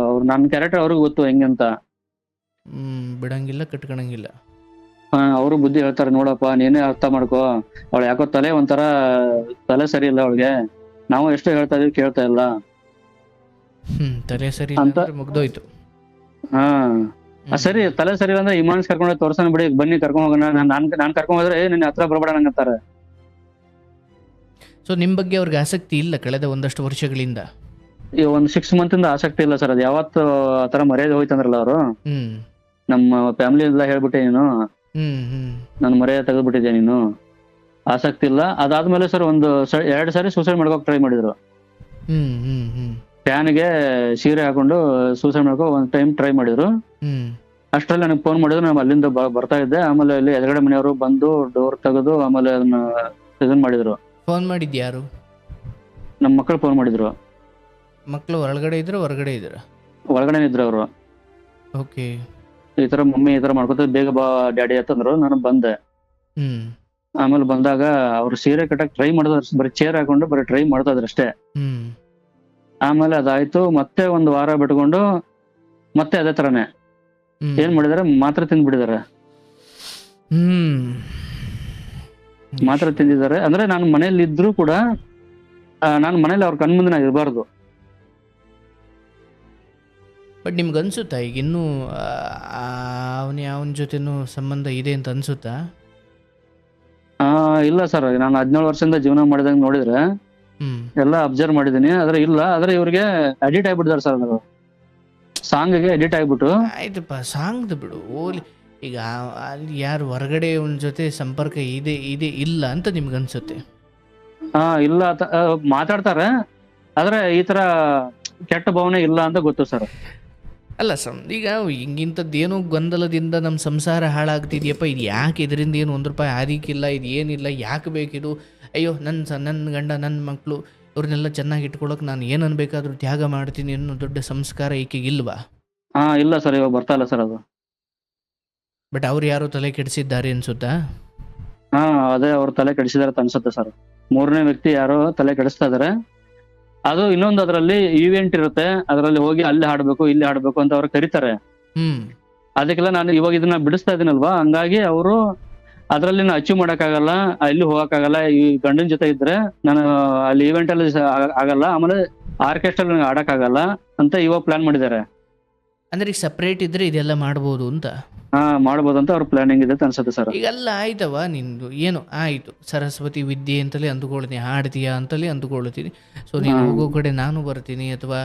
ಅವ್ರು ನನ್ನ ಕ್ಯಾರೆಕ್ಟರ್ ಅವ್ರಿಗೆ ಗೊತ್ತು ಹೆಂಗಂತ. ಬಿಡಂಗಿಲ್ಲ, ಕಟ್ಕೊಳಂಗಿಲ್ಲ. ಅವರು ಬುದ್ಧಿ ಹೇಳ್ತಾರೆ, ನೋಡಪ್ಪ ನೀನೇ ಅರ್ಥ ಮಾಡ್ಕೋ, ಅವಳು ಯಾಕೋ ಒಂಥರ ತಲೆ ಸರಿ ಇಲ್ಲ ಅವಳಿಗೆ, ನಾವು ಎಷ್ಟು ಹೇಳ್ತಾ ಇದೀವಿ ಕೇಳ್ತಾ ಇಲ್ಲ. ತಲೆ ಸರಿ ಅಂತ ಮುಗ್ದೋಯ್ತು. ಸರಿ, ತಲೆ ಸರಿ ಅಂದ್ರೆ ಇಮಾನ್ಸ್ ಕರ್ಕೊಂಡ್ ತೋರ್ಸೋಣ ಬಿಡಿ, ಬನ್ನಿ ಕರ್ಕೊಂಡ್ ಹೋಗೋಣ. ನಾನ್ ಕರ್ಕೊಂಡ್ ಹೋದ್ರೆ ನಿನ್ನ ಹತ್ರ ಬರಬೇಡ ನಂಗಂತಾರೆ. ಸೊ ನಿಮ್ ಬಗ್ಗೆ ಅವ್ರಿಗೆ ಆಸಕ್ತಿ ಇಲ್ಲ ಕಳೆದ ಒಂದಷ್ಟು ವರ್ಷಗಳಿಂದ? ಈ ಒಂದು 6 month ಇಂದ ಆಸಕ್ತಿ ಇಲ್ಲ ಸರ್. ಅದು ಯಾವತ್ತು ಆತರ ಮರ್ಯಾದೆ ಹೋಯ್ತಂದ್ರಲ್ಲ ಅವರು, ನಮ್ಮ ಫ್ಯಾಮಿಲಿ ಎಲ್ಲ ಹೇಳ್ಬಿಟ್ಟೆ ನೀನು, ನನ್ ಮರ್ಯಾದೆ ತೆಗೆದ್ಬಿಟ್ಟಿದ್ಯಾ ನೀನು, ಆಸಕ್ತಿ ಇಲ್ಲ. ಅದಾದ್ಮೇಲೆ ಸರ್ 2 ಸಾರಿ ಸೂಸೈಡ್ ಮಾಡ್ಕೋಕ್ ಟ್ರೈ ಮಾಡಿದ್ರು. ಫ್ಯಾನ್ಗೆ ಸೀರೆ ಹಾಕೊಂಡು ಸೂಸೈಡ್ ಮಾಡ್ಕೊ ಒಂದ್ ಟೈಮ್ ಟ್ರೈ ಮಾಡಿದ್ರು. ಅಷ್ಟ್ರಲ್ಲಿ ನನಗೆ ಫೋನ್ ಮಾಡಿದ್ರು, ನಾನು ಅಲ್ಲಿಂದ ಬರ್ತಾ ಇದ್ದೆ. ಆಮೇಲೆ ಅಲ್ಲಿ ಎದುರುಗಡೆ ಮನೆಯವರು ಬಂದು ಡೋರ್ ತೆಗೆದು ಆಮೇಲೆ ಅದನ್ನ ಇದನ್ ಮಾಡಿದ್ರು. ಫೋನ್ ಮಾಡಿದ್ಯಾರು? ನಮ್ಮ ಮಕ್ಕಳು ಫೋನ್ ಮಾಡಿದ್ರು. ಮಕ್ಕಳು ಒಳಗಡೆ ಇದ್ರು ಹೊರಗಡೆ ಇದ್ರ? ಒಳಗಡೆ ಇದ್ರು ಅವರು. ಓಕೆ, ಈ ತರ ಮಮ್ಮಿ ಈ ತರ ಮಾಡ್ಕೊತ ಬೇಗ ಬಾ ಡ್ಯಾಡಿ ಅಂತಂದ್ರು. ನಾನು ಬಂದೆ. ಆಮೇಲೆ ಬಂದಾಗ ಅವ್ರು ಸೀರೆ ಕಟ್ಟಕ್ ಟ್ರೈ ಮಾಡಿದ್ರು, ಬರೀ ಚೇರ್ ಹಾಕೊಂಡು ಬರೀ ಟ್ರೈ ಮಾಡ್ತಾ ಇದ್ರು ಅಷ್ಟೇ. ಆಮೇಲೆ ಅದಾಯ್ತು. ಮತ್ತೆ 1 ವಾರ ಬಿಟ್ಕೊಂಡು ಮತ್ತೆ ಅದೇ ತರನೇ ಏನ್ ಮಾಡಿದಾರೆ, ಮಾತ್ರೆ ತಿಂದ್ಬಿಟ್ಟಿದ್ದಾರೆ. ಮಾತ್ರೆ ತಿಂದಿದ್ದಾರೆ ಅಂದ್ರೆ ನಾನು ಮನೇಲಿ ಇದ್ರು ಕೂಡ ನಾನು ಮನೇಲಿ ಅವ್ರ ಕಣ್ಮುಂದೆ ನಾನು ಇರಬಾರ್ದು. ಬಟ್ ನಿಮ್ಗೆ ಅನ್ಸುತ್ತಾ ಈಗ ಇನ್ನೂ ಅವನ ಜೊತೆನೂ ಸಂಬಂಧ ಇದೆ ಅಂತ ಅನ್ಸುತ್ತಾ? ಇಲ್ಲ ಸರ್, ನಾನು 17 ವರ್ಷದಿಂದ ಜೀವನ ಮಾಡಿದಂಗೆ ನೋಡಿದ್ರೆ ಎಲ್ಲ ಅಬ್ಸರ್ವ್ ಮಾಡಿದೀನಿ. ಆದ್ರೆ ಇಲ್ಲ, ಆದ್ರೆ ಇವ್ರಿಗೆ ಎಡಿಟ್ ಆಗ್ಬಿಟ್ಟಿದ್ದಾರೆ ಸರ್. ಅವರು ಸಾಂಗ್ಗೆ ಎಡಿಟ್ ಆಗ್ಬಿಟ್ಟು. ಆಯ್ತಪ್ಪ, ಸಾಂಗ್ದು ಬಿಡು, ಓಲಿ. ಈಗ ಅಲ್ಲಿ ಯಾರು ಹೊರಗಡೆ ಅವನ ಜೊತೆ ಸಂಪರ್ಕ ಇದೆ ಇಲ್ಲ ಅಂತ ನಿಮ್ಗೆ ಅನ್ಸುತ್ತೆ? ಇಲ್ಲ ಮಾತಾಡ್ತಾರೆ, ಆದ್ರೆ ಈ ತರ ಕೆಟ್ಟ ಭಾವನೆ ಇಲ್ಲ ಅಂತ ಗೊತ್ತು ಸರ್. ಅಲ್ಲ ಈಗ ಹಿಂಗಿಂಥದ್ದೇನೋ ಗೊಂದಲದಿಂದ ನಮ್ಮ ಸಂಸಾರ ಹಾಳಾಗ್ತಿದ್ಯಪ್ಪ, ಇದು ಯಾಕೆ, ಇದರಿಂದ ಏನು 1 ರೂಪಾಯಿ ಆದಿಕ್ಕಿಲ್ಲ, ಇದು ಏನಿಲ್ಲ, ಯಾಕೆ ಬೇಕಿದು, ಅಯ್ಯೋ ನನ್ನ ಗಂಡ ನನ್ನ ಮಕ್ಕಳು ಇವ್ರನ್ನೆಲ್ಲ ಚೆನ್ನಾಗಿ ಇಟ್ಕೊಳಕ್ಕೆ ನಾನು ಏನನ್ನು ಬೇಕಾದರೂ ತ್ಯಾಗ ಮಾಡ್ತೀನಿ ಅನ್ನೋ ದೊಡ್ಡ ಸಂಸ್ಕಾರ ಈಕೆಗೆ ಇಲ್ವಾ? ಇಲ್ಲ ಸರ್, ಇವಾಗ ಬರ್ತಾ ಇಲ್ಲ ಸರ್ ಅದು. ಬಟ್ ಅವ್ರು ಯಾರೋ ತಲೆ ಕೆಡಿಸಿದ್ದಾರೆ ಅನ್ಸುತ್ತಾ? ಹಾ ಅದೇ ಅವ್ರು ತಲೆ ಕೆಡಿಸಿದಾರೆ ಅಂತ ಅನ್ಸುತ್ತೆ ಸರ್. 3ನೇ ವ್ಯಕ್ತಿ ಯಾರೋ ತಲೆ ಕೆಡಿಸ್ತಾ ಇದಾರೆ. ಅದು ಇನ್ನೊಂದು ಅದ್ರಲ್ಲಿ ಈವೆಂಟ್ ಇರುತ್ತೆ, ಅದ್ರಲ್ಲಿ ಹೋಗಿ ಅಲ್ಲಿ ಹಾಡ್ಬೇಕು ಇಲ್ಲಿ ಹಾಡ್ಬೇಕು ಅಂತ ಅವ್ರು ಕರೀತಾರೆ. ಹ್ಮ್ ಅದಕ್ಕೆಲ್ಲ ನಾನು ಇವಾಗ ಇದನ್ನ ಬಿಡಿಸ್ತಾ ಇದೀನಲ್ವಾ, ಹಂಗಾಗಿ ಅವರು ಅದ್ರಲ್ಲಿ ಅಚೀವ್ ಮಾಡಕ್ಕಾಗಲ್ಲ, ಅಲ್ಲಿ ಹೋಗಕ್ಕಾಗಲ್ಲ, ಈ ಗಂಡನ ಜೊತೆ ಇದ್ರೆ ನಾನು ಅಲ್ಲಿ ಈವೆಂಟ್ ಅಲ್ಲಿ ಆಗಲ್ಲ, ಆಮೇಲೆ ಆರ್ಕೆಸ್ಟ್ರಾ ನನಗೆ ಆಡಕ್ಕಾಗಲ್ಲ ಅಂತ ಇವಾಗ ಪ್ಲಾನ್ ಮಾಡಿದ್ದಾರೆ. ಅಂದ್ರೆ ಈಗ ಸಪ್ರೇಟ್ ಇದ್ರೆ ಇದೆಲ್ಲ ಮಾಡ್ಬೋದು ಅಂತ. ಹಾ ಮಾಡ್ಬೋದಂತ ಅವ್ರ ಪ್ಲಾನಿಂಗ್ ಇದೆ ಅಂತ ಅನ್ಸುತ್ತೆ ಸರ್. ಈಗೆಲ್ಲ ಆಯ್ತವ ನಿಂದು ಏನು ಆಯಿತು, ಸರಸ್ವತಿ ವಿದ್ಯೆ ಅಂತಲೇ ಅಂದುಕೊಳ್ತೀನಿ, ಹಾಡ್ತೀಯಾ ಅಂತಲೇ ಅಂದುಕೊಳ್ತೀನಿ. ಸೊ ನೀನು ಹೋಗೋ ಕಡೆ ನಾನು ಬರ್ತೀನಿ, ಅಥವಾ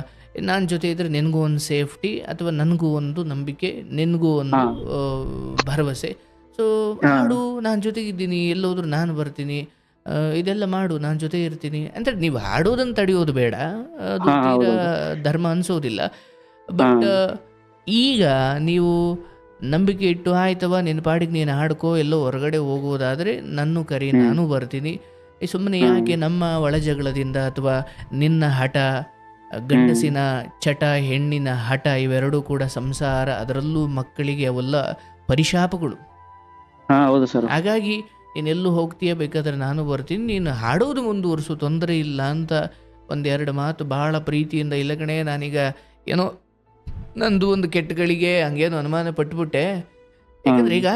ನನ್ನ ಜೊತೆ ಇದ್ರೆ ನಿನಗೂ ಒಂದು ಸೇಫ್ಟಿ, ಅಥವಾ ನನಗೂ ಒಂದು ನಂಬಿಕೆ, ನಿನಗೂ ಒಂದು ಭರವಸೆ. ಸೊ ಹಾಡು, ನಾನು ಜೊತೆಗಿದ್ದೀನಿ, ಎಲ್ಲೋದ್ರೂ ನಾನು ಬರ್ತೀನಿ, ಇದೆಲ್ಲ ಮಾಡು, ನಾನು ಜೊತೆ ಇರ್ತೀನಿ ಅಂತ. ನೀವು ಹಾಡೋದನ್ನು ತಡೆಯೋದು ಬೇಡ, ಅದು ತೀರಾ ಧರ್ಮ ಅನಿಸೋದಿಲ್ಲ. ಬಟ್ ಈಗ ನೀವು ನಂಬಿಕೆ ಇಟ್ಟು ಆಯ್ತವ ನಿನ್ನ ಪಾಡಿಗೆ ನೀನು ಹಾಡ್ಕೋ, ಎಲ್ಲೋ ಹೊರಗಡೆ ಹೋಗೋದಾದರೆ ನನ್ನ ಕರಿ, ನಾನು ಬರ್ತೀನಿ. ಸುಮ್ಮನೆ ಯಾಕೆ ನಮ್ಮ ಒಳಜಗಳದಿಂದ ಅಥವಾ ನಿನ್ನ ಹಠ, ಗಂಡಸಿನ ಚಟ, ಹೆಣ್ಣಿನ ಹಠ, ಇವೆರಡೂ ಕೂಡ ಸಂಸಾರ, ಅದರಲ್ಲೂ ಮಕ್ಕಳಿಗೆ ಅವೆಲ್ಲ ಪರಿಶಾಪಗಳು. ಹೌದು ಸರ್. ಹಾಗಾಗಿ ನೀನೆಲ್ಲೂ ಹೋಗ್ತೀಯ, ಬೇಕಾದ್ರೆ ನಾನು ಬರ್ತೀನಿ, ನೀನು ಹಾಡೋದು ಮುಂದುವರಿಸು, ತೊಂದರೆ ಇಲ್ಲ ಅಂತ ಒಂದೆರಡು ಮಾತು ಭಾಳ ಪ್ರೀತಿಯಿಂದ. ಇಲ್ಲ ಕಣೆ, ನಾನೀಗ ಏನೋ ನಂದು ಒಂದು ಕೆಟ್ಟಗಳಿಗೆ ಹಂಗೇನು ಅನುಮಾನ ಪಟ್ಬಿಟ್ಟೆ. ಯಾಕಂದರೆ ಈಗ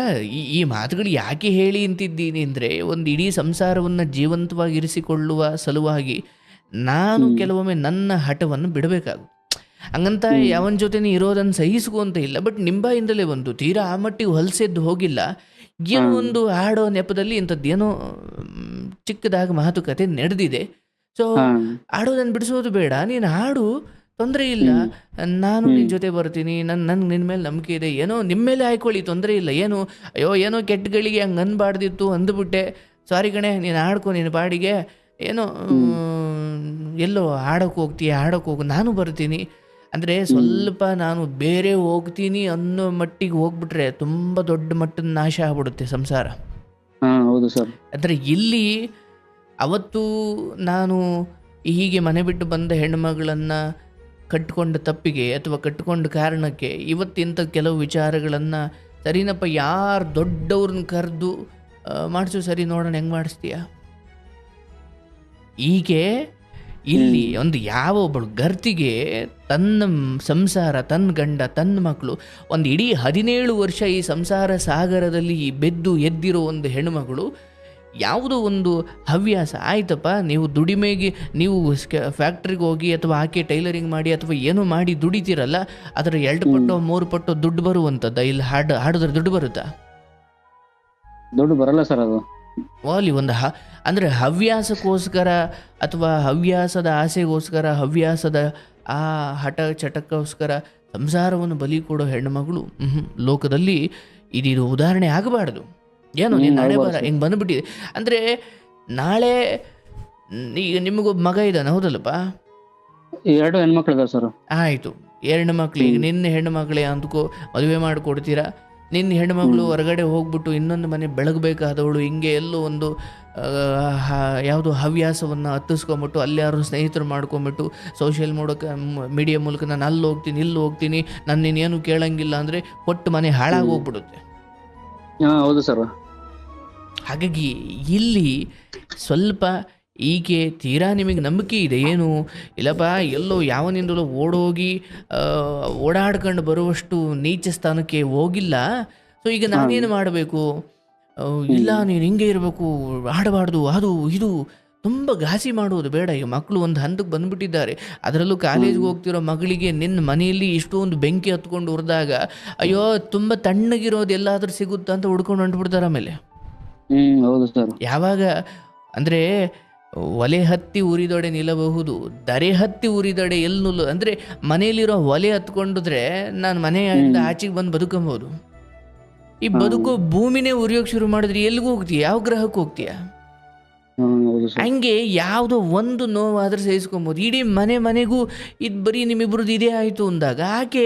ಈ ಮಾತುಗಳು ಯಾಕೆ ಹೇಳಿ ಅಂತಿದ್ದೀನಿ ಅಂದರೆ, ಒಂದು ಇಡೀ ಸಂಸಾರವನ್ನು ಜೀವಂತವಾಗಿರಿಸಿಕೊಳ್ಳುವ ಸಲುವಾಗಿ ನಾನು ಕೆಲವೊಮ್ಮೆ ನನ್ನ ಹಠವನ್ನು ಬಿಡಬೇಕಾಗುತ್ತೆ. ಹಂಗಂತ ಯಾವನ ಜೊತೆನೇ ಇರೋದನ್ನು ಸಹಿಸ್ಕೊಂತ ಇಲ್ಲ, ಬಟ್ ನಿಂಬಾಯಿಂದಲೇ ಒಂದು ತೀರಾ ಆ ಮಟ್ಟಿಗೆ ಹೊಲಸೆದ್ದು ಹೋಗಿಲ್ಲ. ಏನೋ ಒಂದು ಹಾಡೋ ನೆಪದಲ್ಲಿ ಇಂಥದ್ದೇನೋ ಚಿಕ್ಕದಾಗಿ ಮಾತುಕತೆ ನಡೆದಿದೆ. ಸೊ ಹಾಡೋದನ್ನು ಬಿಡಿಸೋದು ಬೇಡ, ನೀನು ಹಾಡು, ತೊಂದರೆ ಇಲ್ಲ, ನಾನು ನಿನ್ನ ಜೊತೆ ಬರ್ತೀನಿ, ನನ್ಗೆ ನಿನ್ನ ಮೇಲೆ ನಂಬಿಕೆ ಇದೆ, ಏನೋ ನಿಮ್ಮ ಮೇಲೆ ಹಾಯ್ಕೊಳ್ಳಿ, ತೊಂದರೆ ಇಲ್ಲ. ಏನು ಅಯ್ಯೋ ಏನೋ ಕೆಟ್ಟಗಳಿಗೆ ಹಂಗೆ ಅನ್ಬಾರ್ದಿತ್ತು ಅಂದುಬಿಟ್ಟೆ, ಸಾರಿ ಕಣೆ, ನೀನು ಹಾಡ್ಕೊ ನಿನ್ನ ಪಾಡಿಗೆ, ಏನೋ ಎಲ್ಲೋ ಹಾಡೋಕೆ ಹೋಗು, ನಾನು ಬರ್ತೀನಿ ಅಂದರೆ ಸ್ವಲ್ಪ ನಾನು ಬೇರೆ ಹೋಗ್ತೀನಿ ಅನ್ನೋ ಮಟ್ಟಿಗೆ ಹೋಗ್ಬಿಟ್ರೆ ತುಂಬ ದೊಡ್ಡ ಮಟ್ಟದ ನಾಶ ಆಗ್ಬಿಡುತ್ತೆ ಸಂಸಾರ. ಹೌದು ಸರ್. ಅಂದರೆ ಇಲ್ಲಿ ಅವತ್ತು ನಾನು ಹೀಗೆ ಮನೆ ಬಿಟ್ಟು ಬಂದ ಹೆಣ್ಣುಮಗಳನ್ನು ಕಟ್ಕೊಂಡ ತಪ್ಪಿಗೆ ಅಥವಾ ಕಟ್ಕೊಂಡ ಕಾರಣಕ್ಕೆ ಇವತ್ತಿಂಥ ಕೆಲವು ವಿಚಾರಗಳನ್ನು, ಸರಿನಪ್ಪ, ಯಾರು ದೊಡ್ಡವ್ರನ್ನ ಕರೆದು ಮಾಡಿಸು, ಸರಿ ನೋಡೋಣ ಹೆಂಗೆ ಮಾಡಿಸ್ತೀಯ. ಹೀಗೆ ಇಲ್ಲಿ ಒಂದು ಯಾವ ಒಬ್ಬಳು ಗರ್ತಿಗೆ ತನ್ನ ಸಂಸಾರ, ತನ್ನ ಗಂಡ, ತನ್ನ ಮಕ್ಕಳು, ಒಂದು ಇಡೀ 17 ವರ್ಷ ಈ ಸಂಸಾರ ಸಾಗರದಲ್ಲಿ ಬೆದ್ದು ಎದ್ದಿರೋ ಒಂದು ಹೆಣ್ಣುಮಗಳು, ಯಾವುದೋ ಒಂದು ಹವ್ಯಾಸ ಆಯ್ತಪ್ಪ, ನೀವು ದುಡಿಮೆಗೆ, ನೀವು ಫ್ಯಾಕ್ಟ್ರಿಗೆ ಹೋಗಿ ಅಥವಾ ಆಕೆ ಟೈಲರಿಂಗ್ ಮಾಡಿ ಅಥವಾ ಏನೋ ಮಾಡಿ ದುಡಿತೀರಲ್ಲ, ಅದರ 2 ಪಟ್ಟು 3 ಪಟ್ಟು ದುಡ್ಡು ಬರುವಂಥದ್ದು. ಇಲ್ಲಿ ಹಾಡಿದ್ರೆ ದುಡ್ಡು ಬರುತ್ತಾ? ದುಡ್ಡು ಬರಲ್ಲ ಸರ್. ಅದು ಅಲ್ಲಿ ಒಂದು ಅಂದರೆ ಹವ್ಯಾಸಕ್ಕೋಸ್ಕರ ಅಥವಾ ಹವ್ಯಾಸದ ಆಸೆಗೋಸ್ಕರ, ಹವ್ಯಾಸದ ಆ ಹಠ ಚಟಕ್ಕೋಸ್ಕರ ಸಂಸಾರವನ್ನು ಬಲಿ ಕೊಡೋ ಹೆಣ್ಣುಮಗಳು ಲೋಕದಲ್ಲಿ ಇದು ಉದಾಹರಣೆ ಆಗಬಾರ್ದು. ಏನು ನೀನು ನಾಳೆ ಬರ ಹಿಂಗೆ ಬಂದುಬಿಟ್ಟಿದೆ ಅಂದರೆ, ನಾಳೆ ಈಗ ನಿಮಗೊಬ್ಬ ಮಗ ಇದ್ದಾನೆ, ಹೌದಲ್ಲಪ್ಪ? 2 ಹೆಣ್ಮಕ್ಳು ಇದಾವೆ ಸರ್. ಆಯಿತು, 2 ಮಕ್ಳು. ಈಗ ನಿನ್ನ ಹೆಣ್ಣು ಮಕ್ಕಳೇ ಅಂದ್ಕೋ, ಮದುವೆ ಮಾಡಿಕೊಡ್ತೀರಾ. ನಿನ್ನ ಹೆಣ್ಣುಮಗಳು ಹೊರಗಡೆ ಹೋಗ್ಬಿಟ್ಟು ಇನ್ನೊಂದು ಮನೆ ಬೆಳಗಬೇಕಾದವಳು, ಹಿಂಗೆ ಎಲ್ಲೋ ಒಂದು ಯಾವುದೋ ಹವ್ಯಾಸವನ್ನು ಹತ್ತಿಸ್ಕೊಂಬಿಟ್ಟು ಅಲ್ಲಿ ಯಾರು ಸ್ನೇಹಿತರು ಮಾಡ್ಕೊಂಬಿಟ್ಟು ಸೋಷಿಯಲ್ ಮೀಡಿಯಾ ಮೂಲಕ ನಾನು ಅಲ್ಲಿ ಹೋಗ್ತೀನಿ, ಇಲ್ಲಿ ಹೋಗ್ತೀನಿ, ನಾನು ನೀನೇನು ಕೇಳಂಗಿಲ್ಲ ಅಂದರೆ ಒಟ್ಟು ಮನೆ ಹಾಳಾಗಿ ಹೋಗ್ಬಿಡುತ್ತೆ. ಹೌದು ಸರ್. ಹಾಗಾಗಿ ಇಲ್ಲಿ ಸ್ವಲ್ಪ ಈಕೆ ತೀರಾ ನಿಮಗೆ ನಂಬಿಕೆ ಇದೆ, ಏನು ಇಲ್ಲಪ್ಪ, ಎಲ್ಲೋ ಯಾವನಿಂದಲೋ ಓಡೋಗಿ ಓಡಾಡ್ಕೊಂಡು ಬರುವಷ್ಟು ನೀಚ ಸ್ಥಾನಕ್ಕೆ ಹೋಗಿಲ್ಲ. ಸೊ ಈಗ ನಾನೇನು ಮಾಡಬೇಕು? ಇಲ್ಲ, ನೀನು ಹಿಂಗೆ ಇರಬೇಕು, ಆಡಬಾರ್ದು, ಅದು ಇದು ತುಂಬ ಘಾಸಿ ಮಾಡುವುದು ಬೇಡ. ಈಗ ಮಕ್ಕಳು ಒಂದು ಹಂತಕ್ಕೆ ಬಂದುಬಿಟ್ಟಿದ್ದಾರೆ, ಅದರಲ್ಲೂ ಕಾಲೇಜ್ಗೆ ಹೋಗ್ತಿರೋ ಮಗಳಿಗೆ ನಿನ್ನ ಮನೆಯಲ್ಲಿ ಇಷ್ಟೊಂದು ಬೆಂಕಿ ಹತ್ಕೊಂಡು ಉರಿದಾಗ, ಅಯ್ಯೋ ತುಂಬ ತಣ್ಣಗಿರೋದು ಎಲ್ಲಾದರೂ ಸಿಗುತ್ತಾ ಅಂತ ಹುಡ್ಕೊಂಡು ಹೊಂಟ್ಬಿಡ್ತಾರೆ. ಆಮೇಲೆ ಹೌದು ಸರ್. ಯಾವಾಗ ಅಂದರೆ ಒಲೆ ಹತ್ತಿ ಉರಿದೊಡೆ ನಿಲ್ಲಬಹುದು, ದರೆ ಹತ್ತಿ ಉರಿದೊಡೆ ಎಲ್ಲಿ ಅಂದರೆ ಮನೆಯಲ್ಲಿರೋ ಒಲೆ ಹತ್ಕೊಂಡಿದ್ರೆ ನಾನು ಮನೆಯಿಂದ ಆಚೆಗೆ ಬಂದು ಬದುಕಬಹುದು. ಈ ಬದುಕೋ ಭೂಮಿನೇ ಉರಿಯೋಕೆ ಶುರು ಮಾಡಿದ್ರೆ ಎಲ್ಲಿಗೂ ಹೋಗ್ತೀಯ? ಯಾವ ಗ್ರಹಕ್ಕೆ ಹೋಗ್ತೀಯ? ಹಂಗೆ ಯಾವುದೋ ಒಂದು ನೋವಾದ್ರೆ ಸಹಿಸ್ಕೊಬೋದು. ಇಡೀ ಮನೆಗೂ ಇದು ಬರೀ ನಿಮ್ಮಿಬ್ರದ್ದು ಇದೇ ಆಯಿತು ಅಂದಾಗ ಆಕೆ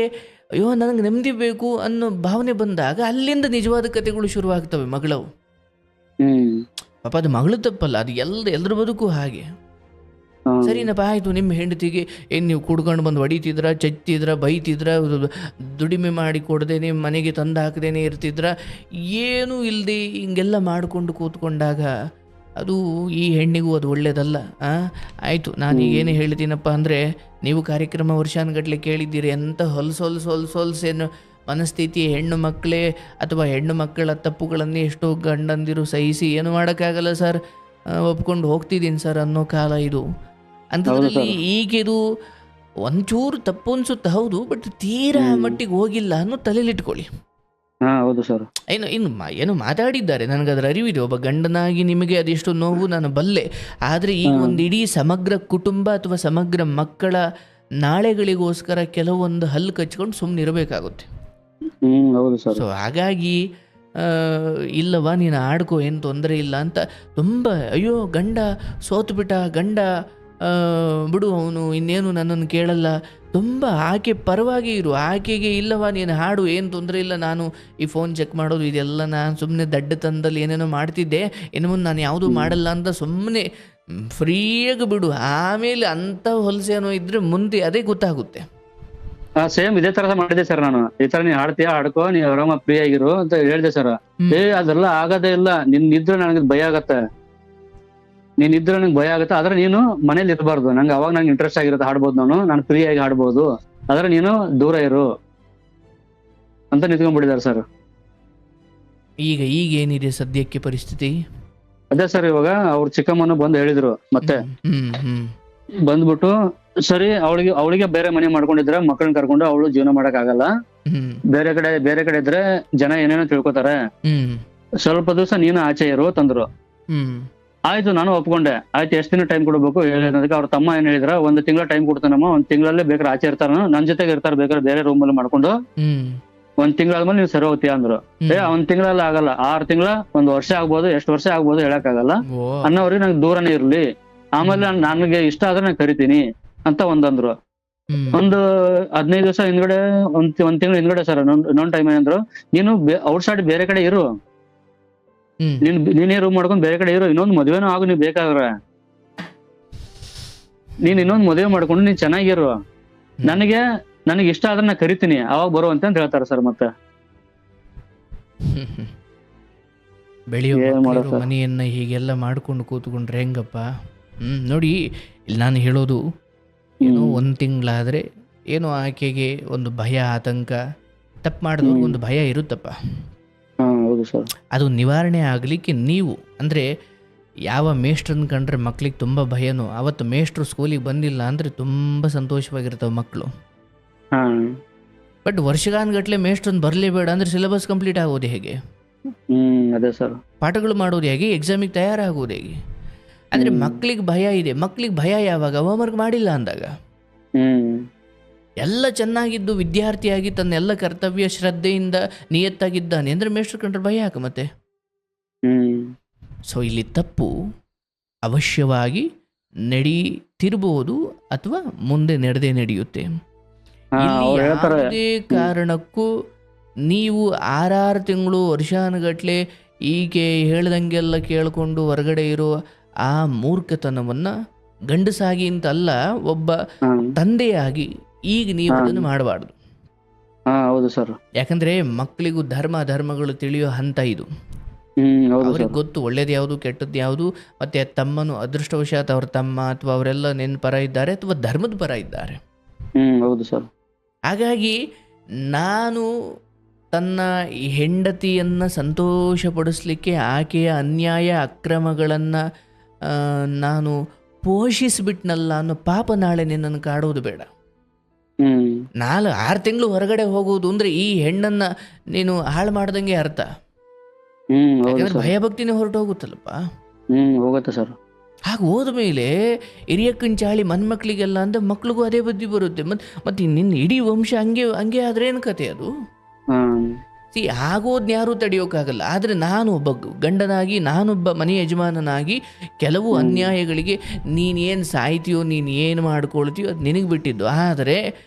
ಅಯ್ಯೋ ನನಗೆ ನೆಮ್ಮದಿ ಬೇಕು ಅನ್ನೋ ಭಾವನೆ ಬಂದಾಗ ಅಲ್ಲಿಂದ ನಿಜವಾದ ಕಥೆಗಳು ಶುರುವಾಗ್ತವೆ ಮಗಳವು. ಪಾಪ ಅದು ಮಗಳು ತಪ್ಪಲ್ಲ, ಅದು ಎಲ್ಲರ ಬದುಕು ಹಾಗೆ. ಸರಿನಪ್ಪ ಆಯಿತು. ನಿಮ್ಮ ಹೆಂಡತಿಗೆ ಏನು ನೀವು ಕುಡ್ಕೊಂಡು ಬಂದು ಹೊಡಿತಿದ್ರ, ಚಚ್ತಿದ್ರ, ಬೈತಿದ್ರ, ದುಡಿಮೆ ಮಾಡಿ ಕೊಡದೆ ನಿಮ್ಮ ಮನೆಗೆ ತಂದು ಹಾಕದೇನೆ ಇರ್ತಿದ್ರ, ಏನೂ ಇಲ್ಲದೆ ಹಿಂಗೆಲ್ಲ ಮಾಡಿಕೊಂಡು ಕೂತ್ಕೊಂಡಾಗ ಅದು ಈ ಹೆಣ್ಣಿಗೂ ಅದು ಒಳ್ಳೇದಲ್ಲ. ಆಯಿತು, ನಾನೀಗೇನು ಹೇಳ್ತೀನಪ್ಪ ಅಂದರೆ, ನೀವು ಕಾರ್ಯಕ್ರಮ ವರ್ಷಾನುಗಟ್ಟಲೆ ಕೇಳಿದ್ದೀರಿ, ಎಂಥ ಹೊಲ್ಸೇನು ಮನಸ್ಥಿತಿ ಹೆಣ್ಣು ಮಕ್ಕಳೇ ಅಥವಾ ಹೆಣ್ಣು ಮಕ್ಕಳ ತಪ್ಪುಗಳನ್ನೇ ಎಷ್ಟೋ ಗಂಡಂದಿರು ಸಹಿಸಿ ಏನು ಮಾಡೋಕ್ಕಾಗಲ್ಲ ಸರ್, ಒಪ್ಕೊಂಡು ಹೋಗ್ತಿದ್ದೀನಿ ಸರ್ ಅನ್ನೋ ಕಾಲ ಇದು. ಅಂಥದ್ರಲ್ಲಿ ಈಗಿದು ಒಂಚೂರು ತಪ್ಪು ಅನ್ಸುತ್ತೆ, ಹೌದು, ಬಟ್ ತೀರಾ ಮಟ್ಟಿಗೆ ಹೋಗಿಲ್ಲ ಅನ್ನೋ ತಲೆಯಲ್ಲಿಟ್ಕೊಳ್ಳಿ. ಹೌದು ಸರ್. ಏನು ಮಾತಾಡಿದ್ದಾರೆ, ನನಗದರ ಅರಿವಿದೆ. ಒಬ್ಬ ಗಂಡನಾಗಿ ನಿಮಗೆ ಅದೆಷ್ಟು ನೋವು ನಾನು ಬಲ್ಲೆ. ಆದರೆ ಈಗ ಒಂದು ಇಡೀ ಸಮಗ್ರ ಕುಟುಂಬ ಅಥವಾ ಸಮಗ್ರ ಮಕ್ಕಳ ನಾಳೆಗಳಿಗೋಸ್ಕರ ಕೆಲವೊಂದು ಹಲ್ಲು ಕಚ್ಕೊಂಡು ಸುಮ್ಮನೆ ಇರಬೇಕಾಗುತ್ತೆ. ಸೊ ಹಾಗಾಗಿ ಇಲ್ಲವಾ ನೀನು ಆಡ್ಕೋ, ಏನು ತೊಂದರೆ ಇಲ್ಲ ಅಂತ ತುಂಬ ಅಯ್ಯೋ ಗಂಡ ಸೋತು ಬಿಟ್ಟ, ಗಂಡ ಬಿಡು ಅವನು ಇನ್ನೇನು ನನ್ನನ್ನು ಕೇಳಲ್ಲ, ತುಂಬ ಆಕೆ ಪರವಾಗಿ ಇರು, ಆಕೆಗೆ ಇಲ್ಲವಾ ನೀನು ಹಾಡು, ಏನು ತೊಂದರೆ ಇಲ್ಲ, ನಾನು ಈ ಫೋನ್ ಚೆಕ್ ಮಾಡೋದು ಇದೆಲ್ಲ ನಾನು ಸುಮ್ಮನೆ ದಡ್ಡತನದಲ್ಲಿ ಏನೇನೋ ಮಾಡ್ತಿದ್ದೆ, ಇನ್ನು ಮುಂದೆ ನಾನು ಯಾವುದೂ ಮಾಡಲ್ಲ ಅಂತ ಸುಮ್ಮನೆ ಫ್ರೀಯಾಗಿ ಬಿಡು. ಆಮೇಲೆ ಅಂಥ ಹೊಲಸೇನೋ ಇದ್ರೆ ಮುಂದೆ ಅದೇ ಗೊತ್ತಾಗುತ್ತೆ. ಸೇಮ್ ಇದೇ ತರ ಮಾಡಿದೆ ಸರ್ ನಾನು. ಈ ತರ ನೀನ್ ಹಾಡ್ತೀಯ, ಹಾಡ್ಕೋ, ನೀ ಆರಾಮ ಫ್ರೀ ಆಗಿರು ಅಂತ ಹೇಳ್ದೆ ಸರ್. ಅದೆಲ್ಲ ಆಗದೇ ಇಲ್ಲ, ನಿನ್ನಿದ್ರೆ ನನಗೆ ಭಯ ಆಗತ್ತೆ, ನೀನಿದ್ರೆ ನಂಗೆ ಭಯ ಆಗುತ್ತೆ. ಆದ್ರೆ ನೀನು ಮನೇಲಿ ಇರಬಾರ್ದು, ನಂಗೆ ಅವಾಗ ನಂಗೆ ಇಂಟ್ರೆಸ್ಟ್ ಆಗಿರುತ್ತೆ, ಹಾಡ್ಬೋದು, ನಾನು ಫ್ರೀ ಆಗಿ ಹಾಡ್ಬೋದು, ಆದ್ರೆ ನೀನು ದೂರ ಇರು ಅಂತ ನಿಂತ್ಕೊಂಡ್ಬಿಟ್ಟಿದ್ದಾರೆ ಸರ್. ಈಗ ಏನಿದೆ ಸದ್ಯಕ್ಕೆ ಪರಿಸ್ಥಿತಿ? ಅದೇ ಸರ್, ಇವಾಗ ಅವ್ರ ಚಿಕ್ಕಮ್ಮನ ಬಂದು ಹೇಳಿದ್ರು, ಮತ್ತೆ ಬಂದ್ಬಿಟ್ಟು ಸರಿ ಅವಳಿಗೆ ಬೇರೆ ಮನೆ ಮಾಡ್ಕೊಂಡಿದ್ರೆ ಮಕ್ಕಳನ್ನ ಕರ್ಕೊಂಡು ಅವಳು ಜೀವನ ಮಾಡಕ್ ಆಗಲ್ಲ, ಬೇರೆ ಕಡೆ ಇದ್ರೆ ಜನ ಏನೇನೋ ತಿಳ್ಕೊತಾರೆ, ಸ್ವಲ್ಪ ದಿವಸ ನೀನು ಆಚೆ ಇರು ತಂದ್ರು. ಆಯ್ತು, ನಾನು ಒಪ್ಕೊಂಡೆ. ಆಯ್ತು, ಎಷ್ಟು ದಿನ ಟೈಮ್ ಕೊಡ್ಬೇಕು ಹೇಳೋದಕ್ಕೆ ಅವ್ರ ತಮ್ಮ ಏನ್ ಹೇಳಿದ್ರ, 1 ತಿಂಗಳ ಟೈಮ್ ಕೊಡ್ತಾನಮ್ಮ, 1 ತಿಂಗಳಲ್ಲೇ ಬೇಕಾದ್ರೆ ಆಚೆ ಇರ್ತಾರ, ನನ್ ಜೊತೆಗೆ ಇರ್ತಾರ, ಬೇಕಾದ್ರೆ ಬೇರೆ ರೂಮ್ ಅಲ್ಲಿ ಮಾಡ್ಕೊಂಡು 1 ತಿಂಗಳಾದ್ಮೇಲೆ ನೀವು ಸರಿ ಹೋಗ್ತೀಯ ಅಂದ್ರು. 1 ತಿಂಗಳಲ್ಲಿ ಆಗಲ್ಲ, 6 ತಿಂಗಳ, 1 ವರ್ಷ ಆಗ್ಬೋದು, ಎಷ್ಟು ವರ್ಷ ಆಗ್ಬೋದು ಹೇಳಕ್ ಆಗಲ್ಲ, ಅನ್ನೋರಿಗೆ ನಂಗೆ ದೂರನೇ ಇರ್ಲಿ, ಆಮೇಲೆ ನನಗೆ ಇಷ್ಟ ಆದ್ರೆ ನಾನು ಕರಿತೀನಿ ಅಂತ ಒಂದಂದ್ರು. ಒಂದು 15 ದಿವಸ ಹಿಂದ್ಗಡೆ, 1 ತಿಂಗಳು ಹಿಂದ್ಗಡೆ ಸರ್ ಇನ್ನೊಂದ್ ಟೈಮ್ ಏನಂದ್ರು, ನೀನು ಔಟ್ ಸೈಡ್ ಬೇರೆ ಕಡೆ ಇರು, ನೀನೇ ರೂಮ್ ಮಾಡ್ಕೊಂಡು ಬೇರೆ ಕಡೆ ಇರು, ಇನ್ನೊಂದು ಮದುವೆನೂ ಆಗು ನೀವ್ ಬೇಕಾದ್ರೆ, ನೀನ್ ಇನ್ನೊಂದು ಮದುವೆ ಮಾಡ್ಕೊಂಡು ನೀನ್ ಚೆನ್ನಾಗಿರು, ನನಗೆ ಇಷ್ಟ ಆದ್ರೆ ನಾ ಕರಿತೀನಿ, ಅವಾಗ ಬರುವಂತ ಅಂತ ಹೇಳ್ತಾರೆ ಸರ್. ಮತ್ತೆ ಬೆಳೆಯೋ ಮನೆಯನ್ನ ಹೀಗೆಲ್ಲ ಮಾಡ್ಕೊಂಡು ಕೂತ್ಕೊಂಡ್ರೆ ಹೆಂಗಪ್ಪ? ನೋಡಿ, ಇಲ್ಲಿ ನಾನು ಹೇಳೋದು ಏನೋ 1 ತಿಂಗಳಾದ್ರೆ ಏನೋ ಆಕೆಗೆ ಒಂದು ಭಯ, ಆತಂಕ, ತಪ್ಪು ಮಾಡಿದವ್ರಿಗೆ ಒಂದು ಭಯ ಇರುತ್ತಪ್ಪ. ಅದು ನಿವಾರಣೆ ಆಗಲಿಕ್ಕೆ ನೀವು ಅಂದರೆ, ಯಾವ ಮೇಷ್ಟ್ರನ್ನ ಕಂಡ್ರೆ ಮಕ್ಳಿಗೆ ತುಂಬ ಭಯನೋ, ಅವತ್ತು ಮೇಷ್ಟ್ರು ಸ್ಕೂಲಿಗೆ ಬಂದಿಲ್ಲ ಅಂದರೆ ತುಂಬ ಸಂತೋಷವಾಗಿರ್ತಾವೆ ಮಕ್ಕಳು. ಬಟ್ ವರ್ಷಗಾನಗಟ್ಲೆ ಮೇಷ್ಟ್ರನ್ನ ಬರಲೇಬೇಡ ಅಂದರೆ ಸಿಲೆಬಸ್ ಕಂಪ್ಲೀಟ್ ಆಗೋದು ಹೇಗೆ? ಅದೇ ಸರ್, ಪಾಠಗಳು ಮಾಡೋದು ಹೇಗೆ? ಎಕ್ಸಾಮಿಗೆ ತಯಾರಾಗೋದು ಹೇಗೆ? ಅಂದರೆ ಮಕ್ಕಳಿಗೆ ಭಯ ಇದೆ. ಮಕ್ಕಳಿಗೆ ಭಯ ಯಾವಾಗ? ಹೋಮ್ವರ್ಕ್ ಮಾಡಿಲ್ಲ ಅಂದಾಗ. ಎಲ್ಲ ಚೆನ್ನಾಗಿದ್ದು ವಿದ್ಯಾರ್ಥಿಯಾಗಿ ತನ್ನೆಲ್ಲ ಕರ್ತವ್ಯ ಶ್ರದ್ಧೆಯಿಂದ ನಿಯತ್ತಾಗಿದ್ದಾನೆ ಅಂದರೆ ಮೇಷ್ಟ್ರು ಕಂಡ್ರೆ ಭಯ ಯಾಕೆ ಮತ್ತೆ? ಸೊ ಇಲ್ಲಿ ತಪ್ಪು ಅವಶ್ಯವಾಗಿ ನಡೀತಿರ್ಬೋದು ಅಥವಾ ಮುಂದೆ ನಡೆದೇ ನಡೆಯುತ್ತೆ. ಇಲ್ಲಿ ಯಾವುದೇ ಕಾರಣಕ್ಕೂ ನೀವು 6 ತಿಂಗಳು ವರ್ಷಾನುಗಟ್ಲೆ ಹೀಗೆ ಹೇಳ್ದಂಗೆಲ್ಲ ಕೇಳಿಕೊಂಡು ಹೊರಗಡೆ ಇರೋ ಆ ಮೂರ್ಖತನವನ್ನ ಗಂಡಸಾಗಿ ಅಂತಲ್ಲ, ಒಬ್ಬ ತಂದೆಯಾಗಿ ಈಗ ನೀವು ಅದನ್ನು ಮಾಡಬಾರ್ದು. ಹೌದು ಸರ್. ಯಾಕಂದ್ರೆ ಮಕ್ಕಳಿಗೂ ಧರ್ಮಗಳು ತಿಳಿಯೋ ಹಂತ ಇದು. ಅವ್ರಿಗೆ ಗೊತ್ತು ಒಳ್ಳೇದು ಯಾವುದು, ಕೆಟ್ಟದ್ದು ಯಾವುದು. ಮತ್ತೆ ತಮ್ಮನು ಅದೃಷ್ಟವಶಾತ್ ಅವ್ರ ತಮ್ಮ ಅಥವಾ ಅವರೆಲ್ಲ ನಿನ್ನ ಪರ ಇದ್ದಾರೆ ಅಥವಾ ಧರ್ಮದ ಪರ ಇದ್ದಾರೆ. ಹೌದು ಸರ್. ಹಾಗಾಗಿ ನಾನು ತನ್ನ ಹೆಂಡತಿಯನ್ನು ಸಂತೋಷಪಡಿಸ್ಲಿಕ್ಕೆ ಆಕೆಯ ಅನ್ಯಾಯ ಅಕ್ರಮಗಳನ್ನು ನಾನು ಪೋಷಿಸಿಬಿಟ್ನಲ್ಲ ಅನ್ನೋ ಪಾಪ ನಾಳೆ ನಿನ್ನನ್ನು ಕಾಡೋದು ಬೇಡ. 6 ತಿಂಗಳು ಹೊರಗಡೆ ಹೋಗುವುದು ಅಂದರೆ ಈ ಹೆಣ್ಣನ್ನು ನೀನು ಹಾಳು ಮಾಡ್ದಂಗೆ ಅರ್ಥ. ಯಾಕಂದ್ರೆ ಭಯಭಕ್ತಿನೇ ಹೊರಟು ಹೋಗುತ್ತಲ್ಲಪ್ಪ. ಹೋಗುತ್ತೆ ಸರ್. ಹಾಗೆ ಹೋದ್ಮೇಲೆ ಹಿರಿಯಕ್ಕನ ಚಾಳಿ ಮನ್ಮಕ್ಳಿಗೆಲ್ಲ ಅಂದ್ರೆ ಮಕ್ಳಿಗೂ ಅದೇ ಬುದ್ಧಿ ಬರುತ್ತೆ. ಮತ್ತೆ ನಿನ್ನ ಇಡೀ ವಂಶ ಹಂಗೆ ಆದ್ರೆ ಏನು ಕತೆ ಅದು? ಆಗೋದ್ನ ಯಾರೂ ತಡೆಯೋಕ್ಕಾಗಲ್ಲ. ಆದರೆ ನಾನು ಒಬ್ಬ ಗಂಡನಾಗಿ, ನಾನೊಬ್ಬ ಮನೆ ಯಜಮಾನನಾಗಿ ಕೆಲವು ಅನ್ಯಾಯಗಳಿಗೆ ನೀನೇನು ಸಾಯ್ತೀಯೋ, ನೀನು ಏನು ಮಾಡ್ಕೊಳ್ತೀಯೋ ಅದು ನಿನಗೆ ಬಿಟ್ಟಿದ್ದು. ಆದರೆ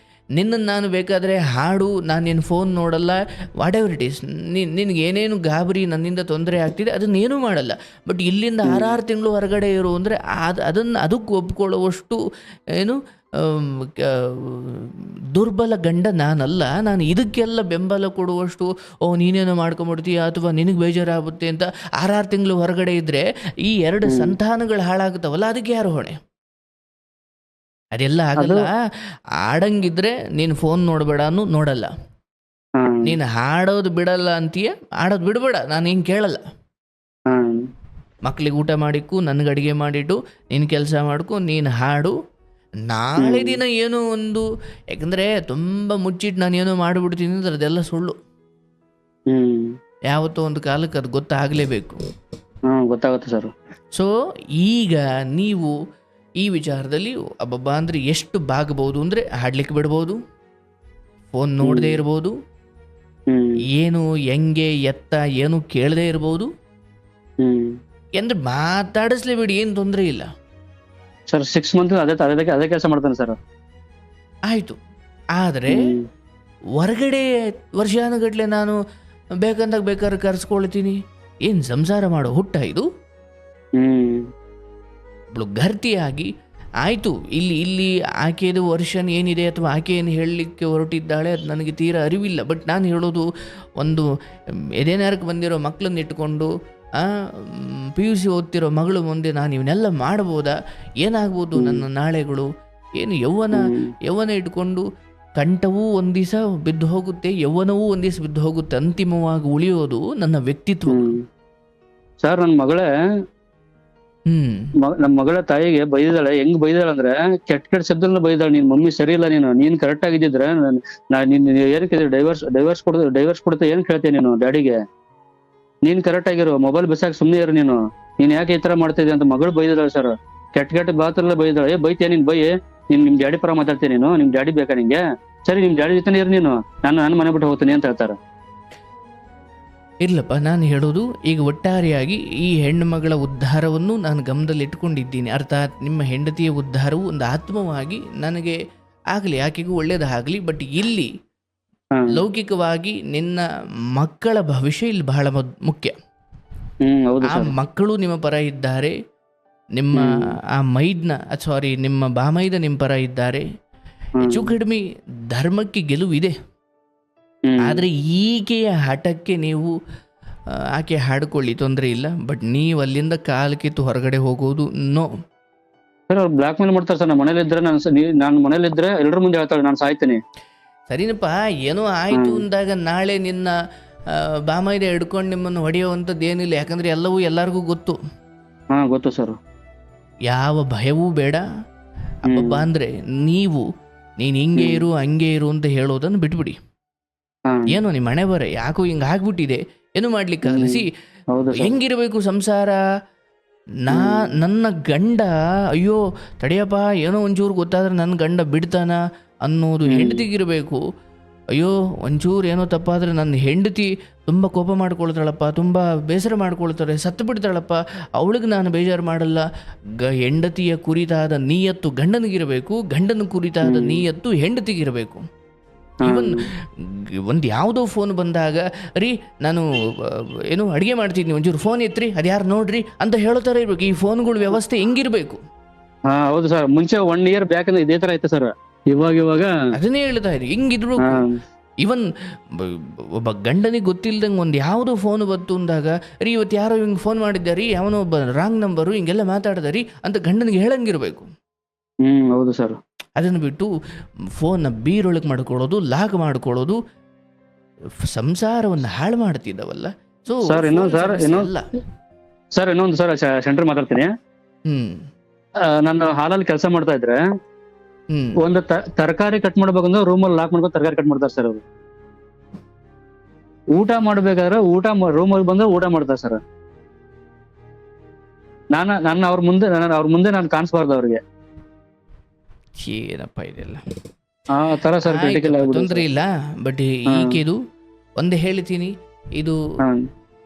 ನಿನ್ನನ್ನು ನಾನು ಬೇಕಾದರೆ ಹಾಡು, ನಾನು ನಿನ್ನ ಫೋನ್ ನೋಡಲ್ಲ, ವಾಟ್ ಎವರ್ ಇಟ್ ಈಸ್, ನಿನಗೆ ಏನೇನು ಗಾಬರಿ ನನ್ನಿಂದ ತೊಂದರೆ ಆಗ್ತಿದೆ ಅದನ್ನೇನೂ ಮಾಡಲ್ಲ. ಬಟ್ ಇಲ್ಲಿಂದ 6 ತಿಂಗಳು ಹೊರಗಡೆ ಇರು ಅಂದರೆ ಅದಕ್ಕೆ ಒಪ್ಕೊಳ್ಳುವಷ್ಟು ಏನು ದುರ್ಬಲ ಗಂಡ ನಾನಲ್ಲ. ನಾನು ಇದಕ್ಕೆಲ್ಲ ಬೆಂಬಲ ಕೊಡುವಷ್ಟು ನೀನೇನೋ ಮಾಡ್ಕೊಂಬಿಡ್ತೀಯ ಅಥವಾ ನಿನಗೆ ಬೇಜಾರಾಗುತ್ತೆ ಅಂತ 6 ತಿಂಗಳು ಹೊರಗಡೆ ಇದ್ದರೆ ಈ 2 ಸಂತಾನಗಳು ಹಾಳಾಗುತ್ತವಲ್ಲ, ಅದಕ್ಕೆ ಯಾರು ಹೊಣೆ? ಅದೆಲ್ಲ ಆಗಲ್ಲ. ಆಡಂಗಿದ್ರೆ ನೀನು ಫೋನ್ ನೋಡಬೇಡ ನೋಡಲ್ಲ, ನೀನು ಹಾಡೋದು ಬಿಡಲ್ಲ ಅಂತೀಯ, ಆಡೋದು ಬಿಡಬೇಡ, ನಾನು ಹಿಂಗೆ ಕೇಳಲ್ಲ. ಮಕ್ಳಿಗೆ ಊಟ ಮಾಡಿಕ್ಕು, ನನಗೆ ಅಡುಗೆ ಮಾಡಿಟ್ಟು ನೀನು ಕೆಲಸ ಮಾಡ್ಕೊ, ನೀನು ಹಾಡು. ನಾಳೆ ದಿನ ಏನೋ ಒಂದು, ಯಾಕಂದರೆ ತುಂಬ ಮುಚ್ಚಿಟ್ಟು ನಾನು ಏನೋ ಮಾಡಿಬಿಡ್ತೀನಿ ಅಂದ್ರೆ ಅದೆಲ್ಲ ಸುಳ್ಳು. ಯಾವತ್ತೋ ಒಂದು ಕಾಲಕ್ಕೆ ಅದು ಗೊತ್ತಾಗಲೇಬೇಕು. ಗೊತ್ತಾಗುತ್ತೆ ಸರ್. ಸೊ ಈಗ ನೀವು ಈ ವಿಚಾರದಲ್ಲಿ ಅಬ್ಬಬ್ಬ ಅಂದರೆ ಎಷ್ಟು ಬಾಗಬಹುದು ಅಂದರೆ ಹಾಡ್ಲಿಕ್ಕೆ ಬಿಡ್ಬೋದು, ಫೋನ್ ನೋಡದೇ ಇರ್ಬೋದು, ಏನು ಹೆಂಗೆ ಎತ್ತ ಏನು ಕೇಳದೇ ಇರ್ಬೋದು, ಅಂದರೆ ಮಾತಾಡಿಸ್ಲೇಬೇಡಿ, ಏನು ತೊಂದರೆ ಇಲ್ಲ ಸರ್. 6 ಮಂತ್ ಅದೇ ಕೆಲಸ ಮಾಡ್ತಾನೆ ಸರ್. ಆಯಿತು. ಆದರೆ ಹೊರಗಡೆ ವರ್ಷಾನುಗಟ್ಲೆ ನಾನು ಬೇಕಂದಾಗ ಬೇಕಾದ್ರೆ ಕರೆಸ್ಕೊಳ್ತೀನಿ, ಏನು ಸಂಸಾರ ಮಾಡೋ ಹುಟ್ಟ ಇದು? ಗರ್ತಿಯಾಗಿ ಆಯಿತು, ಇಲ್ಲಿ ಆಕೆಯದು ವರ್ಷನ್ ಏನಿದೆ ಅಥವಾ ಆಕೆ ಏನು ಹೇಳಲಿಕ್ಕೆ ಹೊರಟಿದ್ದಾಳೆ ಅದು ನನಗೆ ತೀರಾ ಅರಿವಿಲ್ಲ. ಬಟ್ ನಾನು ಹೇಳೋದು, ಒಂದು ಎದೆನೇರಕ್ಕೆ ಬಂದಿರೋ ಮಕ್ಕಳನ್ನ ಇಟ್ಕೊಂಡು PUC ಓದ್ತಿರೋ ಮಗಳು ಮುಂದೆ ನಾನು ಇವನ್ನೆಲ್ಲ ಮಾಡ್ಬೋದಾ? ಏನಾಗ್ಬೋದು ನನ್ನ ನಾಳೆಗಳು? ಏನು ಯೌವನ ಇಟ್ಕೊಂಡು ಕಂಠವೂ ಒಂದು ದಿವಸ ಬಿದ್ದು ಹೋಗುತ್ತೆ, ಯೌವನವೂ ಒಂದು ದಿವಸ ಬಿದ್ದು ಹೋಗುತ್ತೆ, ಅಂತಿಮವಾಗಿ ಉಳಿಯೋದು ನನ್ನ ವ್ಯಕ್ತಿತ್ವ. ಸರ್, ನನ್ನ ಮಗಳೇ ನಮ್ಮ ಮಗಳ ತಾಯಿಗೆ ಬೈದಾಳೆ. ಹೆಂಗ್ ಬೈದಾಳೆ ಅಂದ್ರೆ ಕೆಟ್ಟ ಶಬ್ದಗಳನ್ನ ಬೈದಾಳೆ. ನಿನ್ ಮಮ್ಮಿ ಸರಿ ಇಲ್ಲ, ನೀನ್ ಕರೆಕ್ಟ್ ಆಗಿದ್ದಿದ್ರೆ ಏನಕ್ಕೆ ಡೈವರ್ಸ್ ಕೊಡ್ತಾ ಏನ್ ಕೇಳ್ತೀಯ ನೀನು ಡ್ಯಾಡಿಗೆ? ನೀನ್ ಕರೆಕ್ಟ್ ಆಗಿರೋ, ಮೊಬೈಲ್ ಬಿಸಾಕ್ ಸುಮ್ನೆ ಇರು, ನೀನ್ ಯಾಕೆ ಈ ತರ ಮಾಡ್ತಿದ್ದೆ ಅಂತ ಮಗಳು ಬೈದಾಳೆ ಸರ್. ಕೆಟ್ಟ ಬಾತ್ರಲ್ಲ ಬೈದಾಳೆ. ಬೈತೀಯ ನೀನ್ ಬೈ, ನಿಮ್ ಡ್ಯಾಡಿ ಪರ ಮಾತಾಡ್ತೀನಿ ನೀನು, ನಿಮ್ ಡ್ಯಾಡಿ ಬೇಕಾ ನಿಂಗೆ? ಸರಿ, ನಿಮ್ ಡ್ಯಾಡಿ ಜೊತೆ ಇರು ನೀನು, ನಾನು ಮನೆ ಬಿಟ್ಟು ಹೋಗ್ತೀನಿ ಅಂತ ಹೇಳ್ತಾರ. ಇರ್ಲಪ್ಪ, ನಾನು ಹೇಳೋದು ಈಗ ಒಟ್ಟಾರೆಯಾಗಿ ಈ ಹೆಣ್ಣು ಮಗಳ ಉದ್ಧಾರವನ್ನು ನಾನು ಗಮನದಲ್ಲಿ ಇಟ್ಕೊಂಡಿದ್ದೀನಿ. ಅರ್ಥಾತ್ ನಿಮ್ಮ ಹೆಂಡತಿಯ ಉದ್ಧಾರವು ಒಂದು ಆತ್ಮವಾಗಿ ನನಗೆ ಆಗಲಿ, ಆಕೆಗೂ ಒಳ್ಳೇದಾಗಲಿ. ಬಟ್ ಇಲ್ಲಿ ಲೌಕಿಕವಾಗಿ ನಿನ್ನ ಮಕ್ಕಳ ಭವಿಷ್ಯ ಇಲ್ಲಿ ಬಹಳ ಮುಖ್ಯ. ಆ ಮಕ್ಕಳು ನಿಮ್ಮ ಪರ ಇದ್ದಾರೆ, ನಿಮ್ಮ ನಿಮ್ಮ ಬಾಮೈದ ನಿಮ್ಮ ಪರ ಇದ್ದಾರೆ. ಹೆಚ್ಚು ಕಡಿಮೆ ಧರ್ಮಕ್ಕೆ ಗೆಲುವಿದೆ. ಆದರೆ ಈಕೆಯ ಹಠಕ್ಕೆ ನೀವು ಆಕೆ ಹಾಡ್ಕೊಳ್ಳಿ, ತೊಂದರೆ ಇಲ್ಲ. ಬಟ್ ನೀವು ಅಲ್ಲಿಂದ ಕಾಲು ಕಿತ್ತು ಹೊರಗಡೆ ಹೋಗೋದು ನೋ. ಸರ್, ಅವ್ರು ಬ್ಲಾಕ್ ಮೇಲ್ ಮಾಡ್ತಾರೆ ಸರ್. ನಾನು ಮನೇಲಿದ್ರೆ ಎಲ್ಲರ ಮುಂದೆ ಹೇಳ್ತಾಳೆ ನಾನು ಸಾಯ್ತೀನಿ. ಸರಿನಪ್ಪ, ಏನೋ ಆಯಿತು ಅಂದಾಗ ನಾಳೆ ನಿನ್ನ ಬಾಮೈದ ಹಿಡ್ಕೊಂಡು ನಿಮ್ಮನ್ನು ಹೊಡೆಯುವಂಥದ್ದು ಏನಿಲ್ಲ. ಯಾಕಂದರೆ ಎಲ್ಲವೂ ಎಲ್ಲರಿಗೂ ಗೊತ್ತು. ಗೊತ್ತು ಸರ್. ಯಾವ ಭಯವೂ ಬೇಡ. ಅಬ್ಬಬ್ಬ ಅಂದರೆ ನೀನು ಹಿಂಗೆ ಇರು ಹಂಗೆ ಇರು ಅಂತ ಹೇಳೋದನ್ನು ಬಿಟ್ಬಿಡಿ. ಏನೋ ನಿಮ್ಮ ಮನೆ ಬರ ಯಾಕೋ ಹಿಂಗೆ ಆಗ್ಬಿಟ್ಟಿದೆ, ಏನು ಮಾಡ್ಲಿಕ್ಕಾಗಲ್ಲ. ಹೆಂಗಿರಬೇಕು ಸಂಸಾರ? ನನ್ನ ಗಂಡ ಅಯ್ಯೋ ತಡೆಯಪ್ಪ, ಏನೋ ಒಂಚೂರು ಗೊತ್ತಾದ್ರೆ ನನ್ನ ಗಂಡ ಬಿಡ್ತಾನ ಅನ್ನೋದು ಹೆಂಡತಿಗಿರಬೇಕು. ಅಯ್ಯೋ ಒಂಚೂರು ಏನೋ ತಪ್ಪಾದರೆ ನನ್ನ ಹೆಂಡತಿ ತುಂಬ ಕೋಪ ಮಾಡ್ಕೊಳ್ತಾಳಪ್ಪ, ತುಂಬ ಬೇಸರ ಮಾಡ್ಕೊಳ್ತಾರೆ, ಸತ್ತು ಬಿಡ್ತಾಳಪ್ಪ, ಅವಳಿಗೆ ನಾನು ಬೇಜಾರು ಮಾಡಲ್ಲ. ಹೆಂಡತಿಯ ಕುರಿತಾದ ನೀಯತ್ತು ಗಂಡನಿಗಿರಬೇಕು, ಗಂಡನ ಕುರಿತಾದ ನೀಯತ್ತು ಹೆಂಡತಿಗಿರಬೇಕು. ಈವನ್ ಒಂದು ಯಾವುದೋ ಫೋನ್ ಬಂದಾಗ, ರೀ ನಾನು ಏನು ಅಡುಗೆ ಮಾಡ್ತಿದ್ದೀನಿ, ಒಂಚೂರು ಫೋನ್ ಎತ್ರಿ, ಅದ್ಯಾರು ನೋಡ್ರಿ ಅಂತ ಹೇಳೋ ಥರ ಇರ್ಬೇಕು. ಈ ಫೋನ್ಗಳ ವ್ಯವಸ್ಥೆ ಹೆಂಗಿರ್ಬೇಕು? ಹೌದು ಸರ್. ಮುಂಚೆ 1 year ಬ್ಯಾಕ್ ಇದೇ ತರ ಐತೆ ಸರ್. ಇವಾಗ ಅದನ್ನೇ ಹೇಳ್ತಾ ಇರಿ, ಹಿಂಗಿರ್ಬೇಕು. ಇವನ್ ಒಬ್ಬ ಗಂಡನಿಗೆ ಗೊತ್ತಿಲ್ದಂಗೆ ಒಂದು ಯಾವುದೋ ಫೋನ್ ಬಂತು ಅಂದಾಗ, ರೀ ಇವತ್ತು ಯಾರೋ ಹಿಂಗೆ ಫೋನ್ ಮಾಡಿದ್ದಾರಿ, ಯಾವನೋ ಒಬ್ಬ ರಾಂಗ್ ನಂಬರು ಹಿಂಗೆಲ್ಲ ಮಾತಾಡಿದಾರಿ ಅಂತ ಗಂಡನಿಗೆ ಹೇಳಂಗಿರ್ಬೇಕು. ಹೌದು ಸರ್. ಅದನ್ನು ಬಿಟ್ಟು ಫೋನ್ನ ಬೀರೊಳಗೆ ಮಾಡ್ಕೊಳ್ಳೋದು, ಲಾಗ್ ಮಾಡ್ಕೊಳ್ಳೋದು ಸಂಸಾರವನ್ನು ಹಾಳು ಮಾಡ್ತಿದ್ದಾವಲ್ಲ. ಸೊ ಇನ್ನೊಂದು ಸರ್ ಸೆಂಟರ್ ಮಾತಾಡ್ತೀನಿ. ನಾನು ಹಾಲಲ್ಲಿ ಕೆಲಸ ಮಾಡ್ತಾ ಇದ್ರೆ ಒಂದು ತರಕಾರಿ ಕಟ್ ಮಾಡ್ಬೇಕಂದ್ರೆ ರೂಮಲ್ಲಿ ಲಾಕ್ ಮಾಡ್ಕೊಂಡು ತರಕಾರಿ ಕಟ್ ಮಾಡ್ತಾರೆ ಸರ್ ಅವರು. ಊಟ ಮಾಡ್ಬೇಕಾದ್ರೆ ರೂಮಲ್ಲಿ ಬಂದ್ರೆ ಊಟ ಮಾಡ್ತಾರೆ ಸರ್. ನಾನು ಅವ್ರ ಮುಂದೆ ನಾನು ಕಾಣಿಸ್ಬಾರ್ದು ಅವ್ರಿಗೆ. ಏನಪ್ಪ ಇದೆಲ್ಲ ತೊಂದರೆ ಇಲ್ಲ. ಬಟ್ ಈಕೆದು ಒಂದೇ ಹೇಳ್ತೀನಿ, ಇದು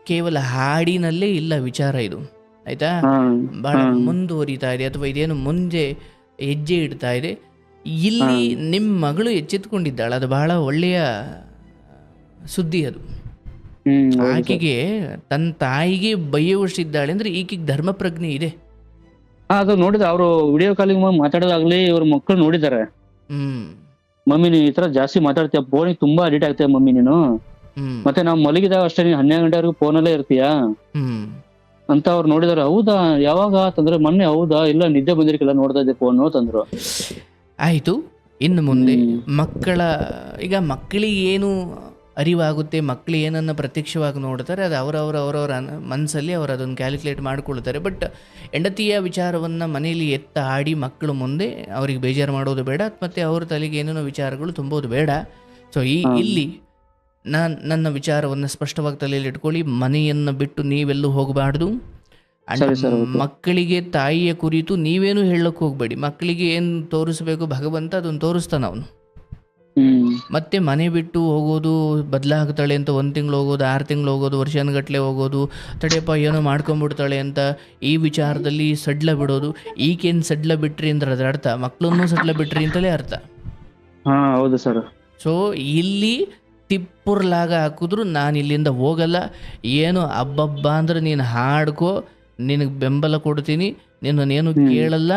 ಕೇವಲ ಹಾಡಿನಲ್ಲೇ ಇಲ್ಲ ವಿಚಾರ ಇದು, ಆಯ್ತಾ? ಬಹಳ ಮುಂದುವರಿತಾ ಇದೆ, ಅಥವಾ ಇದೇನು ಮುಂದೆ ಹೆಜ್ಜೆ ಇಡ್ತಾ ಇದೆ. ಇಲ್ಲಿ ನಿಮ್ಮ ಮಗಳು ಎಚ್ಚೆತ್ಕೊಂಡಿದ್ದಾಳೆ, ಅದು ಬಹಳ ಒಳ್ಳೆಯ ಸುದ್ದಿ. ಅದು ಆಕೆಗೆ ತನ್ನ ತಾಯಿಗೆ ಬೈಯುವಷ್ಟಿದ್ದಾಳೆ ಅಂದ್ರೆ ಈಕೆಗೆ ಧರ್ಮ ಪ್ರಜ್ಞೆ ಇದೆ. ಅದು ನೋಡಿದ ಅವರು ವಿಡಿಯೋ ಕಾಲಿಂಗ್ ಮಾತಾಡೋದಾಗ್ಲಿ ಇವ್ರ ಮಕ್ಕಳು ನೋಡಿದ್ದಾರೆ. ಮಮ್ಮಿ ನೀನ್ ಈ ತರ ಜಾಸ್ತಿ ಮಾತಾಡ್ತೀಯ, ಫೋನಿಗೆ ತುಂಬಾ ಅಡಿಕ್ಟ್ ಆಗ್ತೀಯ ಮಮ್ಮಿ ನೀನು, ಮತ್ತೆ ನಾವ್ ಮಲಗಿದಾಗ ಅಷ್ಟೇ ನೀನ್ 12 ಗಂಟೆವರೆಗೂ ಫೋನಲ್ಲೇ ಇರ್ತೀಯ ಅಂತ ಅವ್ರು ನೋಡಿದಾರೆ. ಹೌದಾ ಯಾವಾಗ ತಂದ್ರೆ ಮೊನ್ನೆ, ಹೌದಾ ಇಲ್ಲ ನಿದ್ದೆ ಬಂದಿರ್ಕಿಲ್ಲ ನೋಡ್ತಾ ಇದ್ದೆ ಫೋನು ತಂದ್ರು. ಆಯ್ತು, ಇನ್ನು ಮುಂದೆ ಈಗ ಮಕ್ಕಳಿಗೆ ಏನು ಅರಿವಾಗುತ್ತೆ, ಮಕ್ಕಳು ಏನನ್ನು ಪ್ರತ್ಯಕ್ಷವಾಗಿ ನೋಡ್ತಾರೆ, ಅದು ಅವರವರ ಮನಸ್ಸಲ್ಲಿ ಅವರು ಅದನ್ನು ಕ್ಯಾಲ್ಕುಲೇಟ್ ಮಾಡ್ಕೊಳ್ತಾರೆ. ಬಟ್ ಹೆಂಡತಿಯ ವಿಚಾರವನ್ನು ಮನೆಯಲ್ಲಿ ಆಡಿ ಮಕ್ಕಳು ಮುಂದೆ ಅವ್ರಿಗೆ ಬೇಜಾರು ಮಾಡೋದು ಬೇಡ, ಮತ್ತು ಅವ್ರ ತಲೆಗೆ ಏನೇನೋ ವಿಚಾರಗಳು ತುಂಬೋದು ಬೇಡ. ಸೊ ಇಲ್ಲಿ ನನ್ನ ವಿಚಾರವನ್ನು ಸ್ಪಷ್ಟವಾಗಿ ತಲೆಯಲ್ಲಿ ಇಟ್ಕೊಳ್ಳಿ. ಮನೆಯನ್ನು ಬಿಟ್ಟು ನೀವೆಲ್ಲೂ ಹೋಗಬಾರ್ದು. ಮಕ್ಕಳಿಗೆ ತಾಯಿಯ ಕುರಿತು ನೀವೇನು ಹೇಳಕ್ಕೆ ಹೋಗ್ಬೇಡಿ. ಮಕ್ಕಳಿಗೆ ಏನು ತೋರಿಸ್ಬೇಕು ಭಗವಂತ ಅದನ್ನು ತೋರಿಸ್ತಾನ ಅವನು. ಮತ್ತೆ ಮನೆ ಬಿಟ್ಟು ಹೋಗೋದು, ಬದಲಾಗ್ತಾಳೆ ಅಂತ 1 ತಿಂಗಳು ಹೋಗೋದು, 6 ತಿಂಗಳು ಹೋಗೋದು, ವರ್ಷಾನುಗಟ್ಲೆ ಹೋಗೋದು, ತಡೆಯಪ್ಪ ಏನೋ ಮಾಡ್ಕೊಂಡ್ಬಿಡ್ತಾಳೆ ಅಂತ ಈ ವಿಚಾರದಲ್ಲಿ ಸಡ್ಲ ಬಿಡೋದು. ಈಗೇನು ಸಡ್ಲ ಬಿಟ್ರಿ ಅಂದ್ರೆ ಅದರ ಅರ್ಥ ಮಕ್ಕಳನ್ನು ಸಡ್ಲ ಬಿಟ್ರಿ ಅಂತಲೇ ಅರ್ಥ. ಹೌದು ಸರ್. ಸೊ ಇಲ್ಲಿ ತಿಪ್ಪುರ್ಲಾಗ ಹಾಕಿದ್ರು ನಾನು ಇಲ್ಲಿಂದ ಹೋಗಲ್ಲ. ಏನು ಹಬ್ಬಬ್ಬ ಅಂದ್ರೆ ನೀನು ಹಾಡ್ಕೋ, ನಿನಗೆ ಬೆಂಬಲ ಕೊಡ್ತೀನಿ, ನಿನ್ನನ್ನೇನು ಕೇಳಲ್ಲ.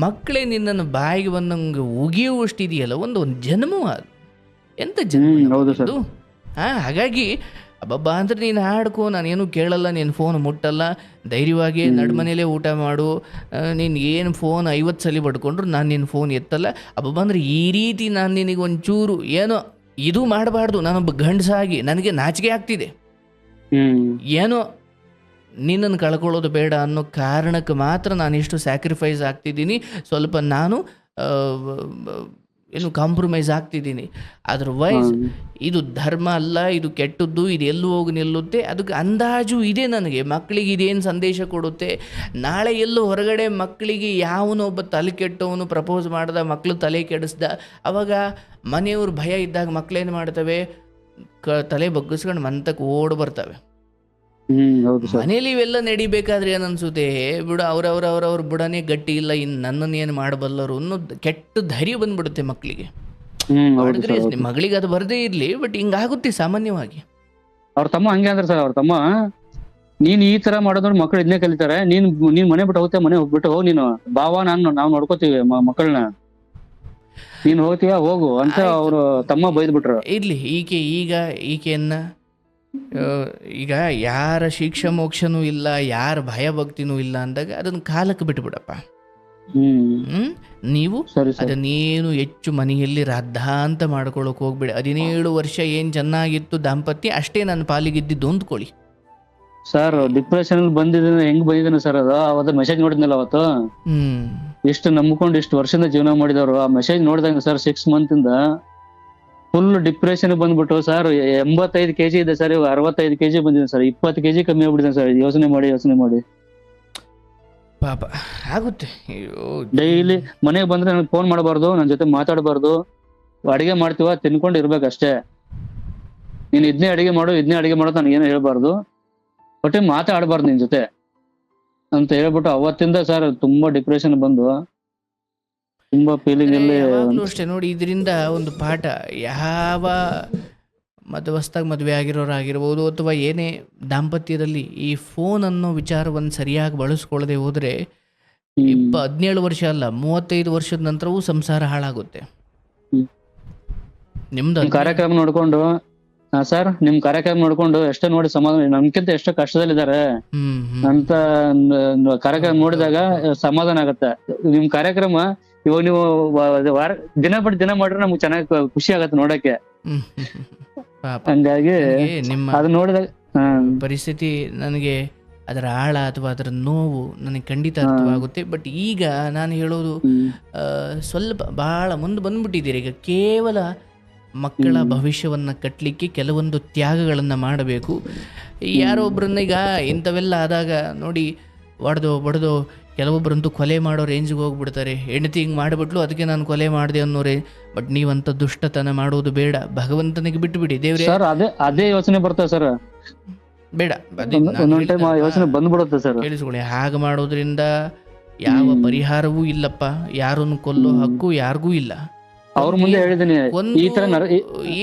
ಮಕ್ಕಳೇ ನಿನ್ನನ್ನು ಬಾಯಿಗೆ ಬಂದಂಗೆ ಉಗಿಯುವಷ್ಟಿದೆಯಲ್ಲ, ಒಂದು ಜನ್ಮ ಅದು ಎಂತ ಜನ್ಮ. ಹಾಗಾಗಿ ಹಬ್ಬಬ್ಬ ಅಂದ್ರೆ ನೀನು ಹಾಡ್ಕೋ, ನಾನೇನು ಕೇಳಲ್ಲ, ನೀನು ಫೋನ್ ಮುಟ್ಟಲ್ಲ, ಧೈರ್ಯವಾಗಿ ನಡ್ಮನೇಲೇ ಊಟ ಮಾಡು, ನೀನು ಏನು ಫೋನ್ 50 ಸಲ ಪಡ್ಕೊಂಡ್ರು ನಾನು ನಿನ್ನ ಫೋನ್ ಎತ್ತಲ್ಲ. ಹಬ್ಬಬ್ಬ ಅಂದ್ರೆ ಈ ರೀತಿ ನಾನು ನಿನಗೆ ಒಂಚೂರು ಏನೋ ಇದು ಮಾಡಬಾರ್ದು. ನಾನೊಬ್ಬ ಗಂಡಸಾಗಿ ನನಗೆ ನಾಚಿಕೆ ಆಗ್ತಿದೆ, ಏನೋ ನಿನ್ನನ್ನು ಕಳ್ಕೊಳ್ಳೋದು ಬೇಡ ಅನ್ನೋ ಕಾರಣಕ್ಕೆ ಮಾತ್ರ ನಾನು ಇಷ್ಟು ಸ್ಯಾಕ್ರಿಫೈಸ್ ಆಗ್ತಿದ್ದೀನಿ, ಸ್ವಲ್ಪ ನಾನು ಏನು ಕಾಂಪ್ರಮೈಸ್ ಆಗ್ತಿದ್ದೀನಿ. ಅದರ್ವೈಸ್ ಇದು ಧರ್ಮ ಅಲ್ಲ, ಇದು ಕೆಟ್ಟದ್ದು, ಇದು ಎಲ್ಲೂ ಹೋಗಿ ನಿಲ್ಲುತ್ತೆ. ಅದಕ್ಕೆ ಅಂದಾಜು ಇದೆ ನನಗೆ, ಮಕ್ಕಳಿಗೆ ಇದೇನು ಸಂದೇಶ ಕೊಡುತ್ತೆ. ನಾಳೆ ಎಲ್ಲೂ ಹೊರಗಡೆ ಮಕ್ಕಳಿಗೆ ಯಾವನೊಬ್ಬ ತಲೆ ಕೆಟ್ಟವನು ಪ್ರಪೋಸ್ ಮಾಡ್ದ, ಮಕ್ಕಳು ತಲೆ ಕೆಡಿಸ್ದ, ಅವಾಗ ಮನೆಯವ್ರ ಭಯ ಇದ್ದಾಗ ಮಕ್ಕಳೇನು ಮಾಡ್ತವೆ, ತಲೆ ಬಗ್ಗಿಸ್ಕೊಂಡು ಮಂತಕ್ಕೆ ಓಡ್ ಬರ್ತವೆ. ಮನೇಲಿ ಇವೆಲ್ಲ ನಡಿಬೇಕಾದ್ರೆ ಏನನ್ಸುತ್ತೆ, ಬಿಡು ಅವ್ರ ಬುಡನೇ ಗಟ್ಟಿ ಇಲ್ಲ, ಇನ್ನು ನನ್ನನ್ನು ಏನು ಮಾಡಬಲ್ಲರು ಅನ್ನೋ ಕೆಟ್ಟ ಧೈರ್ಯ ಬಂದ್ಬಿಡುತ್ತೆ ಮಕ್ಕಳಿಗೆ. ಮಗಳಿಗೆ ಅದು ಬರದೇ ಇರ್ಲಿ, ಬಟ್ ಹಿಂಗಾಗುತ್ತೆ ಸಾಮಾನ್ಯವಾಗಿ. ಅವ್ರ ತಮ್ಮ ಹಂಗೆ ಅಂದ್ರೆ ಸರ್, ಅವ್ರ ತಮ್ಮ ನೀನ್ ಈ ತರ ಮಾಡೋದ್ರ ಮಕ್ಕಳು ಇದನ್ನೇ ಕಲಿತಾರೆ. ನೀನ್ ಮನೆ ಬಿಟ್ಟು ಹೋಗ್ತೇ, ಮನೆ ಹೋಗ್ಬಿಟ್ಟು ಹೋಗಿ ನೀನು ಬಾವ ನಾವು ನೋಡ್ಕೋತೀವಿ ಮಕ್ಕಳನ್ನ, ನೀನ್ ಹೋಗ್ತೀಯ ಹೋಗು ಅಂತ ಅವ್ರ ತಮ್ಮ ಬೈದ್ಬಿಟ್ರು. ಇರ್ಲಿ, ಈಕೆಯನ್ನ ಈಗ ಯಾರ ಶಿಕ್ಷೆ ಮೋಕ್ಷನೂ ಇಲ್ಲ, ಯಾರ ಭಯ ಭಕ್ತಿನೂ ಇಲ್ಲ ಅಂದಾಗ ಅದನ್ನ ಕಾಲಕ್ಕೆ ಬಿಟ್ಬಿಡಪ್ಪ. ನೀವು ಅದನ್ನೇನು ಹೆಚ್ಚು ಮನೆಯಲ್ಲಿ ರಾದ್ಧಾಂತ ಮಾಡ್ಕೊಳಕ್ ಹೋಗ್ಬಿಡಿ. 17 ವರ್ಷ ಏನ್ ಚೆನ್ನಾಗಿತ್ತು ದಾಂಪತ್ಯ, ಅಷ್ಟೇ ನನ್ನ ಪಾಲಿಗಿದ್ದಿದ್ದು ಅಂದ್ಕೊಳ್ಳಿ. ಸರ್ ಡಿಪ್ರೆಷನ್ ಬಂದಿದ್ದೇನೆ, ಹೆಂಗ್ ಬಂದಿದ್ದೇನೆ ಸರ್, ಅವತ್ತು ಮೆಸೇಜ್ ನೋಡಿದ್ನಲ್ಲ ಅವತ್ತು, ಇಷ್ಟು ನಂಬ್ಕೊಂಡು ಇಷ್ಟು ವರ್ಷದಿಂದ ಜೀವನ ಮಾಡಿದವರು, ಆ ಮೆಸೇಜ್ ನೋಡಿದಂಗ ಸರ್ 6 ಮಂತ್ ಇಂದ ಫುಲ್ ಡಿಪ್ರೆಷನ್ ಬಂದ್ಬಿಟ್ಟು ಸರ್ 85 kg ಇದೆ ಸರ್, ಇವಾಗ 65 kg ಬಂದಿದೆ ಸರ್, 20 kg ಕಮ್ಮಿ ಆಗ್ಬಿಟ್ಟಿದೆ ಸರ್. ಯೋಚನೆ ಮಾಡಿ ಪಾಪ ಆಗುತ್ತೆ. ಡೈಲಿ ಮನೆಗೆ ಬಂದ್ರೆ ನನಗೆ ಫೋನ್ ಮಾಡಬಾರ್ದು, ನನ್ನ ಜೊತೆ ಮಾತಾಡಬಾರ್ದು, ಅಡಿಗೆ ಮಾಡ್ತೀವ ತಿನ್ಕೊಂಡು ಇರ್ಬೇಕಷ್ಟೇ, ನೀನ್ ಇದನ್ನೇ ಅಡಿಗೆ ಮಾಡು ನನಗೇನು ಹೇಳ್ಬಾರ್ದು, ಒಟ್ಟೆ ಮಾತಾಡಬಾರ್ದು ನಿನ್ ಜೊತೆ ಅಂತ ಹೇಳ್ಬಿಟ್ಟು ಅವತ್ತಿಂದ ಸರ್ ತುಂಬಾ ಡಿಪ್ರೆಷನ್ ಬಂದು ತುಂಬಾ ಫೀಲಿಂಗ್ ಅಲ್ಲಿ ಅಷ್ಟೇ. ನೋಡಿ, ಇದರಿಂದ ಒಂದು ಪಾಠ, ಯಾವ ಹೊಸ್ದಾಗಿ ಮದುವೆ ಆಗಿರೋರಾಗಿರ್ಬೋದು ಅಥವಾ ಏನೇ ದಾಂಪತ್ಯದಲ್ಲಿ ಈ ಫೋನ್ ಅನ್ನೋ ವಿಚಾರವನ್ನು ಸರಿಯಾಗಿ ಬಳಸ್ಕೊಳ್ಳದೆ ಹೋದ್ರೆ 17 ವರ್ಷ ಅಲ್ಲ 35 ವರ್ಷದ ನಂತರವೂ ಸಂಸಾರ ಹಾಳಾಗುತ್ತೆ. ನಿಮ್ದು ಕಾರ್ಯಕ್ರಮ ನೋಡ್ಕೊಂಡು ಸರ್, ನಿಮ್ ಕಾರ್ಯಕ್ರಮ ನೋಡ್ಕೊಂಡು ಎಷ್ಟೋ ನೋಡಿ ಸಮಾಧಾನ, ನಮ್ಗಿಂತ ಎಷ್ಟೋ ಕಷ್ಟದಲ್ಲಿದ್ದಾರೆ ಅಂತ ಕಾರ್ಯಕ್ರಮ ನೋಡಿದಾಗ ಸಮಾಧಾನ ಆಗತ್ತೆ. ನಿಮ್ ಕಾರ್ಯಕ್ರಮ ಇವಾಗ ನೀವು ದಿನ ಬಿಟ್ಟು ದಿನ ಮಾಡ್ರೆ ನಮ್ಗೆ ಚೆನ್ನಾಗಿ ಖುಷಿ ಆಗತ್ತೆ ನೋಡಕ್ಕೆ. ಹಂಗಾಗಿ ಅದು ನೋಡಿದಾಗ ಪರಿಸ್ಥಿತಿ ನನಗೆ ಅದರ ಆಳ ಅಥವಾ ಅದರ ನೋವು ನನಗೆ ಖಂಡಿತ ಅರ್ಥವಾಗುತ್ತೆ. ಬಟ್ ಈಗ ನಾನು ಹೇಳೋದು ಸ್ವಲ್ಪ ಬಹಳ ಮುಂದೆ ಬಂದ್ಬಿಟ್ಟಿದ್ದೀರಿ. ಈಗ ಕೇವಲ ಮಕ್ಕಳ ಭವಿಷ್ಯವನ್ನು ಕಟ್ಟಲಿಕ್ಕೆ ಕೆಲವೊಂದು ತ್ಯಾಗಗಳನ್ನು ಮಾಡಬೇಕು. ಯಾರೋ ಒಬ್ಬರನ್ನ ಈಗ ಇಂಥವೆಲ್ಲ ಆದಾಗ ನೋಡಿ, ಬಡ್ದೋ ಕೆಲವೊಬ್ಬರಂತೂ ಕೊಲೆ ಮಾಡೋ ರೇಂಜ್ಗೆ ಹೋಗ್ಬಿಡ್ತಾರೆ. ಹೆಂಡತಿ ಹಿಂಗೆ ಮಾಡಿಬಿಟ್ಲು, ಅದಕ್ಕೆ ನಾನು ಕೊಲೆ ಮಾಡಿದೆ ಅನ್ನೋರೇ. ಬಟ್ ನೀವಂತ ದುಷ್ಟತನ ಮಾಡೋದು ಬೇಡ, ಭಗವಂತನಿಗೆ ಬಿಟ್ಟುಬಿಡಿ. ದೇವ್ರೆ ಅದೇ ಯೋಚನೆ ಬರ್ತದೆ ಸರ್, ಬೇಡ ಯೋಚನೆ ಬಂದ್ಬಿಡುತ್ತೆ ಸರ್. ಕೇಳಿಸ್ಕೊಳ್ಳಿ, ಹಾಗೆ ಮಾಡೋದ್ರಿಂದ ಯಾವ ಪರಿಹಾರವೂ ಇಲ್ಲಪ್ಪ, ಯಾರನ್ನು ಕೊಲ್ಲೋ ಹಕ್ಕು ಯಾರಿಗೂ ಇಲ್ಲ. ಅವ್ರ ಮುಂದೆ ಹೇಳಿದೀನಿ ಈ ತರ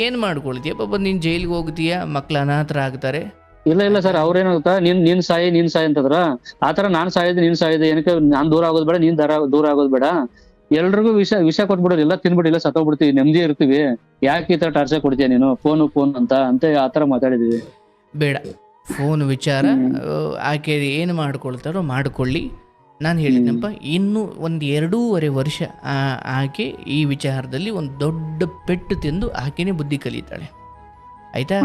ಏನ್ ಮಾಡ್ಕೊಳ್ತೀಯ ಪಾಪ, ನೀನ್ ಜೈಲಿಗೆ ಹೋಗ್ತೀಯ, ಮಕ್ಳ ಅನಾಥರ ಆಗ್ತಾರೆ. ಇಲ್ಲ ಸರ್, ಅವ್ರೇನ್ ಗೊತ್ತಾ, ನೀನ್ ಸಾಯಿ ಅಂತಂದ್ರ ಆತರ ನಾನ್ ಸಾಯಿದೆ ನೀನ್ ಸಾಯಿದೆ, ಏನಕ್ಕೆ ನಾನ್ ದೂರ ಆಗೋದ್ ಬೇಡ, ನೀನ್ ದೂರ ಆಗೋದ್ ಬೇಡ, ಎಲ್ರಿಗೂ ವಿಷ ಕೊಟ್ಬಿಡೋದು, ಎಲ್ಲ ತಿನ್ಬಿಟ್ಟಿಲ್ಲ ಸತ್ತೋಗ್ಬಿಡ್ತೀವಿ, ನೆಮ್ಮದಿ ಇರ್ತೀವಿ, ಯಾಕೆ ಈ ತರ ಟಾರ್ಚರ್ ಕೊಡ್ತೀಯ ನೀನು, ಫೋನ್ ಅಂತ ಆತರ ಮಾತಾಡಿದೀವಿ. ಬೇಡ, ಫೋನ್ ವಿಚಾರ ಆಕೆ ಏನು ಮಾಡ್ಕೊಳ್ತಾರೋ ಮಾಡ್ಕೊಳ್ಳಿ. ನಾನು ಹೇಳಿದ್ನಪ್ಪ, ಇನ್ನು 1-2.5 ವರ್ಷ ಆಕೆ ಈ ವಿಚಾರದಲ್ಲಿ ಒಂದು ದೊಡ್ಡ ಪೆಟ್ಟು ತಿಂದು ಆಕೆನೇ ಬುದ್ಧಿ ಕಲಿತಾಳೆ, ಆಯ್ತಾ?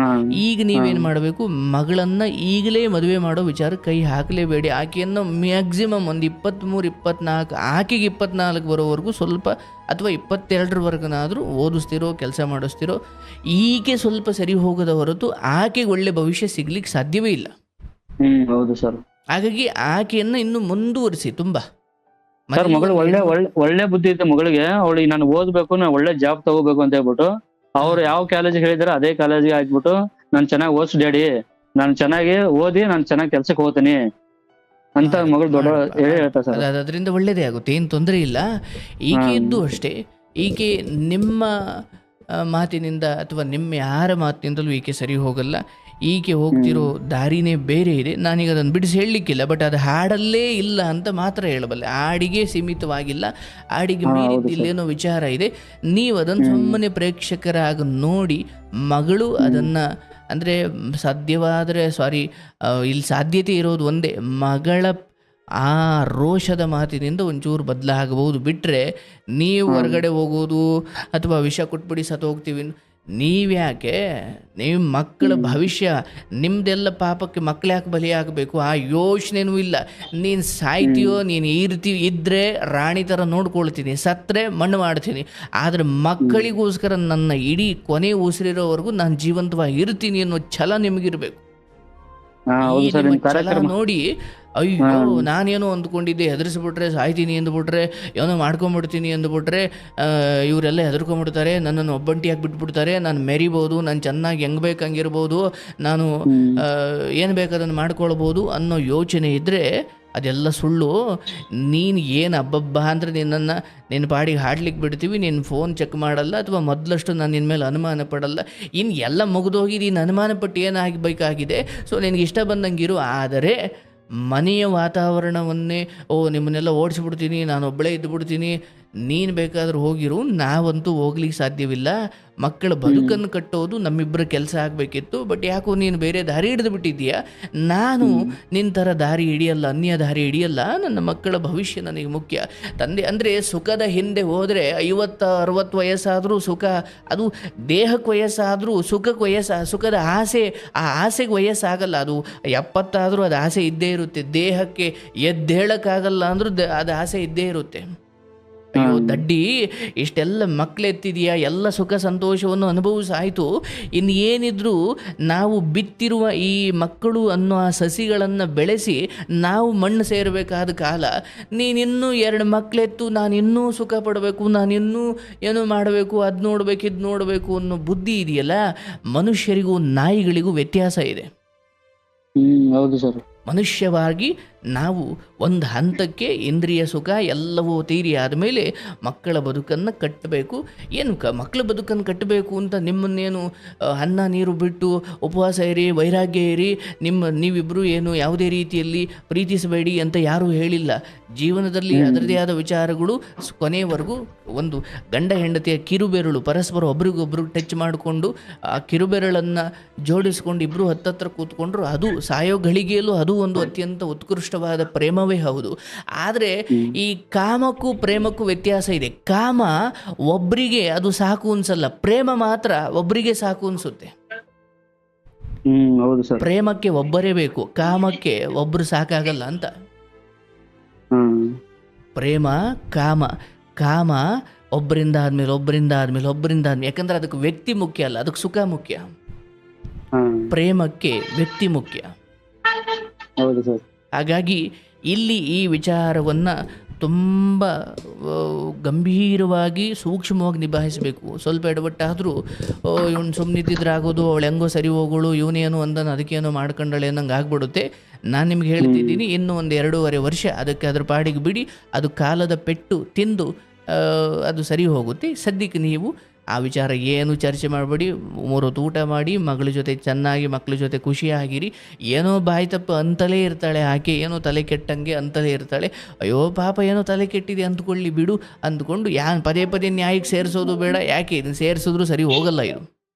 ಈಗ ನೀವೇನು ಮಾಡಬೇಕು, ಮಗಳನ್ನ ಈಗಲೇ ಮದುವೆ ಮಾಡೋ ವಿಚಾರ ಕೈ ಹಾಕಲೇಬೇಡಿ. ಆಕೆಯನ್ನು ಮ್ಯಾಕ್ಸಿಮಮ್ ಒಂದು 23-24, ಆಕೆಗೆ 24 ಬರೋವರೆಗೂ ಸ್ವಲ್ಪ, ಅಥವಾ 22ರವರೆಗನಾದರೂ ಓದಿಸ್ತಿರೋ, ಕೆಲಸ ಮಾಡಿಸ್ತಿರೋ. ಈಕೆ ಸ್ವಲ್ಪ ಸರಿ ಹೋಗದ ಹೊರತು ಆಕೆಗೆ ಒಳ್ಳೆ ಭವಿಷ್ಯ ಸಿಗ್ಲಿಕ್ಕೆ ಸಾಧ್ಯವೇ ಇಲ್ಲ. ಹೌದು ಸರ್. ಹಾಗಾಗಿ ಆಕೆಯನ್ನು ಇನ್ನು ಮುಂದುವರಿಸಿ. ತುಂಬಾ ಮಗಳು ಒಳ್ಳೆ ಬುದ್ಧಿ ಇತ್ತು ಮಗಳಿಗೆ, ಅವಳಿಗೆ ನಾನು ಓದ್ಬೇಕು, ನಾನು ಒಳ್ಳೆ ಜಾಬ್ ತಗೋಬೇಕು ಅಂತ ಹೇಳ್ಬಿಟ್ಟು ಅವ್ರು ಯಾವ ಕಾಲೇಜಿಗೆ ಹೇಳಿದಾರೆ ಅದೇ ಕಾಲೇಜಿಗೆ ಹಾಕ್ಬಿಟ್ಟು, ನಾನು ಚೆನ್ನಾಗಿ ಓದಿಸ್ ಡ್ಯಾಡಿ, ನಾನು ಚೆನ್ನಾಗಿ ಓದಿ ನಾನು ಚೆನ್ನಾಗಿ ಕೆಲ್ಸಕ್ಕೆ ಹೋಗ್ತೀನಿ ಅಂತ ಮಗಳು ದೊಡ್ಡ ಹೇಳ್ತಾ ಸರ್. ಅದರಿಂದ ಒಳ್ಳೇದೇ ಆಗುತ್ತೆ, ಏನು ತೊಂದರೆ ಇಲ್ಲ. ಈಕೆ ಇದ್ದು ಅಷ್ಟೇ, ಈಕೆ ನಿಮ್ಮ ಮಾತಿನಿಂದ ಅಥವಾ ನಿಮ್ಮ ಯಾರ ಮಾತಿನಿಂದಲೂ ಈಕೆ ಸರಿ ಹೋಗಲ್ಲ. ಈಕೆ ಹೋಗ್ತಿರೋ ದಾರಿನೇ ಬೇರೆ ಇದೆ. ನಾನೀಗ ಅದನ್ನು ಬಿಡಿಸಿ ಹೇಳಲಿಕ್ಕಿಲ್ಲ, ಬಟ್ ಅದು ಹಾಡಲ್ಲೇ ಇಲ್ಲ ಅಂತ ಮಾತ್ರ ಹೇಳಬಲ್ಲೆ. ಹಾಡಿಗೆ ಸೀಮಿತವಾಗಿಲ್ಲ, ಹಾಡಿಗೆ ಮೀರಿದ್ದಿಲ್ಲೇನೋ ವಿಚಾರ ಇದೆ. ನೀವು ಅದನ್ನು ಸುಮ್ಮನೆ ಪ್ರೇಕ್ಷಕರಾಗಿ ನೋಡಿ, ಮಗಳು ಅದನ್ನು ಅಂದರೆ ಸಾಧ್ಯವಾದರೆ ಇಲ್ಲಿ ಸಾಧ್ಯತೆ ಇರೋದು ಒಂದೇ, ಮಗಳ ಆ ರೋಷದ ಮಾತಿನಿಂದ ಒಂಚೂರು ಬದಲಾಗಬಹುದು. ಬಿಟ್ಟರೆ ನೀವು ಹೊರಗಡೆ ಹೋಗೋದು ಅಥವಾ ವಿಷ ಕೊಟ್ಬಿಡಿ ಸತ್ತು ಹೋಗ್ತೀವಿ, ನೀವ್ಯಾಕೆ, ನೀವು ಮಕ್ಕಳ ಭವಿಷ್ಯ, ನಿಮ್ದೆಲ್ಲ ಪಾಪಕ್ಕೆ ಮಕ್ಕಳು ಯಾಕೆ ಬಲಿಯಾಗಬೇಕು, ಆ ಯೋಚನೆನೂ ಇಲ್ಲ. ನೀನು ಸಾಯ್ತೀಯೋ, ನೀನು ಇದ್ದರೆ ರಾಣಿ ಥರ ನೋಡ್ಕೊಳ್ತೀನಿ, ಸತ್ತರೆ ಮಣ್ಣು ಮಾಡ್ತೀನಿ, ಆದರೆ ಮಕ್ಕಳಿಗೋಸ್ಕರ ನನ್ನ ಇಡೀ ಕೊನೆ ಉಸಿರಿರೋವರೆಗೂ ನಾನು ಜೀವಂತವಾಗಿ ಇರ್ತೀನಿ ಅನ್ನೋ ಛಲ ನಿಮಗಿರ್ಬೇಕು. ಛಲ ನೋಡಿ, ಅಯ್ಯೋ ನಾನೇನೋ ಅಂದ್ಕೊಂಡಿದ್ದೆ, ಹೆದರಿಸ್ಬಿಟ್ರೆ ಸಾಯ್ತೀನಿ ಅಂದ್ಬಿಟ್ರೆ, ಏನೋ ಮಾಡ್ಕೊಂಬಿಡ್ತೀನಿ ಅಂದ್ಬಿಟ್ರೆ ಇವರೆಲ್ಲ ಹೆದರ್ಕೊಂಡ್ಬಿಡ್ತಾರೆ, ನನ್ನನ್ನು ಒಬ್ಬಂಟಿಯಾಗಿ ಬಿಟ್ಬಿಡ್ತಾರೆ, ನಾನು ಮೆರಿಬೋದು, ನಾನು ಚೆನ್ನಾಗಿ ಹೆಂಗೆ ಬೇಕು ಹಂಗಿರ್ಬೋದು, ನಾನು ಏನು ಬೇಕಾದನ್ನು ಮಾಡ್ಕೊಳ್ಬೋದು ಅನ್ನೋ ಯೋಚನೆ ಇದ್ದರೆ ಅದೆಲ್ಲ ಸುಳ್ಳು. ನೀನು ಏನು ಹಬ್ಬಬ್ಬ ಅಂದರೆ ನಿನ್ನ ಪಾಡಿಗೆ ಹಾಡ್ಲಿಕ್ಕೆ ಬಿಡ್ತೀವಿ, ನಿನ್ನ ಫೋನ್ ಚೆಕ್ ಮಾಡಲ್ಲ, ಅಥವಾ ಮೊದಲಷ್ಟು ನಾನು ನಿನ್ನ ಮೇಲೆ ಅನುಮಾನ ಪಡಲ್ಲ. ಇನ್ನು ಎಲ್ಲ ಮುಗಿದೋಗಿ ನೀನು ಅನುಮಾನ ಪಟ್ಟು ಏನಾಗಬೇಕಾಗಿದೆ. ಸೊ ನಿನಗೆ ಇಷ್ಟ ಬಂದಂಗಿರು, ಆದರೆ ಮನೆಯ ವಾತಾವರಣವನ್ನೇ ನಿಮ್ಮನ್ನೆಲ್ಲ ಓಡಿಸ್ಬಿಡ್ತೀನಿ, ನಾನು ಒಬ್ಬಳೇ ಇದ್ದುಬಿಡ್ತೀನಿ, ನೀನು ಬೇಕಾದರೂ ಹೋಗಿರು, ನಾವಂತೂ ಹೋಗ್ಲಿಕ್ಕೆ ಸಾಧ್ಯವಿಲ್ಲ. ಮಕ್ಕಳ ಬದುಕನ್ನು ಕಟ್ಟೋದು ನಮ್ಮಿಬ್ಬರ ಕೆಲಸ ಆಗಬೇಕಿತ್ತು, ಬಟ್ ಯಾಕೋ ನೀನು ಬೇರೆ ದಾರಿ ಹಿಡಿದು ಬಿಟ್ಟಿದ್ದೀಯಾ. ನಾನು ನಿನ್ನ ಥರ ದಾರಿ ಹಿಡಿಯಲ್ಲ, ಅನ್ಯ ದಾರಿ ಹಿಡಿಯಲ್ಲ, ನನ್ನ ಮಕ್ಕಳ ಭವಿಷ್ಯ ನನಗೆ ಮುಖ್ಯ. ತಂದೆ ಅಂದರೆ ಸುಖದ ಹಿಂದೆ ಹೋದರೆ 50-60 ವಯಸ್ಸಾದರೂ ಸುಖ, ಅದು ದೇಹಕ್ಕೆ ವಯಸ್ಸಾದರೂ ಸುಖದ ಆಸೆ, ಆ ಆಸೆಗೆ ವಯಸ್ಸಾಗಲ್ಲ. ಅದು 70 ಆದರೂ ಅದು ಆಸೆ ಇದ್ದೇ ಇರುತ್ತೆ. ದೇಹಕ್ಕೆ ಎದ್ದೇಳಕ್ಕಾಗಲ್ಲ ಅಂದರೂ ಅದು ಆಸೆ ಇದ್ದೇ ಇರುತ್ತೆ. ಅಯ್ಯೋ ದಡ್ಡಿ, ಇಷ್ಟೆಲ್ಲ ಮಕ್ಕಳೆತ್ತಿದೆಯಾ, ಎಲ್ಲ ಸುಖ ಸಂತೋಷವನ್ನು ಅನುಭವಿಸಾಯಿತು, ಇನ್ನು ಏನಿದ್ರು ನಾವು ಬಿತ್ತಿರುವ ಈ ಮಕ್ಕಳು ಅನ್ನೋ ಆ ಸಸಿಗಳನ್ನು ಬೆಳೆಸಿ ನಾವು ಮಣ್ಣು ಸೇರಬೇಕಾದ ಕಾಲ. ನೀನಿನ್ನೂ 2 ಮಕ್ಕಳೆತ್ತು, ನಾನಿನ್ನೂ ಸುಖ ಪಡಬೇಕು, ನಾನಿನ್ನೂ ಏನೋ ಮಾಡಬೇಕು, ಅದು ನೋಡಬೇಕು ಇದು ನೋಡಬೇಕು ಅನ್ನೋ ಬುದ್ಧಿ ಇದೆಯಲ್ಲ. ಮನುಷ್ಯರಿಗೂ ನಾಯಿಗಳಿಗೂ ವ್ಯತ್ಯಾಸ ಇದೆ. ಹೌದು ಸರ್. ಮನುಷ್ಯವಾಗಿ ನಾವು ಒಂದು ಹಂತಕ್ಕೆ ಇಂದ್ರಿಯ ಸುಖ ಎಲ್ಲವೂ ತೀರಿ ಆದಮೇಲೆ ಮಕ್ಕಳ ಬದುಕನ್ನು ಕಟ್ಟಬೇಕು. ಏನು ಮಕ್ಕಳ ಬದುಕನ್ನು ಕಟ್ಟಬೇಕು ಅಂತ ನಿಮ್ಮನ್ನೇನು ಅನ್ನ ನೀರು ಬಿಟ್ಟು ಉಪವಾಸ ಇರಿ, ವೈರಾಗ್ಯ ಇರಿ, ನೀವಿಬ್ಬರು ಏನು ಯಾವುದೇ ರೀತಿಯಲ್ಲಿ ಪ್ರೀತಿಸಬೇಡಿ ಅಂತ ಯಾರೂ ಹೇಳಿಲ್ಲ. ಜೀವನದಲ್ಲಿ ಅದರದೇ ಆದ ವಿಚಾರಗಳು ಕೊನೆಯವರೆಗೂ. ಒಂದು ಗಂಡ ಹೆಂಡತಿಯ ಕಿರುಬೆರಳು ಪರಸ್ಪರ ಒಬ್ರಿಗೊಬ್ರು ಟಚ್ ಮಾಡಿಕೊಂಡು ಆ ಕಿರುಬೆರಳನ್ನು ಜೋಡಿಸ್ಕೊಂಡು ಇಬ್ಬರು ಹತ್ತತ್ರ ಕೂತ್ಕೊಂಡ್ರು, ಅದು ಸಾಯೋ ಗಳಿಗೆಯಲ್ಲೂ ಅದು ಒಂದು ಅತ್ಯಂತ ಉತ್ಕೃಷ್ಟವಾದ ಪ್ರೇಮವೇ ಹೌದು. ಆದರೆ ಈ ಕಾಮಕ್ಕೂ ಪ್ರೇಮಕ್ಕೂ ವ್ಯತ್ಯಾಸ ಇದೆ. ಕಾಮ ಒಬ್ಬರಿಗೆ ಅದು ಸಾಕು ಅನ್ಸಲ್ಲ, ಪ್ರೇಮ ಮಾತ್ರ ಒಬ್ಬರಿಗೆ ಸಾಕು ಅನ್ಸುತ್ತೆ. ಪ್ರೇಮಕ್ಕೆ ಒಬ್ಬರೇ ಬೇಕು, ಕಾಮಕ್ಕೆ ಒಬ್ಬರು ಸಾಕಾಗಲ್ಲ ಅಂತ. ಪ್ರೇಮ ಕಾಮ ಒಬ್ಬರಿಂದ ಆದ್ಮೇಲೆ, ಯಾಕಂದ್ರೆ ಅದಕ್ಕೆ ವ್ಯಕ್ತಿ ಮುಖ್ಯ ಅಲ್ಲ, ಅದಕ್ಕೆ ಸುಖ ಮುಖ್ಯ. ಪ್ರೇಮಕ್ಕೆ ವ್ಯಕ್ತಿ ಮುಖ್ಯ. ಹಾಗಾಗಿ ಇಲ್ಲಿ ಈ ವಿಚಾರವನ್ನು ತುಂಬ ಗಂಭೀರವಾಗಿ ಸೂಕ್ಷ್ಮವಾಗಿ ನಿಭಾಯಿಸಬೇಕು. ಸ್ವಲ್ಪ ಎಡವಟ್ಟಾದರೂ ಇವನು ಸುಮ್ಮನಿದ್ದಿದ್ರೆ ಆಗೋದು, ಅವಳು ಹೆಂಗೋ ಸರಿ ಹೋಗೋಳು, ಇವನೇನು ಅಂದನು ಅದಕ್ಕೇನೋ ಮಾಡ್ಕೊಂಡಳೆ ಅನ್ನಂಗೆ ಆಗ್ಬಿಡುತ್ತೆ. ನಾನು ನಿಮ್ಗೆ ಹೇಳ್ತಿದ್ದೀನಿ, ಇನ್ನು ಒಂದು 2.5 ವರ್ಷ ಅದಕ್ಕೆ ಅದ್ರ ಪಾಡಿಗೆ ಬಿಡಿ, ಅದು ಕಾಲದ ಪೆಟ್ಟು ತಿಂದು ಅದು ಸರಿ ಹೋಗುತ್ತೆ. ಸದ್ಯಕ್ಕೆ ನೀವು ಆ ವಿಚಾರ ಏನು ಚರ್ಚೆ ಮಾಡಬೇಡಿ, 3 ಹೊತ್ತು ಊಟ ಮಾಡಿ, ಮಗಳ ಜೊತೆ ಚೆನ್ನಾಗಿ ಮಕ್ಕಳ ಜೊತೆ ಖುಷಿಯಾಗಿರಿ. ಏನೋ ಬಾಯಿ ತಪ್ಪು ಅಂತಲೇ ಇರ್ತಾಳೆ ಆಕೆ, ಏನೋ ತಲೆ ಕೆಟ್ಟಂಗೆ ಅಂತಲೇ ಇರ್ತಾಳೆ. ಅಯ್ಯೋ ಪಾಪ ಏನೋ ತಲೆ ಕೆಟ್ಟಿದೆ ಅಂದ್ಕೊಳ್ಳಿ ಬಿಡು ಅಂದ್ಕೊಂಡು ಪದೇ ಪದೇ ನ್ಯಾಯಕ್ಕೆ ಸೇರಿಸೋದು ಬೇಡ. ಯಾಕೆ ಇದನ್ನು ಸೇರಿಸಿದ್ರು ಸರಿ ಹೋಗಲ್ಲ, ಇದು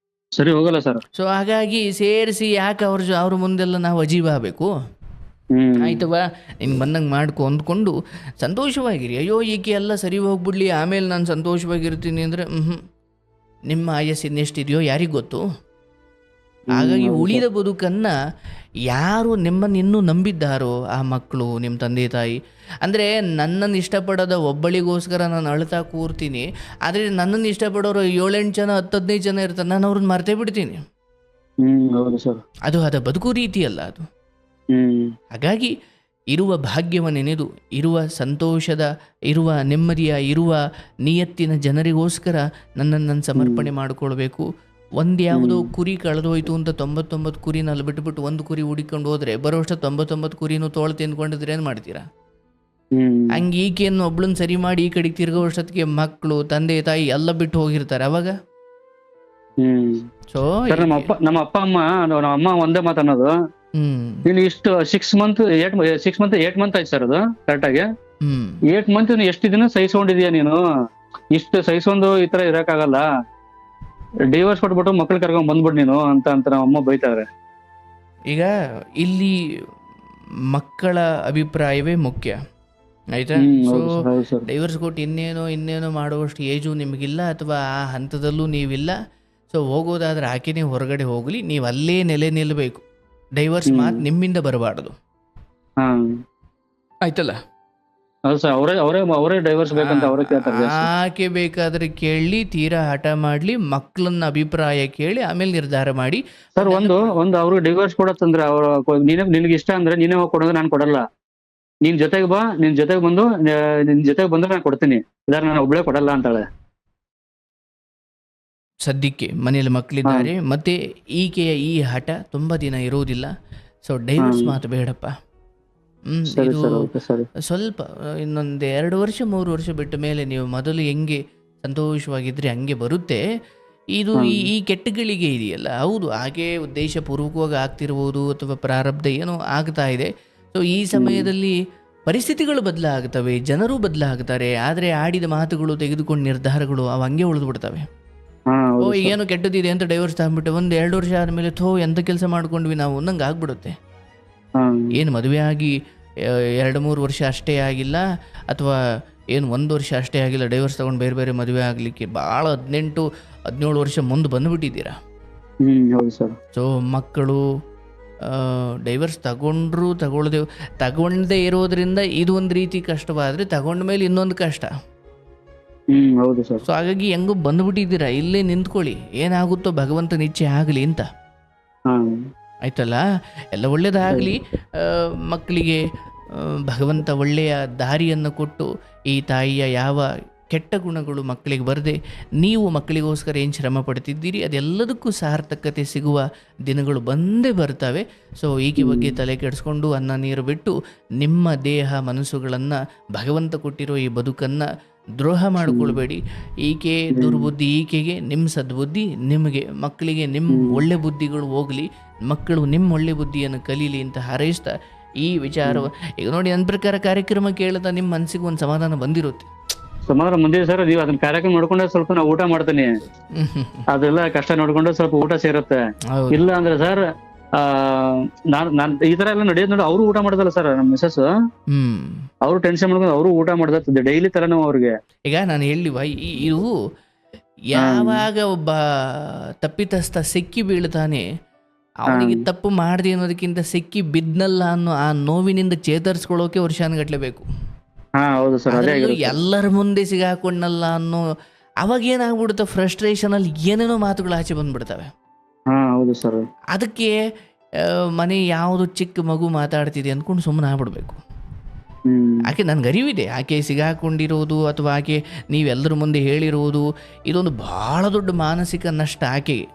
ಸರಿ ಹೋಗಲ್ಲ ಸರ್. ಸೊ ಹಾಗಾಗಿ ಸೇರಿಸಿ ಯಾಕೆ ಅವ್ರ ಮುಂದೆಲ್ಲ ನಾವು ಅಜೀಬಾಗಬೇಕು? ಆಯ್ತವಾ, ನಿಂಗೆ ಬಂದಂಗೆ ಮಾಡ್ಕೊ ಅಂದ್ಕೊಂಡು ಸಂತೋಷವಾಗಿರಿ. ಅಯ್ಯೋ ಈಕೆ ಎಲ್ಲ ಸರಿ ಹೋಗ್ಬಿಡ್ಲಿ ಆಮೇಲೆ ನಾನು ಸಂತೋಷವಾಗಿರ್ತೀನಿ ಅಂದರೆ ನಿಮ್ಮ ಆಯಸ್ಸು ಇನ್ನೆಷ್ಟಿದೆಯೋ ಯಾರಿಗೆ ಗೊತ್ತು. ಹಾಗಾಗಿ ಉಳಿದ ಬದುಕನ್ನು ಯಾರು ನಿಮ್ಮನ್ನು ಇನ್ನೂ ನಂಬಿದ್ದಾರೋ ಆ ಮಕ್ಕಳು, ನಿಮ್ಮ ತಂದೆ ತಾಯಿ, ಅಂದರೆ ನನ್ನನ್ನು ಇಷ್ಟಪಡೋದ ಒಬ್ಬಳಿಗೋಸ್ಕರ ನಾನು ಅಳ್ತಾ ಕೂರ್ತೀನಿ, ಆದರೆ ನನ್ನನ್ನು ಇಷ್ಟಪಡೋರು 7-8 ಜನ 10-15 ಜನ ಇರ್ತಾರೆ, ನಾನು ಅವ್ರನ್ನ ಮರ್ತೇ ಬಿಡ್ತೀನಿ. ಅದು ಅದ ಬದುಕು ರೀತಿಯಲ್ಲ ಅದು. ಹಾಗಾಗಿ ಇರುವ ಭಾಗ್ಯವನ್ನೆನೆದು, ಇರುವ ಸಂತೋಷದ, ಇರುವ ನೆಮ್ಮದಿಯ, ಇರುವ ನಿಯತ್ತಿನ ಜನರಿಗೋಸ್ಕರ ನನ್ನನ್ನು ಸಮರ್ಪಣೆ ಮಾಡಿಕೊಳ್ಬೇಕು. ಯಾವುದೋ ಕುರಿ ಕಳೆದೋಯ್ತು ಅಂತ 99 ಕುರಿನಲ್ಲಿ ಬಿಟ್ಬಿಟ್ಟು 1 ಕುರಿ ಹುಡಿಕೊಂಡು ಹೋದರೆ ಬರೋಷ್ಟು 99 ಕುರಿನೂ ತೋಳು ತಿಂದ್ಕೊಂಡಿದ್ರೆ ಏನು ಮಾಡ್ತೀರಾ? ಹಂಗೆ ಈಕೆಯನ್ನು ಒಬ್ಳನ್ನ ಸರಿ ಮಾಡಿ ಈ ಕಡೆಗೆ ತಿರ್ಗೋ ವರ್ಷಕ್ಕೆ ಮಕ್ಕಳು, ತಂದೆ ತಾಯಿ ಎಲ್ಲ ಬಿಟ್ಟು ಹೋಗಿರ್ತಾರೆ. ಅವಾಗ ಸೊ ನಮ್ಮ ಅಪ್ಪ ಅಮ್ಮ ಒಂದೇ ಮಾತನ್ನೋದು, ನೀನು ಇಷ್ಟು 6 ಮಂತ್ 8 ಮಂತ್ ಆಯ್ತು ಸರ್, ಅದು ಕರೆಕ್ಟ್ ಆಗಿ 8 ಮಂತ್ ಎಷ್ಟು ದಿನ ಸಹಿಸ್ಕೊಂಡಿದ್ಯಾ ನೀನು? ಇಷ್ಟು ಸಹಿಸ್ಕೊಂಡು ಈ ತರ ಇರಕ್ಕಾಗಲ್ಲ, ಡಿವೋರ್ಸ್ ಕೊಟ್ಬಿಟ್ಟು ಮಕ್ಳು ಕರ್ಕೊಂಡ್ ಬಂದ್ಬಿಡ್ ನೀನು ಅಂತ ನಮ್ಮ ಅಮ್ಮ ಬೈತಾರೆ. ಈಗ ಇಲ್ಲಿ ಮಕ್ಕಳ ಅಭಿಪ್ರಾಯವೇ ಮುಖ್ಯ, ಆಯ್ತಾ? ಸೊ ಡೈವರ್ಸ್ ಕೊಟ್ಟು ಇನ್ನೇನೋ ಮಾಡುವಷ್ಟು ಏಜು ನಿಮಗಿಲ್ಲ, ಅಥವಾ ಆ ಹಂತದಲ್ಲೂ ನೀವಿಲ್ಲ. ಸೊ ಹೋಗೋದಾದ್ರೆ ಆಕೆನೇ ಹೊರಗಡೆ ಹೋಗಲಿ, ನೀವು ಅಲ್ಲೇ ನೆಲೆ ನಿಲ್ಲಬೇಕು. ಡೈವರ್ಸ್ ಮಾತು ನಿಮ್ಮಿಂದ ಬರಬಾರ್ದು, ಆಯ್ತಲ್ಲ? ಆಕೆ ಬೇಕಾದ್ರೆ ಕೇಳಿ, ತೀರಾ ಹಠ ಮಾಡ್ಲಿ, ಮಕ್ಕಳನ್ನ ಅಭಿಪ್ರಾಯ ಕೇಳಿ ಆಮೇಲೆ ನಿರ್ಧಾರ ಮಾಡಿ. ಸರ್ ಒಂದು ಅವ್ರಿಗೆ ಡಿವೋರ್ಸ್ ಕೊಡತ್ತಂದ್ರೆ ನಿನಗೆ ಇಷ್ಟ ಅಂದ್ರೆ ನೀನೇ ಹೋಗಿ ಕೊಡೋದು, ನಾನು ಕೊಡಲ್ಲ. ನಿನ್ ಜೊತೆಗೆ ಬಾ, ನಿನ್ ಜೊತೆಗೆ ಬಂದ್ರೆ ನಾನು ಕೊಡ್ತೀನಿ, ಇದಾರೆ ನಾನು ಒಬ್ಳೆ ಕೊಡಲ್ಲ ಅಂತಾಳೆ. ಸದ್ಯಕ್ಕೆ ಮನೆಯಲ್ಲಿ ಮಕ್ಕಳಿದ್ದಾರೆ, ಮತ್ತೆ ಈಕೆಯ ಈ ಹಠ ತುಂಬ ದಿನ ಇರೋದಿಲ್ಲ. ಸೊ ಡೈವರ್ಸ್ ಮಾತು ಬೇಡಪ್ಪ. ಇದು ಸ್ವಲ್ಪ ಇನ್ನೊಂದು 2 ವರ್ಷ 3 ವರ್ಷ ಬಿಟ್ಟ ಮೇಲೆ ನೀವು ಮೊದಲು ಹೆಂಗೆ ಸಂತೋಷವಾಗಿದ್ರೆ ಹಂಗೆ ಬರುತ್ತೆ. ಇದು ಈ ಕೆಟ್ಟಗಳಿಗೆ ಇದೆಯಲ್ಲ, ಹೌದು ಹಾಗೆ ಉದ್ದೇಶಪೂರ್ವಕವಾಗಿ ಆಗ್ತಿರ್ಬೋದು, ಅಥವಾ ಪ್ರಾರಬ್ಧ ಏನೋ ಆಗ್ತಾ ಇದೆ. ಸೊ ಈ ಸಮಯದಲ್ಲಿ ಪರಿಸ್ಥಿತಿಗಳು ಬದಲಾಗ್ತವೆ, ಜನರು ಬದಲಾಗ್ತಾರೆ, ಆದರೆ ಆಡಿದ ಮಾತುಗಳು, ತೆಗೆದುಕೊಂಡ ನಿರ್ಧಾರಗಳು ಅವು ಹಂಗೆ ಉಳಿದು ಬಿಡ್ತವೆ. ಏನು ಕೆಟ್ಟದಿದೆ ಅಂತ ಡೈವರ್ಸ್ ತಗೊಂಡ್ಬಿಟ್ಟು 1-2 ವರ್ಷ ಆದಮೇಲೆ ಎಂಥ ಕೆಲಸ ಮಾಡ್ಕೊಂಡ್ವಿ ನಾವು ನಂಗೆ ಆಗ್ಬಿಡುತ್ತೆ. ಏನು ಮದುವೆ ಆಗಿ 2-3 ವರ್ಷ ಅಷ್ಟೇ ಆಗಿಲ್ಲ, ಅಥವಾ ಏನು 1 ವರ್ಷ ಅಷ್ಟೇ ಆಗಿಲ್ಲ, ಡೈವರ್ಸ್ ತಗೊಂಡು ಬೇರೆ ಬೇರೆ ಮದುವೆ ಆಗಲಿಕ್ಕೆ ಭಾಳ 18-17 ವರ್ಷ ಮುಂದೆ ಬಂದುಬಿಟ್ಟಿದ್ದೀರಾ. ಸೊ ಮಕ್ಕಳು ಡೈವರ್ಸ್ ತಗೊಂಡೇ ಇರೋದ್ರಿಂದ ಇದು ಒಂದು ರೀತಿ ಕಷ್ಟವಾದರೆ, ತಗೊಂಡ ಮೇಲೆ ಇನ್ನೊಂದು ಕಷ್ಟ. ಸೊ ಹಾಗಾಗಿ ಹೆಂಗೋ ಬಂದ್ಬಿಟ್ಟಿದ್ದೀರಾ, ಇಲ್ಲೇ ನಿಂತ್ಕೊಳ್ಳಿ, ಏನಾಗುತ್ತೋ ಭಗವಂತನ ಇಚ್ಛೆ ಆಗಲಿ ಅಂತ, ಆಯ್ತಲ್ಲ? ಎಲ್ಲ ಒಳ್ಳೇದಾಗಲಿ. ಮಕ್ಕಳಿಗೆ ಭಗವಂತ ಒಳ್ಳೆಯ ದಾರಿಯನ್ನು ಕೊಟ್ಟು, ಈ ತಾಯಿಯ ಯಾವ ಕೆಟ್ಟ ಗುಣಗಳು ಮಕ್ಕಳಿಗೆ ಬರದೆ, ನೀವು ಮಕ್ಕಳಿಗೋಸ್ಕರ ಏನು ಶ್ರಮ ಪಡ್ತಿದ್ದೀರಿ ಅದೆಲ್ಲದಕ್ಕೂ ಸಾರ್ಥಕತೆ ಸಿಗುವ ದಿನಗಳು ಬಂದೇ ಬರ್ತವೆ. ಸೊ ಈಕೆ ಬಗ್ಗೆ ತಲೆ ಕೆಡಿಸ್ಕೊಂಡು ಅನ್ನ ನೀರು ಬಿಟ್ಟು ನಿಮ್ಮ ದೇಹ ಮನಸ್ಸುಗಳನ್ನು, ಭಗವಂತ ಕೊಟ್ಟಿರೋ ಈ ಬದುಕನ್ನು ದ್ರೋಹ ಮಾಡಿಕೊಳ್ಬೇಡಿ. ಈಕೆ ದುರ್ಬುದ್ಧಿ ಈಕೆಗೆ, ನಿಮ್ಮ ಸದ್ಬುದ್ಧಿ ನಿಮಗೆ, ಮಕ್ಕಳಿಗೆ ನಿಮ್ಮ ಒಳ್ಳೆ ಬುದ್ಧಿಗಳು ಹೋಗಲಿ, ಮಕ್ಕಳು ನಿಮ್ಮ ಒಳ್ಳೆ ಬುದ್ಧಿಯನ್ನು ಕಲೀಲಿ ಅಂತ ಹಾರೈಸ್ತಾ ಈ ವಿಚಾರ ಈಗ ನೋಡಿ, ನನ್ನ ಪ್ರಕಾರ ಕಾರ್ಯಕ್ರಮ ಕೇಳ್ತಾ ನಿಮ್ಮ ಮನಸ್ಸಿಗೆ ಒಂದು ಸಮಾಧಾನ ಬಂದಿರುತ್ತೆ. ಸಮಾಧಾನ ಬಂದಿದೆ ಸರ್. ನೀವು ಅದನ್ನ ಕಾರ್ಯಕ್ರಮ ನೋಡ್ಕೊಂಡ್ರೆ ಸ್ವಲ್ಪ ನಾವು ಊಟ ಮಾಡ್ತೀನಿ, ಅದೆಲ್ಲ ಕಷ್ಟ ನೋಡ್ಕೊಂಡು ಸ್ವಲ್ಪ ಊಟ ಸೇರುತ್ತೆ. ಇಲ್ಲ ಅಂದ್ರೆ ಸರ್ ನಾನ್ ಈ ತರ ಎಲ್ಲ ನಡೆಯೋದ್ ನೋಡಿ, ಅವರು ಊಟ ಮಾಡೋದಲ್ಲ ಸರ್, ನಮ್ಮ ಮಿಸಸ್ ಅವರು ಟೆನ್ಷನ್ ಮಾಡ್ಕೊಂಡು ಅವರು ಊಟ ಮಾಡ್ದ ಡೈಲಿ ತರ ನಾವು ಅವ್ರಿಗೆ. ಈಗ ನಾನು ಹೇಳಿವ, ಇದು ಯಾವಾಗ ಒಬ್ಬ ತಪ್ಪಿತಸ್ಥ ಸಿಕ್ಕಿ ಬೀಳ್ತಾನೆ, ಅವನಿಗೆ ತಪ್ಪು ಮಾಡಿದೆ ಅನ್ನೋದಕ್ಕಿಂತ ಸಿಕ್ಕಿ ಬಿದ್ನಲ್ಲ ಅನ್ನೋ ಆ ನೋವಿನಿಂದ ಚೇತರಿಸ್ಕೊಳ್ಳೋಕೆ ವರ್ಷಾನುಗಟ್ಲೆ ಬೇಕು. ಎಲ್ಲರ ಮುಂದೆ ಸಿಗಾಕೊಂಡಲ್ಲ ಅನ್ನೋ ಅವಾಗ ಏನಾಗ್ಬಿಡುತ್ತೆ, ಫ್ರಸ್ಟ್ರೇಷನ್ ಅಲ್ಲಿ ಏನೇನೋ ಮಾತುಗಳು ಆಚೆ ಬಂದ್ಬಿಡ್ತವೆ. ಅದಕ್ಕೆ ಮನೆ ಯಾವುದು ಚಿಕ್ಕ ಮಗು ಮಾತಾಡ್ತಿದೆ ಅಂದ್ಕೊಂಡು ಸುಮ್ಮನೆ ಆಗ್ಬಿಡ್ಬೇಕು. ಆಕೆ ನನ್ಗೆ ಅರಿವಿದೆ, ಆಕೆ ಸಿಗಾಕೊಂಡಿರೋದು ಅಥವಾ ಆಕೆ ನೀವೆಲ್ಲರ ಮುಂದೆ ಹೇಳಿರೋದು ಇದೊಂದು ಬಹಳ ದೊಡ್ಡ ಮಾನಸಿಕ ನಷ್ಟ ಆಕೆಗೆ.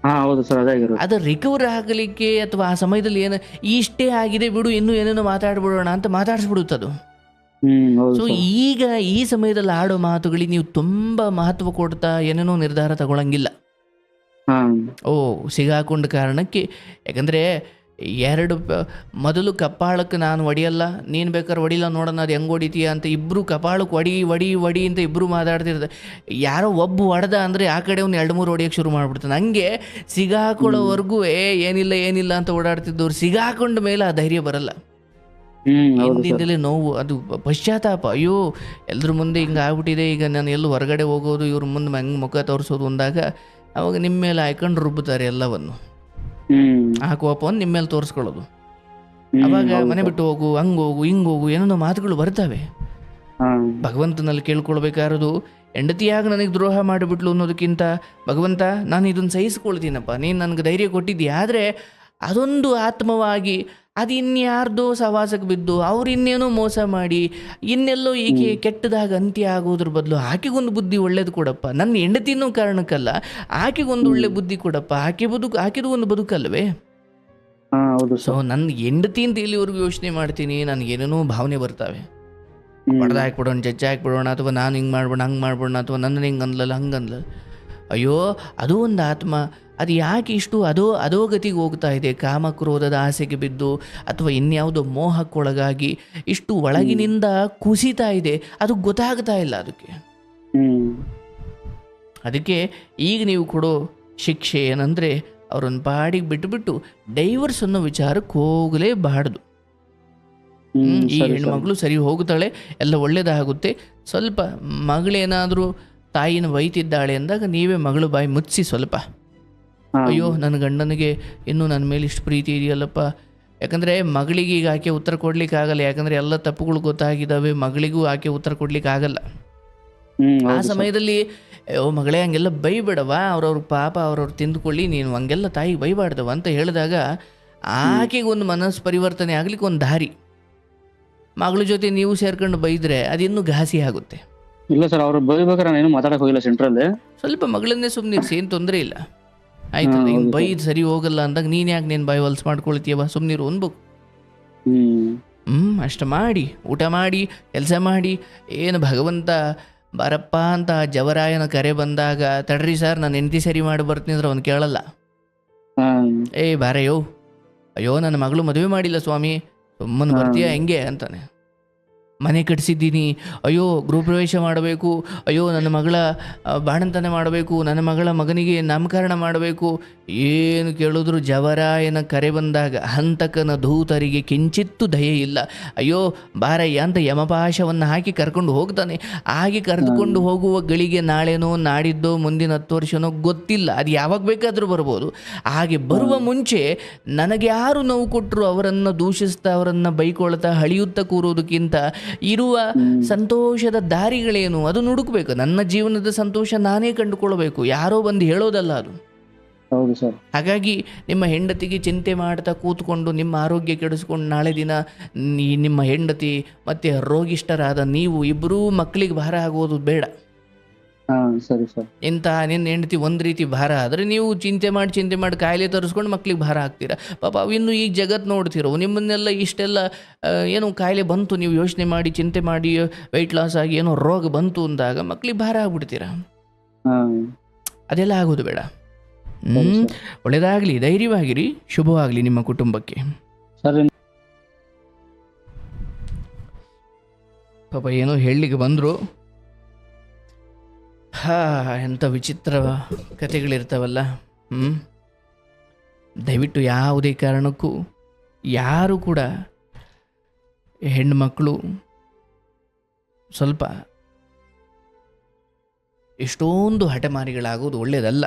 ಹಾ ಹೌದು ಸರ್, ಅದೇ ಆಗಿರೋದು. ಅದು ರಿಕವರ್ ಆಗಲಿಕ್ಕೆ ಅಥವಾ ಆ ಸಮಯದಲ್ಲಿ ಏನು ಇಷ್ಟೇ ಆಗಿದೆ ಬಿಡು ಇನ್ನೂ ಏನೇನೋ ಮಾತಾಡ್ಬಿಡೋಣ ಅಂತ ಮಾತಾಡಿಸ್ಬಿಡುತ್ತದು. ಹೌದು ಸೊ ಸರ್. ಈಗ ಈ ಸಮಯದಲ್ಲಿ ಆಡೋ ಮಾತುಗಳಿಗೆ ನೀವು ತುಂಬ ಮಹತ್ವ ಕೊಡ್ತಾ ಏನೇನೋ ನಿರ್ಧಾರ ತಗೊಳಂಗಿಲ್ಲ. ಹಾ ಸಿಗಾಕೊಂಡ ಕಾರಣಕ್ಕೆ. ಯಾಕಂದರೆ ಮೊದಲು ಕಪ್ಪಾಳಕ್ಕೆ ನಾನು ಹೊಡಿಯಲ್ಲ, ನೀನು ಬೇಕಾದ್ರೆ ಹೊಡಿಲ್ಲ ನೋಡೋಣ ಅದು ಹೆಂಗೆ ಹೊಡಿತೀಯ ಅಂತ ಇಬ್ಬರು ಕಪಾಳಕ್ಕೆ ಹೊಡಿ ಹೊಡಿ ಹೊಡಿ ಅಂತ ಇಬ್ಬರು ಮಾತಾಡ್ತಿರ್ತಾರೆ. ಯಾರೋ ಒಬ್ಬ ಹೊಡೆದ ಅಂದರೆ ಆ ಕಡೆ ಒಂದು 2-3 ಹೊಡಿಯೋಕ್ಕೆ ಶುರು ಮಾಡಿಬಿಡ್ತಾನೆ. ಹಂಗೆ ಸಿಗಾಕೊಳ್ಳೋವರೆಗೂ ಏನಿಲ್ಲ ಅಂತ ಓಡಾಡ್ತಿದ್ದವ್ರು ಸಿಗಾಕೊಂಡ ಮೇಲೆ ಆ ಧೈರ್ಯ ಬರಲ್ಲ. ಹಿಂದಿಂದಲೇ ನೋವು, ಅದು ಪಶ್ಚಾತ್ತಾಪ. ಅಯ್ಯೋ ಎಲ್ಲರ ಮುಂದೆ ಹಿಂಗೆ ಆಗ್ಬಿಟ್ಟಿದೆ, ಈಗ ನಾನು ಎಲ್ಲೂ ಹೊರಗಡೆ ಹೋಗೋದು, ಇವ್ರ ಮುಂದೆ ಹಂಗೆ ಮುಖ ತೋರಿಸೋದು ಅಂದಾಗ ಅವಾಗ ನಿಮ್ಮ ಮೇಲೆ ಹಾಕೊಂಡು ರುಬ್ಬುತ್ತಾರೆ ಎಲ್ಲವನ್ನು. ಆ ಕೋಪವನ್ನು ನಿಮ್ಮ ಮೇಲೆ ತೋರಿಸ್ಕೊಳ್ಳೋದು. ಅವಾಗ ಮನೆ ಬಿಟ್ಟು ಹೋಗು, ಹಂಗೋಗು ಹಿಂಗೋಗು ಏನೇನೋ ಮಾತುಗಳು ಬರ್ತವೆ. ಭಗವಂತನಲ್ಲಿ ಕೇಳ್ಕೊಳ್ಬೇಕಾರದು, ಹೆಂಡತಿಯಾಗಿ ನನಗೆ ದ್ರೋಹ ಮಾಡಿಬಿಟ್ಲು ಅನ್ನೋದಕ್ಕಿಂತ, ಭಗವಂತ ನಾನು ಇದನ್ನು ಸಹಿಸ್ಕೊಳ್ತೀನಪ್ಪ, ನೀನು ನನಗೆ ಧೈರ್ಯ ಕೊಟ್ಟಿದ್ದೀಯ. ಆದರೆ ಅದೊಂದು ಆತ್ಮವಾಗಿ ಅದು ಇನ್ಯಾರ್ದೋ ಸವಾಸಕ್ಕೆ ಬಿದ್ದು ಅವ್ರು ಇನ್ನೇನೋ ಮೋಸ ಮಾಡಿ ಇನ್ನೆಲ್ಲೋ ಈಕೆ ಕೆಟ್ಟದಾಗ ಅಂತ್ಯ ಆಗೋದ್ರ ಬದಲು ಆಕೆಗೊಂದು ಬುದ್ಧಿ ಒಳ್ಳೇದು ಕೊಡಪ್ಪ. ನನ್ನ ಹೆಂಡತಿನೂ ಕಾರಣಕ್ಕಲ್ಲ, ಆಕೆಗೊಂದು ಒಳ್ಳೆ ಬುದ್ಧಿ ಕೊಡಪ್ಪ. ಆಕೆದು ಒಂದು ಬದುಕಲ್ವೇ? ಸೊ ನನ್ನ ಹೆಂಡತಿ ಅಂತ ಇಲ್ಲಿವರೆಗೂ ಯೋಚನೆ ಮಾಡ್ತೀನಿ, ನನಗೇನೇನೋ ಭಾವನೆ ಬರ್ತವೆ. ಹೊಡೆದು ಹಾಕ್ಬಿಡೋಣ, ಜಜ್ಜೆ ಹಾಕ್ಬಿಡೋಣ, ಅಥವಾ ನಾನು ಹಿಂಗೆ ಮಾಡ್ಬೋಣ ಹಂಗೆ ಮಾಡ್ಬೋಣ, ಅಥವಾ ನನ್ನ ಹಿಂಗೆ ಅನ್ಲಲ್ಲ ಹಂಗೆ ಅನ್ಲಲ್ಲ. ಅಯ್ಯೋ ಅದು ಒಂದು ಆತ್ಮ, ಅದು ಯಾಕೆ ಇಷ್ಟು ಅಧೋಗತಿಗೆ ಹೋಗ್ತಾ ಇದೆ? ಕಾಮಕ್ರೋಧದ ಆಸೆಗೆ ಬಿದ್ದು ಅಥವಾ ಇನ್ಯಾವುದೋ ಮೋಹಕ್ಕೊಳಗಾಗಿ ಇಷ್ಟು ಒಳಗಿನಿಂದ ಕುಸಿತಾ ಇದೆ, ಅದು ಗೊತ್ತಾಗ್ತಾ ಇಲ್ಲ ಅದಕ್ಕೆ. ಅದಕ್ಕೆ ಈಗ ನೀವು ಕೊಡೋ ಶಿಕ್ಷೆ ಏನಂದರೆ, ಅವ್ರನ್ನ ಪಾಡಿಗೆ ಬಿಟ್ಟುಬಿಟ್ಟು ಡೈವರ್ಸ್ ಅನ್ನೋ ವಿಚಾರಕ್ಕೆ ಹೋಗಲೇಬಾರ್ದು. ಈ ಹೆಣ್ಮಗಳು ಸರಿ ಹೋಗ್ತಾಳೆ, ಎಲ್ಲ ಒಳ್ಳೇದಾಗುತ್ತೆ. ಸ್ವಲ್ಪ ಮಗಳೇನಾದರೂ ತಾಯಿನ ಬೈತಿದ್ದಾಳೆ ಅಂದಾಗ ನೀವೇ ಮಗಳು ಬಾಯಿ ಮುಚ್ಚಿಸಿ ಸ್ವಲ್ಪ, ಅಯ್ಯೋ ನನ್ನ ಗಂಡನಿಗೆ ಇನ್ನೂ ನನ್ನ ಮೇಲೆ ಇಷ್ಟು ಪ್ರೀತಿ ಇದೆಯಲ್ಲಪ್ಪ. ಯಾಕಂದರೆ ಮಗಳಿಗೆ ಈಗ ಆಕೆ ಉತ್ತರ ಕೊಡ್ಲಿಕ್ಕೆ ಆಗಲ್ಲ, ಯಾಕಂದರೆ ಎಲ್ಲ ತಪ್ಪುಗಳು ಗೊತ್ತಾಗಿದ್ದಾವೆ, ಮಗಳಿಗೂ ಆಕೆ ಉತ್ತರ ಕೊಡ್ಲಿಕ್ಕೆ ಆಗಲ್ಲ. ಆ ಸಮಯದಲ್ಲಿ ಅಯ್ಯೋ ಮಗಳೇ ಹಂಗೆಲ್ಲ ಬೈಬೇಡವ, ಅವ್ರವ್ರ ಪಾಪ ಅವ್ರವ್ರು ತಿಂದುಕೊಳ್ಳಿ, ನೀನು ಹಂಗೆಲ್ಲ ತಾಯಿಗೆ ಬೈಬಾರ್ದವ ಅಂತ ಹೇಳಿದಾಗ ಆಕೆಗೆ ಒಂದು ಮನಸ್ಸು ಪರಿವರ್ತನೆ ಆಗ್ಲಿಕ್ಕೆ ಒಂದು ದಾರಿ. ಮಗಳ ಜೊತೆ ನೀವು ಸೇರ್ಕೊಂಡು ಬೈದ್ರೆ ಅದಿನ್ನೂ ಘಾಸಿ ಆಗುತ್ತೆ. ಇಲ್ಲ ಸರ್, ಅವ್ರು ಬೈಬೇಕಾರೆ ನಾನು ಏನು ಮಾತಾಡಕ್ ಹೋಗಿಲ್ಲ ಸೆಂಟ್ರಲ್ಲಿ. ಸ್ವಲ್ಪ ಮಗಳನ್ನೇ ಸುಮ್ಮನಿರಿಸಿ, ಏನು ತೊಂದರೆ ಇಲ್ಲ ಆಯ್ತಲ್ಲ. ಹಿಂಗೆ ಬೈದು ಸರಿ ಹೋಗಲ್ಲ ಅಂದಾಗ ನೀನು ಯಾಕೆ ನೀನು ಬಾಯಿ ಹೊಲ್ಸ್ ಮಾಡ್ಕೊಳ್ತೀಯವ, ಸುಮ್ಮನಿರು ಅನ್ಬೇಕು. ಅಷ್ಟು ಮಾಡಿ, ಊಟ ಮಾಡಿ, ಕೆಲಸ ಮಾಡಿ, ಏನು ಭಗವಂತ ಬಾರಪ್ಪ ಅಂತ ಜವರಾಯನ ಕರೆ ಬಂದಾಗ ತಡ್ರಿ ಸರ್ ನಾನು ಹೆಂಡತಿ ಸರಿ ಮಾಡಿ ಬರ್ತೀನಿ ಅಂದ್ರೆ ಅವ್ನು ಕೇಳಲ್ಲ. ಬಾರಯ್ಯೋ, ಅಯ್ಯೋ ನನ್ನ ಮಗಳು ಮದುವೆ ಮಾಡಿಲ್ಲ ಸ್ವಾಮಿ, ಸುಮ್ಮನೆ ಬರ್ತೀಯ ಹೆಂಗೆ ಅಂತಾನೆ. ಮನೆ ಕಟ್ಟಿಸಿದ್ದೀನಿ, ಅಯ್ಯೋ ಗೃಹಪ್ರವೇಶ ಮಾಡಬೇಕು, ಅಯ್ಯೋ ನನ್ನ ಮಗಳ ಬಾಣಂತನ ಮಾಡಬೇಕು, ನನ್ನ ಮಗಳ ಮಗನಿಗೆ ನಾಮಕರಣ ಮಾಡಬೇಕು, ಏನು ಕೇಳಿದ್ರು ಜವರಾಯನ ಕರೆ ಬಂದಾಗ ಹಂತಕನ ದೂತರಿಗೆ ಕಿಂಚಿತ್ತೂ ದಯೆ ಇಲ್ಲ. ಅಯ್ಯೋ ಬಾರಯ್ಯ ಅಂತ ಯಮಪಾಶವನ್ನು ಹಾಕಿ ಕರ್ಕೊಂಡು ಹೋಗ್ತಾನೆ. ಹಾಗೆ ಕರೆದುಕೊಂಡು ಹೋಗುವ ಗಳಿಗೆ ನಾಳೆನೋ ನಾಡಿದ್ದೋ ಮುಂದಿನ 10 ವರ್ಷನೋ ಗೊತ್ತಿಲ್ಲ, ಅದು ಯಾವಾಗ ಬೇಕಾದರೂ ಬರ್ಬೋದು. ಹಾಗೆ ಬರುವ ಮುಂಚೆ ನನಗೆ ಯಾರು ನೋವು ಕೊಟ್ಟರು ಅವರನ್ನು ದೂಷಿಸ್ತಾ ಅವರನ್ನು ಬೈಕೊಳ್ತಾ ಹಳಿಯುತ್ತಾ ಕೂರೋದಕ್ಕಿಂತ ಇರುವ ಸಂತೋಷದ ದಾರಿಗಳೇನು ಅದು ನುಡುಕಬೇಕು. ನನ್ನ ಜೀವನದ ಸಂತೋಷ ನಾನೇ ಕಂಡುಕೊಳ್ಬೇಕು, ಯಾರೋ ಬಂದು ಹೇಳೋದಲ್ಲ ಅದು. ಹೌದು ಸರ್. ಹಾಗಾಗಿ ನಿಮ್ಮ ಹೆಂಡತಿಗೆ ಚಿಂತೆ ಮಾಡ್ತಾ ಕೂತ್ಕೊಂಡು ನಿಮ್ಮ ಆರೋಗ್ಯ ಕೆಡಿಸ್ಕೊಂಡು ನಾಳೆ ದಿನ ನಿಮ್ಮ ಹೆಂಡತಿ ಮತ್ತು ರೋಗಿಷ್ಠರಾದ ನೀವು ಇಬ್ಬರೂ ಮಕ್ಕಳಿಗೆ ಭಾರ ಆಗೋದು ಬೇಡ. ಸರಿ ಸರ್. ನಿನ್ನ ಹೆಂಡತಿ ಒಂದು ರೀತಿ ಭಾರ ಆದರೆ ನೀವು ಚಿಂತೆ ಮಾಡಿ ಕಾಯಿಲೆ ತರಿಸ್ಕೊಂಡು ಮಕ್ಳಿಗೆ ಭಾರ ಹಾಕ್ತೀರಾ. ಪಾಪ ಅವಿನ್ನೂ ಈಗ ಜಗತ್ತು ನೋಡ್ತಿರೋ ನಿಮ್ಮನ್ನೆಲ್ಲ ಇಷ್ಟೆಲ್ಲ ಏನೋ ಕಾಯಿಲೆ ಬಂತು, ನೀವು ಯೋಚನೆ ಮಾಡಿ ಚಿಂತೆ ಮಾಡಿ ವೆಯ್ಟ್ ಲಾಸ್ ಆಗಿ ಏನೋ ರೋಗ ಬಂತು ಅಂದಾಗ ಮಕ್ಳಿಗೆ ಭಾರ ಆಗ್ಬಿಡ್ತೀರಾ. ಅದೆಲ್ಲ ಆಗೋದು ಬೇಡ. ಒಳ್ಳೆಯದಾಗಲಿ, ಧೈರ್ಯವಾಗಿರಿ, ಶುಭವಾಗಲಿ ನಿಮ್ಮ ಕುಟುಂಬಕ್ಕೆ. ಪಾಪ ಏನೋ ಹೇಳಲಿಕ್ಕೆ ಬಂದರು. ಎಂಥ ವಿಚಿತ್ರ ಕಥೆಗಳಿರ್ತಾವಲ್ಲ. ದಯವಿಟ್ಟು ಯಾವುದೇ ಕಾರಣಕ್ಕೂ ಯಾರು ಕೂಡ ಹೆಣ್ಣುಮಕ್ಕಳು ಸ್ವಲ್ಪ ಎಷ್ಟೊಂದು ಹಠಮಾರಿಗಳಾಗೋದು ಒಳ್ಳೆಯದಲ್ಲ.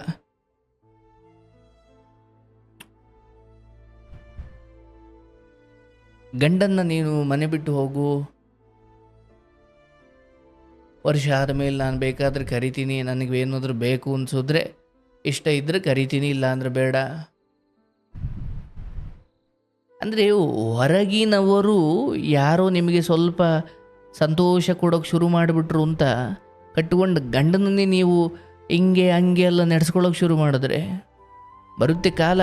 ಗಂಡನ್ನ ನೀನು ಮನೆ ಬಿಟ್ಟು ಹೋಗು, ವರ್ಷ ಆದಮೇಲೆ ನಾನು ಬೇಕಾದ್ರೆ ಕರಿತೀನಿ, ನನಗೆ ಏನಾದರೂ ಬೇಕು ಅನ್ಸಿದ್ರೆ ಇಷ್ಟ ಇದ್ದರೆ ಕರಿತೀನಿ, ಇಲ್ಲ ಅಂದ್ರೆ ಬೇಡ ಅಂದರೆ ಹೊರಗಿನವರು ಯಾರೋ ನಿಮಗೆ ಸ್ವಲ್ಪ ಸಂತೋಷ ಕೊಡೋಕೆ ಶುರು ಮಾಡಿಬಿಟ್ರು ಅಂತ ಕಟ್ಕೊಂಡು ಗಂಡನನ್ನೇ ನೀವು ಹಿಂಗೆ ಹಂಗೆ ಎಲ್ಲ ನಡೆಸ್ಕೊಳ್ಳೋಕೆ ಶುರು ಮಾಡಿದ್ರೆ ಬರುತ್ತೆ ಕಾಲ,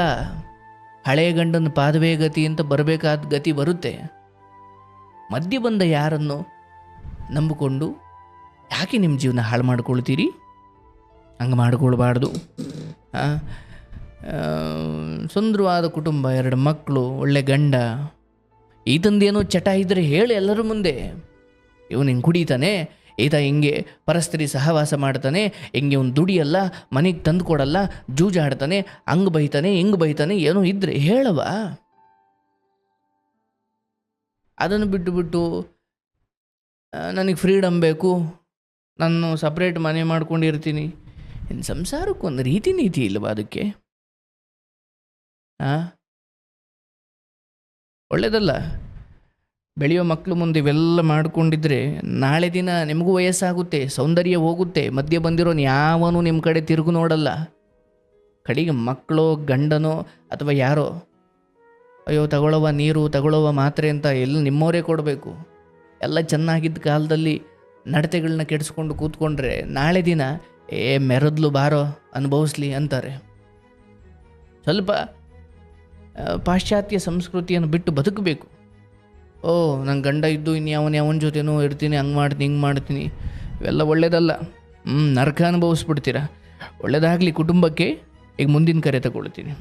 ಹಳೆಯ ಗಂಡನ ಪಾದವೇ ಗತಿ ಅಂತ ಬರಬೇಕಾದ ಗತಿ ಬರುತ್ತೆ. ಮಧ್ಯೆ ಬಂದ ಯಾರನ್ನು ನಂಬಿಕೊಂಡು ಯಾಕೆ ನಿಮ್ಮ ಜೀವನ ಹಾಳು ಮಾಡ್ಕೊಳ್ತೀರಿ? ಹಂಗೆ ಮಾಡ್ಕೊಳ್ಬಾರ್ದು. ಸುಂದರವಾದ ಕುಟುಂಬ, 2 ಮಕ್ಕಳು, ಒಳ್ಳೆ ಗಂಡ, ಈತಂದೇನೋ ಚಟ ಇದ್ದರೆ ಹೇಳಿ ಎಲ್ಲರ ಮುಂದೆ. ಇವನು ಹಿಂಗೆ ಕುಡಿತಾನೆ, ಈತ ಹಿಂಗೆ ಪರಸ್ತ್ರೀ ಸಹವಾಸ ಮಾಡ್ತಾನೆ, ಹಿಂಗೆ ಒಂದು ದುಡಿಯಲ್ಲ, ಮನೆಗೆ ತಂದು ಕೊಡಲ್ಲ, ಜೂಜಾಡ್ತಾನೆ, ಹಂಗೆ ಬೈತಾನೆ, ಹಿಂಗೆ ಬೈತಾನೆ, ಏನೋ ಇದ್ದರೆ ಹೇಳವ. ಅದನ್ನು ಬಿಟ್ಟು ನನಗೆ ಫ್ರೀಡಮ್ ಬೇಕು, ನಾನು ಸಪ್ರೇಟ್ ಮನೆ ಮಾಡ್ಕೊಂಡಿರ್ತೀನಿ. ಇನ್ನು ಸಂಸಾರಕ್ಕೊಂದು ರೀತಿ ನೀತಿ ಇಲ್ಲವಾ ಅದಕ್ಕೆ? ಒಳ್ಳೆಯದಲ್ಲ. ಬೆಳೆಯೋ ಮಕ್ಕಳು ಮುಂದೆ ಇವೆಲ್ಲ ಮಾಡ್ಕೊಂಡಿದ್ರೆ ನಾಳೆ ದಿನ ನಿಮಗೂ ವಯಸ್ಸಾಗುತ್ತೆ, ಸೌಂದರ್ಯ ಹೋಗುತ್ತೆ, ಮಧ್ಯೆ ಬಂದಿರೋನು ಯಾವನು ನಿಮ್ಮ ಕಡೆ ತಿರುಗು ನೋಡಲ್ಲ. ಕಡೆಗೆ ಮಕ್ಕಳೋ ಗಂಡನೋ ಅಥವಾ ಯಾರೋ, ಅಯ್ಯೋ ತಗೊಳ್ಳೋವ ನೀರು, ತಗೊಳ್ಳೋವ ಮಾತ್ರೆ ಅಂತ ಎಲ್ಲ ನಿಮ್ಮವರೇ ಕೊಡಬೇಕು. ಎಲ್ಲ ಚೆನ್ನಾಗಿದ್ದ ಕಾಲದಲ್ಲಿ ನಡತೆಗಳನ್ನ ಕೆಡಿಸ್ಕೊಂಡು ಕೂತ್ಕೊಂಡ್ರೆ ನಾಳೆ ದಿನ ಮೆರದ್ಲು ಬಾರೋ ಅನುಭವಿಸ್ಲಿ ಅಂತಾರೆ. ಸ್ವಲ್ಪ ಪಾಶ್ಚಾತ್ಯ ಸಂಸ್ಕೃತಿಯನ್ನು ಬಿಟ್ಟು ಬದುಕಬೇಕು. ನನ್ನ ಗಂಡ ಇದ್ದು ಇನ್ಯಾವನ ಜೊತೆನೂ ಇರ್ತೀನಿ, ಹಂಗೆ ಮಾಡ್ತೀನಿ, ಹಿಂಗೆ ಮಾಡ್ತೀನಿ, ಇವೆಲ್ಲ ಒಳ್ಳೇದಲ್ಲ. ನರಕ ಅನುಭವಿಸ್ಬಿಡ್ತೀರ. ಒಳ್ಳೇದಾಗಲಿ ಕುಟುಂಬಕ್ಕೆ. ಈಗ ಮುಂದಿನ ಕರೆ ತಗೊಳ್ತೀನಿ.